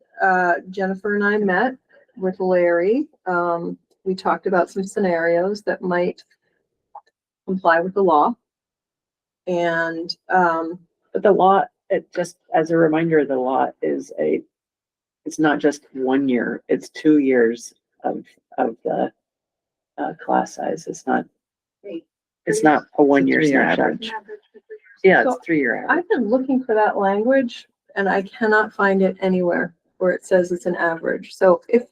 Jennifer and I met with Larry. We talked about some scenarios that might comply with the law. And But the law, it just, as a reminder, the law is it's not just 1 year, it's 2 years of the class size. It's not a 1 year three-year snapshot. average. Yeah, So it's 3 year average. I've been looking for that language and I cannot find it anywhere where it says it's an average. So if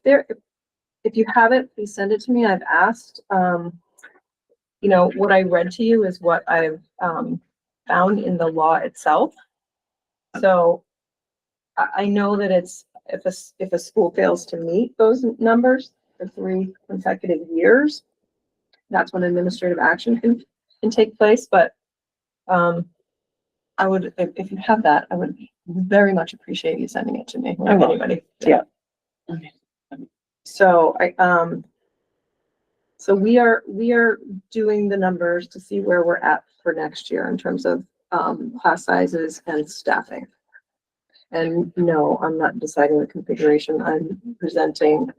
you have it, please send it to me. I've asked, what I read to you is what I've found in the law itself. So I know that it's, if a school fails to meet those numbers for 3 consecutive years, that's when administrative action can take place, but, I would, if you have that, I would very much appreciate you sending it to me, or I will. anybody. Yeah. So so we are doing the numbers to see where we're at for next year in terms of, class sizes and staffing. And no, I'm not deciding the configuration. I'm presenting,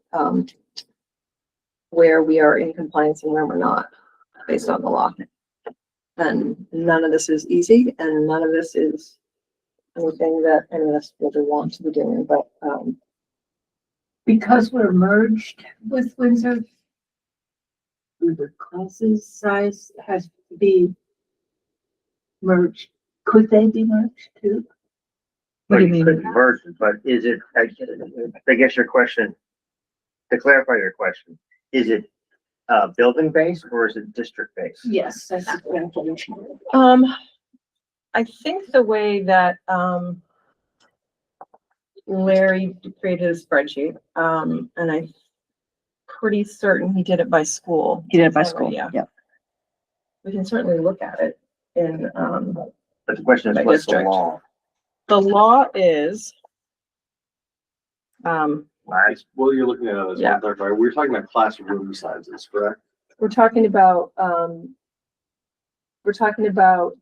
where we are in compliance and where we're not, based on the law. And none of this is easy, and none of this is anything that any of us really want to be doing, but, Because we're merged with Windsor, the classes size has to be merged. Could they be merged too? What do you But mean? could be merged, but is it, I guess your question, to clarify your question, is it building based or is it district based? Yes, that's the I think the way that, Larry created a spreadsheet, and I'm pretty certain he did it by school. He did it by school, Yeah. yeah. We can certainly look at it in, But the question is, By what's the district. law? the law is, Well, you're looking at it as Yeah. one clarify. We're talking about classroom sizes, correct? we're talking about,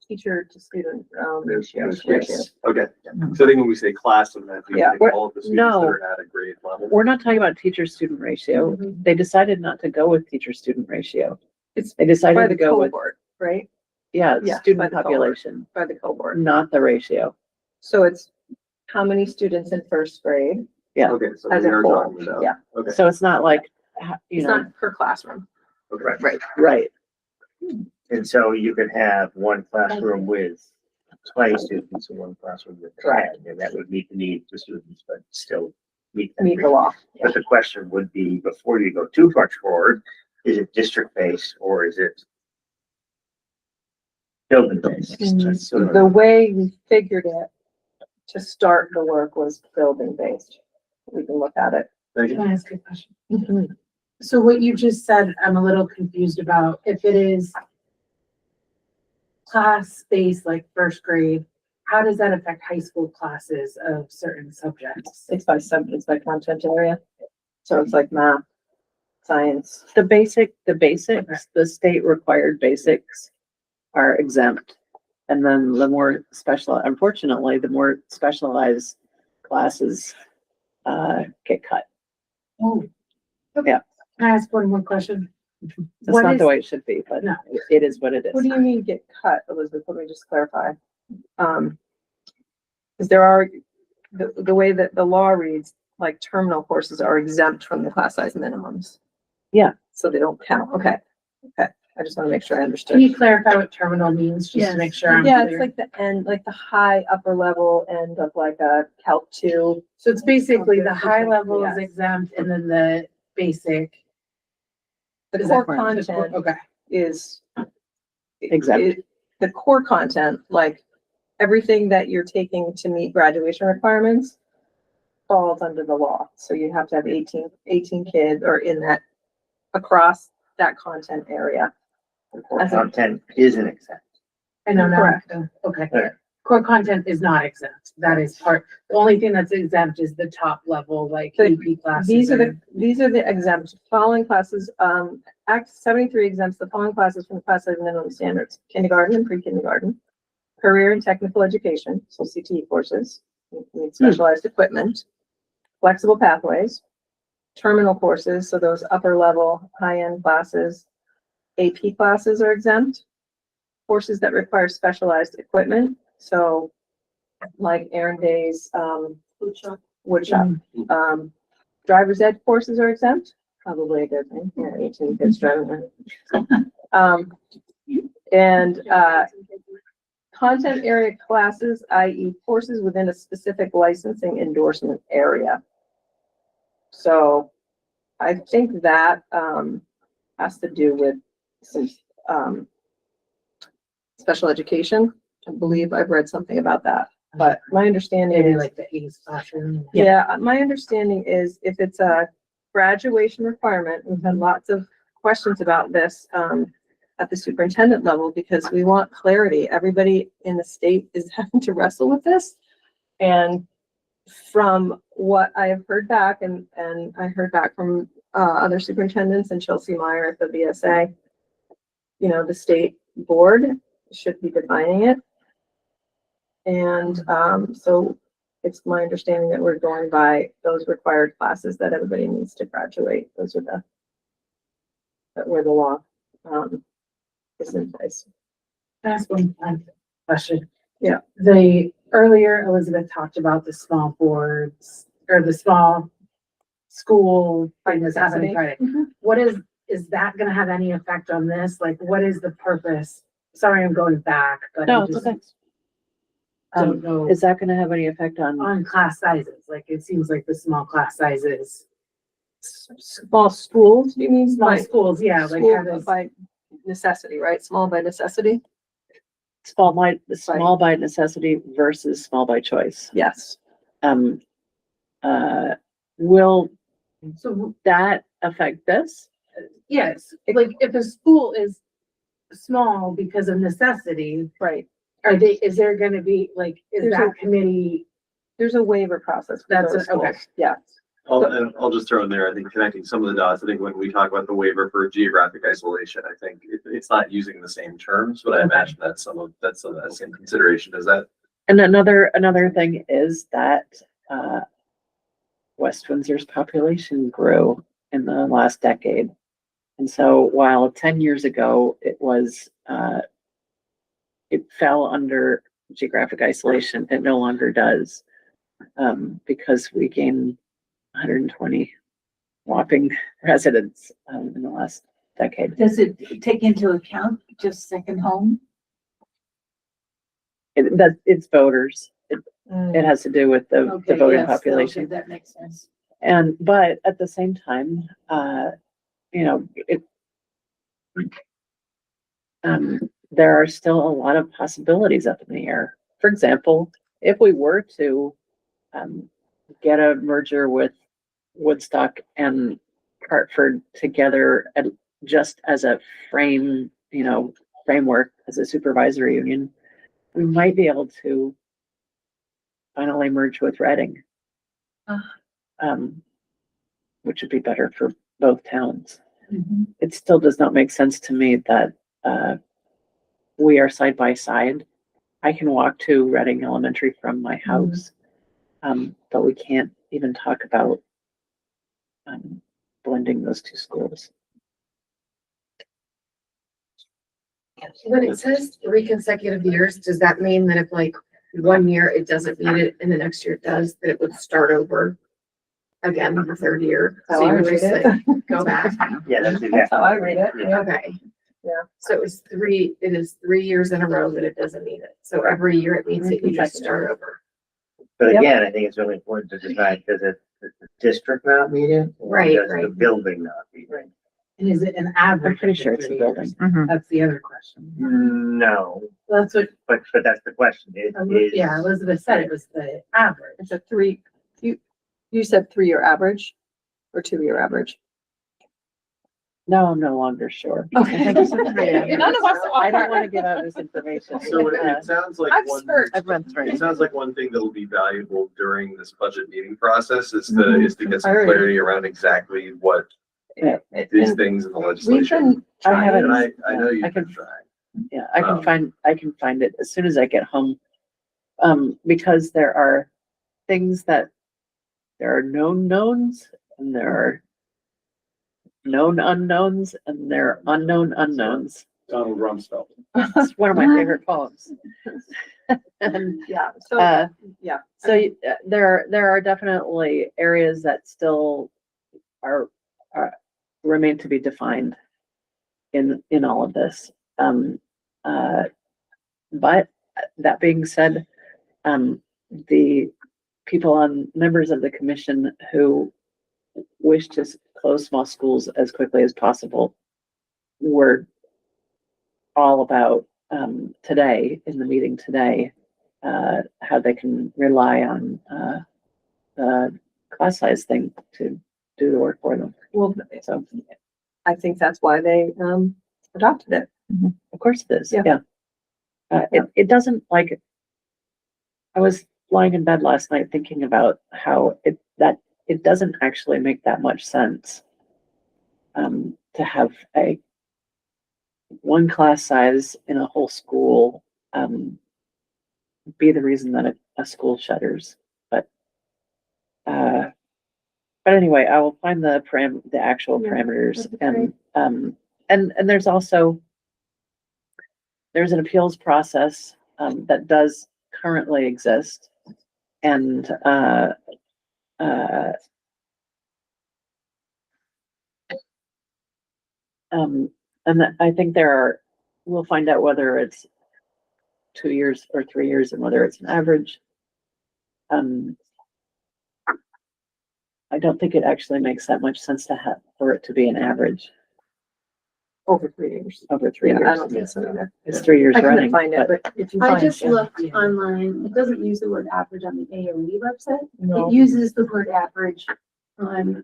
teacher to student, ratios. Yes. Okay. So I think when we say class, and that Yeah, means all of the students that no. are at a grade level. We're not talking about teacher-student ratio. They decided not to go with teacher-student ratio. It's They by decided the to go with, cohort, right? yeah, Yeah, by student the cohort. population, By the cohort. not the ratio. So it's how many students in first grade Yeah. Okay, so as we a are whole, talking about. yeah. Okay. So it's not like, you It's know, not per classroom. Okay. Right. right. And so you could have one classroom with 20 students and one classroom with 10, and that would meet the needs of students, but still meet. that Meet the law. But the question would be, before you go too much forward, is it district based or is it building based? That's sort of- The way we figured it to start the work was building based. We can look at it. Thank you. Can I ask a question? So what you just said, I'm a little confused about. If it is class-based, like first grade, how does that affect high school classes of certain subjects? It's by content area. So it's like math, science. The basics, the state required basics are exempt. And then the more special, unfortunately, the more specialized classes, get cut. Oh. Yeah. Can I ask one more question? That's What not is- the way it should be, but No. it is what it is. What do you mean get cut, Elizabeth? Let me just clarify. Because there are, the way that the law reads, like terminal courses are exempt from the class size minimums. Yeah. So they don't count. Okay. Okay. I just want to make sure I Can understood. you clarify what terminal means, just to make sure I'm Yeah, it's clear? like the end, like the high upper level end of like a Calc 2. So it's basically the high level is Yes. exempt and then the basic. The is core that correct? content Okay. is Exempt. the core content, like everything that you're taking to meet graduation requirements falls under the law. So you have to have 18 kids or in that, across that content area. Core content isn't exempt. I know now. Correct. Okay. Yeah. Core content is not exempt. That is part, the only thing that's exempt is the top level, like The- AP classes. These are and- these are the exempt following classes. Act 73 exempts the following classes from the class size minimum standards: kindergarten and pre-kindergarten, career and technical education, so CTE courses, need specialized equipment, flexible pathways, terminal courses, so those upper level, high-end classes, AP classes are exempt, courses that require specialized equipment, so like Aaron Day's, woodshop. Driver's ed courses are exempt, probably a good thing, yeah, 18 kids driving. And, content area classes, i.e. courses within a specific licensing endorsement area. So I think that, has to do with some, special education. I believe I've read something about that. But my understanding Maybe is, like the A's classroom. yeah, my understanding is if it's a graduation requirement, we've had lots of questions about this, at the superintendent level, because we want clarity. Everybody in the state is having to wrestle with this. And from what I have heard back, and I heard back from, other superintendents and Chelsea Meyer at the BSA, you know, the state board should be defining it. And, so it's my understanding that we're going by those required classes that everybody needs to graduate. Those are where the law, is in place. That's one question. Yeah. Earlier Elizabeth talked about the small boards or the small school thing that's happening Friday. Mhm. What is that gonna have any effect on this? Like, what is the purpose? Sorry, I'm going back, but No, I it's just okay. don't know Is that gonna have any effect on class sizes. Like, it seems like the small class sizes, Small schools, you mean? small By schools, yeah, like school how does, by necessity, right? Small by necessity? small by necessity versus small by choice? Yes. Um, will so, that affect this? yes, like if a school is small because of necessity, Right. is there gonna be, like, is There's that a- committee, There's a waiver process. for That's those okay. schools. Yeah. And I'll just throw in there, I think connecting some of the dots, I think when we talk about the waiver for geographic isolation, I think it's not using the same terms, but I imagine that's that's the same consideration. Is that? And another thing is that, West Windsor's population grew in the last decade. And so while 10 years ago, it was, it fell under geographic isolation, it no longer does. Because we gained 120 whopping residents, in the last decade. does it take into account just second home? It's voters. It has to do with the voting population. That makes sense. But at the same time, you know, there are still a lot of possibilities up in the air. For example, if we were to, get a merger with Woodstock and Hartford together just as a framework as a supervisory union, we might be able to finally merge with Reading. Which would be better for both towns. It still does not make sense to me that, we are side by side. I can walk to Reading Elementary from my house. But we can't even talk about, blending those two schools. When it says 3 consecutive years, does that mean that if like 1 year it doesn't meet it and the next year it does, that it would start over again the 3rd year? How So I you would read just it. like go back. Yeah, that's That's exactly. how I read it. Yeah. Okay. Yeah. So it is 3 years in a row that it doesn't meet it. So every year it meets it, you just start over. But Yep. again, I think it's really important to decide, does it, the district not meet it? Or Right, does the right. building not meet it? And is it an average? I'm pretty sure of it's the a 3 building. years? That's the other question. No, That's what, but that's the question. It is. yeah, Elizabeth said it was the average. It's a you said 3-year average or 2-year average? No, I'm no longer sure. Okay. I think it's a 3. None of us I don't are. want to give out this information. So it sounds like I'm one, smart. I've run through. it sounds like one thing that'll be valuable during this budget meeting process is to, Mhm. is to get some Clarity. clarity around exactly what Yeah. these And things in the we've legislation. been I haven't- And I know I you've can- been trying. Yeah, I can find it as soon as I get home. Because there are things that, there are known knowns and there are known unknowns and there are unknown unknowns. Donald Rumsfeld. It's one of my favorite poems. And, Yeah, so, yeah. so there are definitely areas that still are remain to be defined in all of this. But that being said, the members of the commission who wish to close small schools as quickly as possible were all about, today, in the meeting today, how they can rely on, the class size thing to do the work for them. Well, So, I think that's why they, adopted it. of course it is, Yeah. yeah. It doesn't like, I was lying in bed last night thinking about how it doesn't actually make that much sense. To have one class size in a whole school, be the reason that a school shutters, but anyway, I will find the actual Yeah, parameters that'd be great. and there's also, there's an appeals process, that does currently exist. And, I think we'll find out whether it's 2 years or 3 years and whether it's an average. I don't think it actually makes that much sense for it to be an average Over 3 years. over 3 Yeah, I years. don't think so either. It's 3 years I couldn't running, find it, but but if you I find just it. looked online. It doesn't use the word average on the AOE website. No. It uses the word average on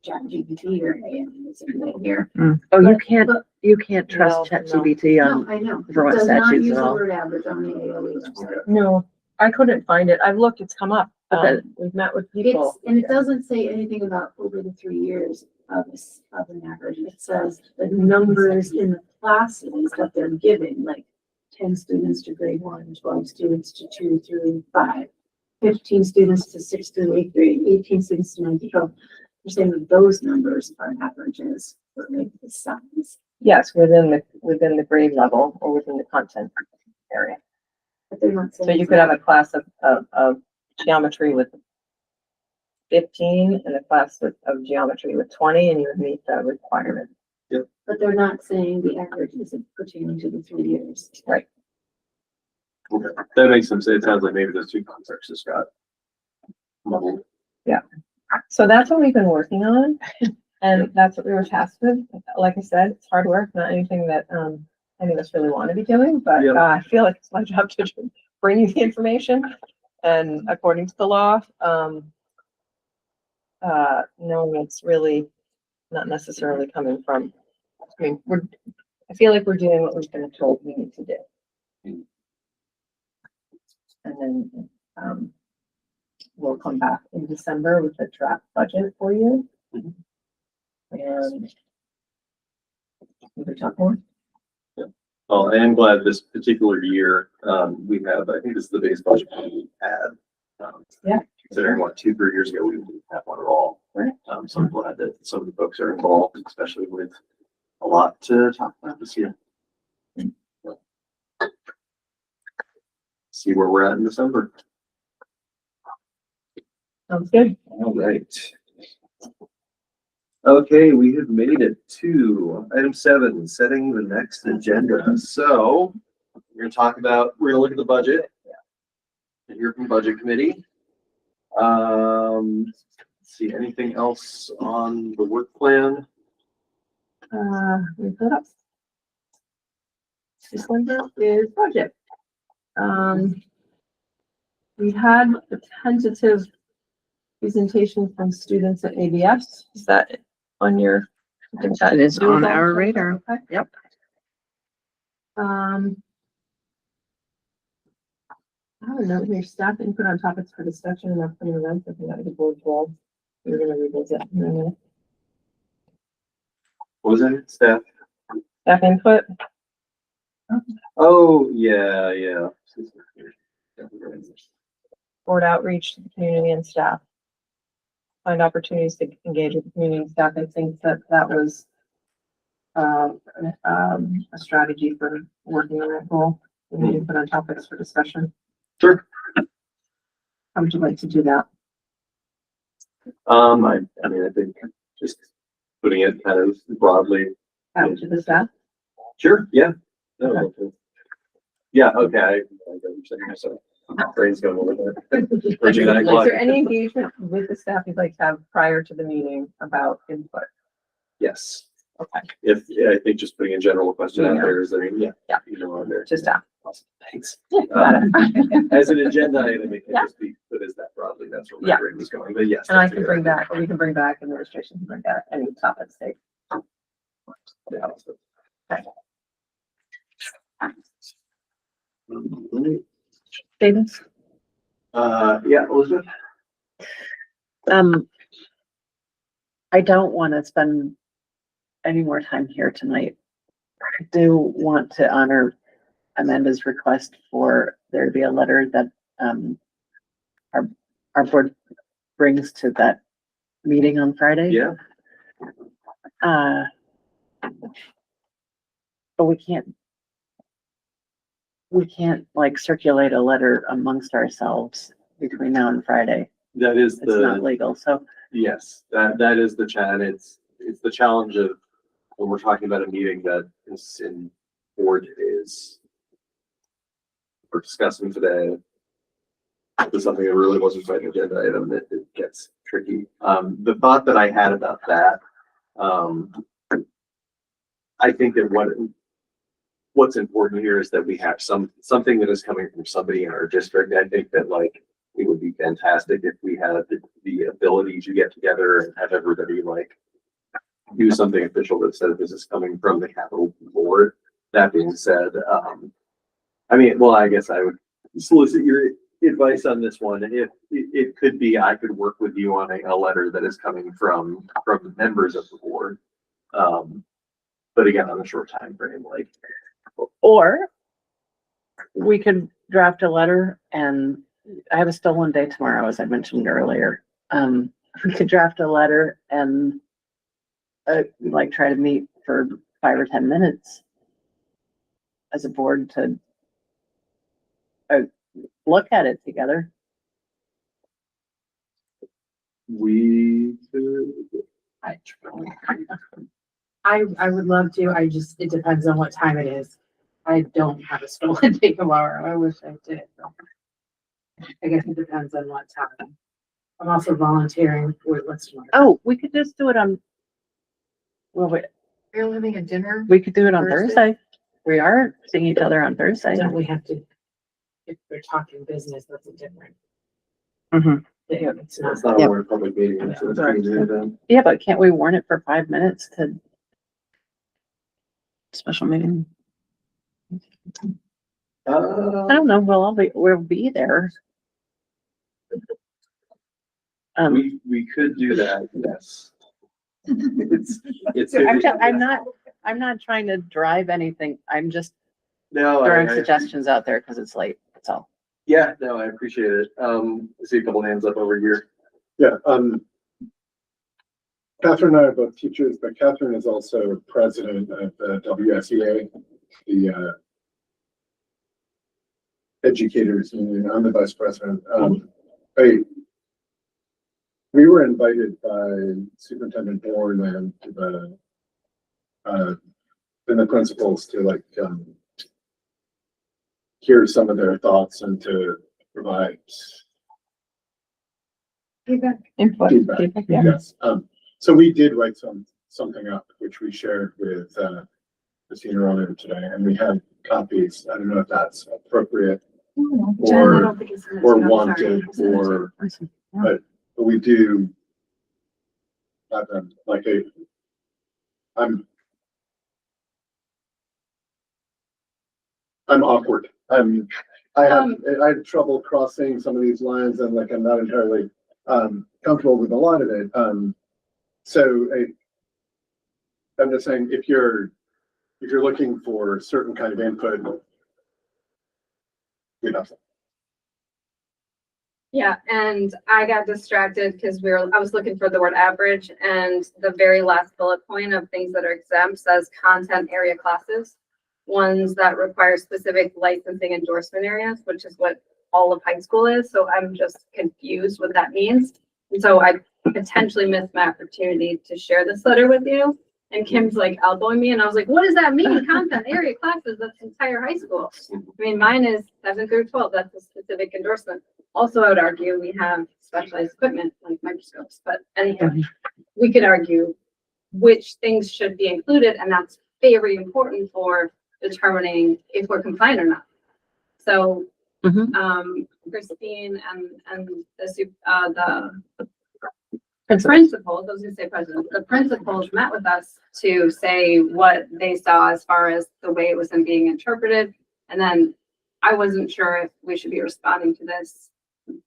ChatGPT or AOE is in here. oh, you can't trust No, ChatGPT No, on, I know. It for what does not statutes use at the all. word average on the AOE website. No, I couldn't find it. I've looked, it's come up. But We've met with people. And it doesn't say anything about over the 3 years of an average. It says the numbers in the classes that they're giving, like 10 students to grade 1, 12 students to 2 through 5, 15 students to 6 through 8th grade, 18 students to 9 to 12. You're saying that those numbers are averages for maybe the size, Yes, within the grade level or within the content area. but they're not saying. So you could have a class of geometry with 15 and a class of geometry with 20, and you would meet the requirement. But they're not saying the average isn't pertaining to the 3 years. Right. Okay. That makes sense. It sounds like maybe those two concepts just got muddled. So that's what we've been working on, and that's what we were tasked with. Like I said, it's hard work, not anything that any of us really want to be doing, but Yeah. I feel like it's my job to bring you the information. And according to the law, no, it's really not necessarily coming from. I mean, I feel like we're doing what we've been told we need to do. And then we'll come back in December with a draft budget for you. And we could talk more. Oh, I am glad this particular year, we have, I think this is the biggest budget we had. Yeah. Considering what, 2-3 years ago, we didn't have one at all. Right. So I'm glad that some of the folks are involved, especially with a lot to talk about this year. See where we're at in December. Sounds good. All right. Okay, we have made it to item 7, setting the next agenda. So we're gonna look at the budget. And hear from budget committee. Let's see, anything else on the work plan? We put up. This one here is budget. We had a tentative presentation from students at ABS. Is that on your? It is on our radar. Okay. Yep. I don't know, your staff input on topics for discussion and upcoming events, I think that would be board 12. We're gonna revisit in a minute. What was it, staff? Staff input, Oh, yeah. board outreach to the community and staff. Find opportunities to engage with the community and staff. I think that was a strategy for working on that goal. We need to put on topics for discussion. Sure. How would you like to do that? I mean, I think just putting it kind of broadly. Out to the staff? Sure, yeah. No, okay. Yeah, okay. I get what you're saying, so brain's going a little bit. Approaching 9 Is o'clock. there any engagement with the staff you'd like to have prior to the meeting about input? Yes. Okay, If, yeah, I think just putting a general question out Yeah. there is, I mean, yeah. Yeah. You know, on there. just ask. Awesome. Thanks. Got it. As an agenda item, it can Yeah. just be put as that broadly, that's where my Yeah. brain was going, but yes. And I that's a can good bring idea. back, or we can bring back administration, can bring back any topics they. Yeah. David? Yeah, Elizabeth? Um, I don't want to spend any more time here tonight. I do want to honor Amanda's request for there to be a letter that, our board brings to that meeting on Friday. Yeah. But we can't like circulate a letter amongst ourselves between now and Friday. That is It's not the, legal, so. yes, that is the challenge. It's the challenge of when we're talking about a meeting that is in 4 days. We're discussing today. There's something that really wasn't quite an agenda item, that it gets tricky. The thought that I had about that, I think that what's important here is that we have something that is coming from somebody in our district. I think that like, it would be fantastic if we had the ability to get together and have everybody like do something official that says this is coming from the Capitol board. That being said, I mean, well, I guess I would solicit your advice on this one. If it could be, I could work with you on a letter that is coming from members of the board. But again, on a short time frame, like. Or we could draft a letter, and I have a stolen day tomorrow, as I mentioned earlier. We could draft a letter and like try to meet for 5 or 10 minutes as a board to look at it together. I would love to, it depends on what time it is. I don't have a stolen day tomorrow, I wish I did. I guess it depends on what time. I'm also volunteering for what's tomorrow. Oh, we could just do it on, well, You're having a dinner? we could do it on Thursday? Thursday. We are seeing each other on Thursday. Don't we have to, if we're talking business, that's a different. Mhm. Yeah, it's not. It's not a Yep. warrant public meeting, so it's Sorry. being done. Yeah, but can't we warn it for 5 minutes to special meeting? I don't know, we'll be there. We could do that, yes. It's. I'm not trying to drive anything. I'm just No, throwing I- suggestions out there because it's late. That's all. Yeah, no, I appreciate it. I see a couple hands up over here. Yeah, Catherine and I are both teachers, but Catherine is also president of the WSEA, the educators union. I'm the vice president. We were invited by Superintendent Bourne and the principals to like hear some of their thoughts and to provide Feedback. feedback. Yeah. Yes. So we did write something up, which we shared with Christina earlier today, and we have copies. I don't know if that's appropriate Jen, I or don't think it's in this note, sorry. wanted, or, but we do have them like I'm awkward. I have trouble crossing some of these lines, and like I'm not entirely comfortable with a lot of it. So I'm just saying, if you're looking for a certain kind of input, you know. Yeah, and I got distracted because I was looking for the word average, and the very last bullet point of things that are exempt says content area classes. Ones that require specific licensing endorsement areas, which is what all of high school is. So I'm just confused what that means. And so I potentially missed my opportunity to share this letter with you. And Kim's like elbowing me, and I was like, what does that mean? Content area classes, that's entire high school. I mean, mine is 7 through 12. That's a specific endorsement. Also, I would argue we have specialized equipment like microscopes, but anyhow, we could argue which things should be included, and that's very important for determining if we're compliant or not. So, Christine and the principals, I was gonna say president, the principals met with us to say what they saw as far as the way it was being interpreted. And then I wasn't sure if we should be responding to this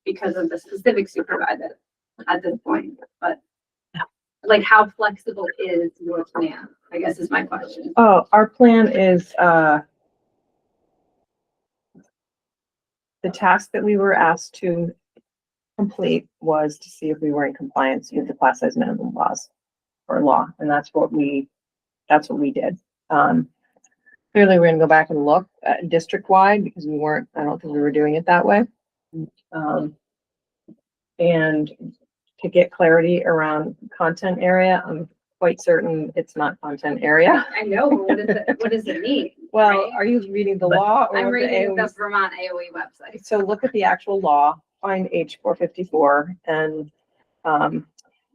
because of the specifics you provided at this point, but like how flexible is your plan? I guess is my question. Oh, our plan is, the task that we were asked to complete was to see if we were in compliance with the class size minimum laws or law, and that's what we did. Clearly, we're gonna go back and look at district-wide because I don't think we were doing it that way. And to get clarity around content area, I'm quite certain it's not content area. I know, what does it mean? Well, right? are you reading the law or I'm the reading the AOE? Vermont AOE website. So look at the actual law, find H 454, and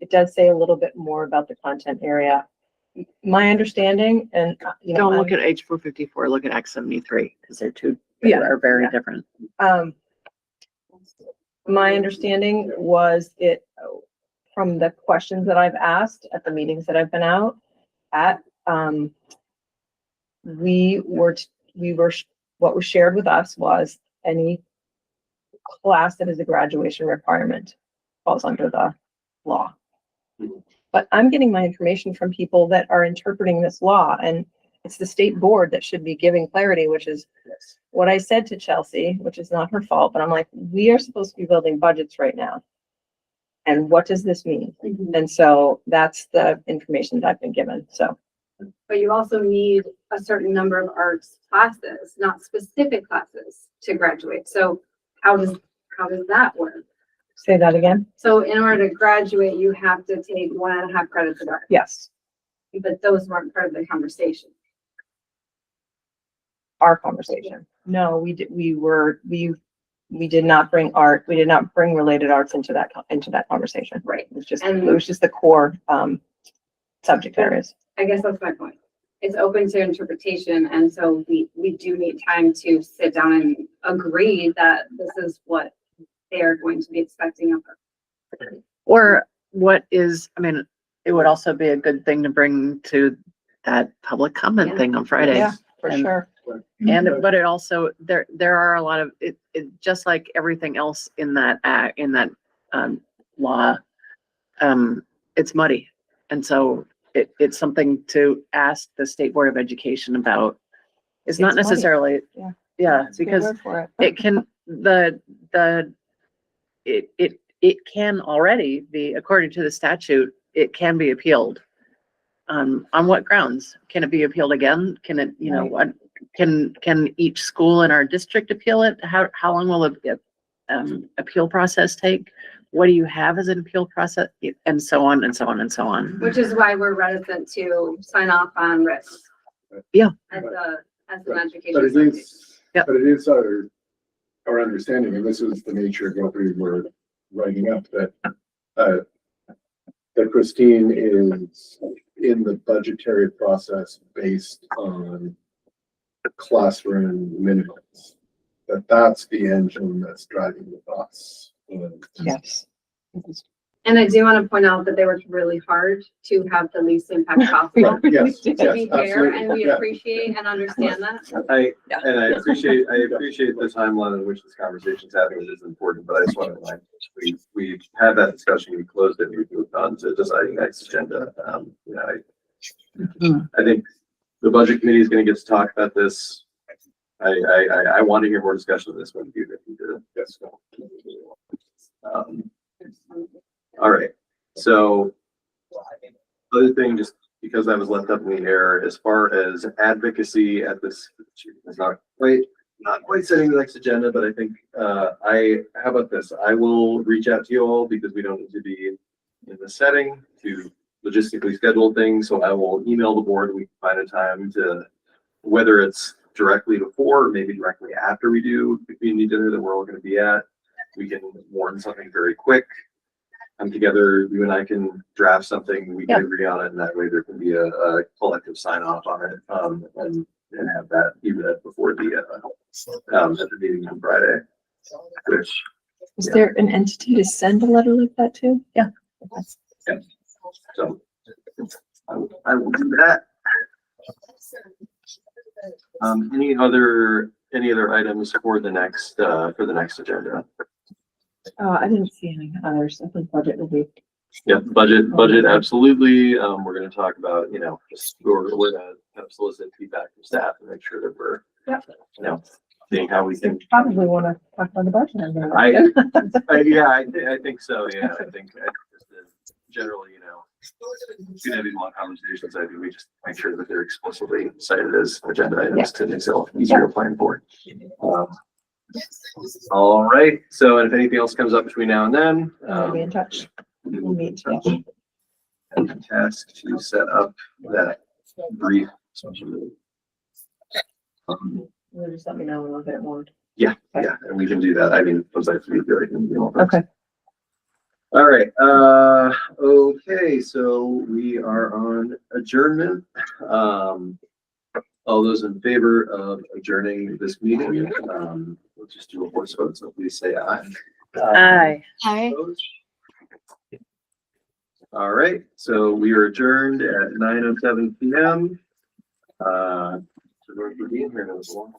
it does say a little bit more about the content area. My understanding, and Don't look at H 454, look at Act 73, because they Yeah, are very yeah. different. My understanding was from the questions that I've asked at the meetings that I've been out at, what was shared with us was any class that is a graduation requirement falls under the law. But I'm getting my information from people that are interpreting this law, and it's the state board that should be giving clarity, which is what I said to Chelsea, which is not her fault, but I'm like, we are supposed to be building budgets right now. And what does this mean? And so that's the information that I've been given, so. But you also need a certain number of arts classes, not specific classes to graduate. So how does that work? Say that again? So in order to graduate, you have to take 1.5 credits of art. Yes, But those weren't part of the conversation. our conversation. No, we did not bring art, we did not bring related arts into that conversation. Right. It was And- just the core, subject areas. I guess that's my point. It's open to interpretation, and so we do need time to sit down and agree that this is what they are going to be expecting of us. Or what is, I mean, it would also be a good thing to bring to that public comment Yeah. thing on Friday. Yeah, for And- sure. And, but it also, there are a lot of, it just like everything else in that act, in that, law, it's muddy. And so it's something to ask the State Board of Education about. It's not It's muddy. necessarily, Yeah. yeah, That's a good because word for it. it can, it can already be, according to the statute, it can be appealed. On what grounds? Can it be appealed again? Can it, you know, what, can each school in our district appeal it? How long will the appeal process take? What do you have as an appeal process? And so on and so on and so on. Which is why we're reticent to sign off on risks. Yeah. As an But education. it authority. is, but it is our understanding, and this is the nature of what we were writing up, that Christine is in the budgetary process based on classroom minimums. That's the engine that's driving the bus. And Yes. And I do want to point out that they worked really hard to have the least impact possible. Right, yes, To yes, be fair, and we absolutely, yeah. appreciate and understand that. I appreciate the timeline in which this conversation's happening. It is important, but I just want to remind, we had that discussion, we closed it, we moved on to deciding next agenda. I think the budget committee is going to get to talk about this. I want to hear more discussion of this one. Yes. All right, so other thing, just because I was left up in the air, as far as advocacy at this, it's not quite setting the next agenda, but I think, how about this? I will reach out to you all because we don't need to be in the setting to logistically schedule things. So I will email the board and we can find a time to, whether it's directly before or maybe directly after we do the community dinner that we're all going to be at, we can warn something very quick. come together, you and I can draft something, we can Yeah. agree on it, and that way there can be a collective sign off on it, and have that even before the, at the meeting on Friday, which, Is Yeah. there an entity to send a letter like that to? Yeah. so, I will do that. Any other items for the next agenda? I didn't see any others. I think budget will be. Yeah, budget, absolutely. We're gonna talk about, just, we're gonna kind of solicit feedback from staff and make sure that we're, seeing how we can. Probably want to talk about the budget. I think so, yeah, I think just generally, if you have these long conversations, I think we just make sure that they're explicitly cited as agenda items to make it easier to plan for. All right, so if anything else comes up between now and then, We'll be in touch. we'll be in touch. And task to set up that brief special meeting. Just let me know when I'll get more. Yeah, and we can do that. I mean, those I feel like we can do all that. Okay. All right, okay, so we are on adjournment. All those in favor of adjourning this meeting, we'll just do a voice vote, so please say aye. Aye. Hi. Opposed? All right, so we are adjourned at 9:07 PM. So we're being here, that was long.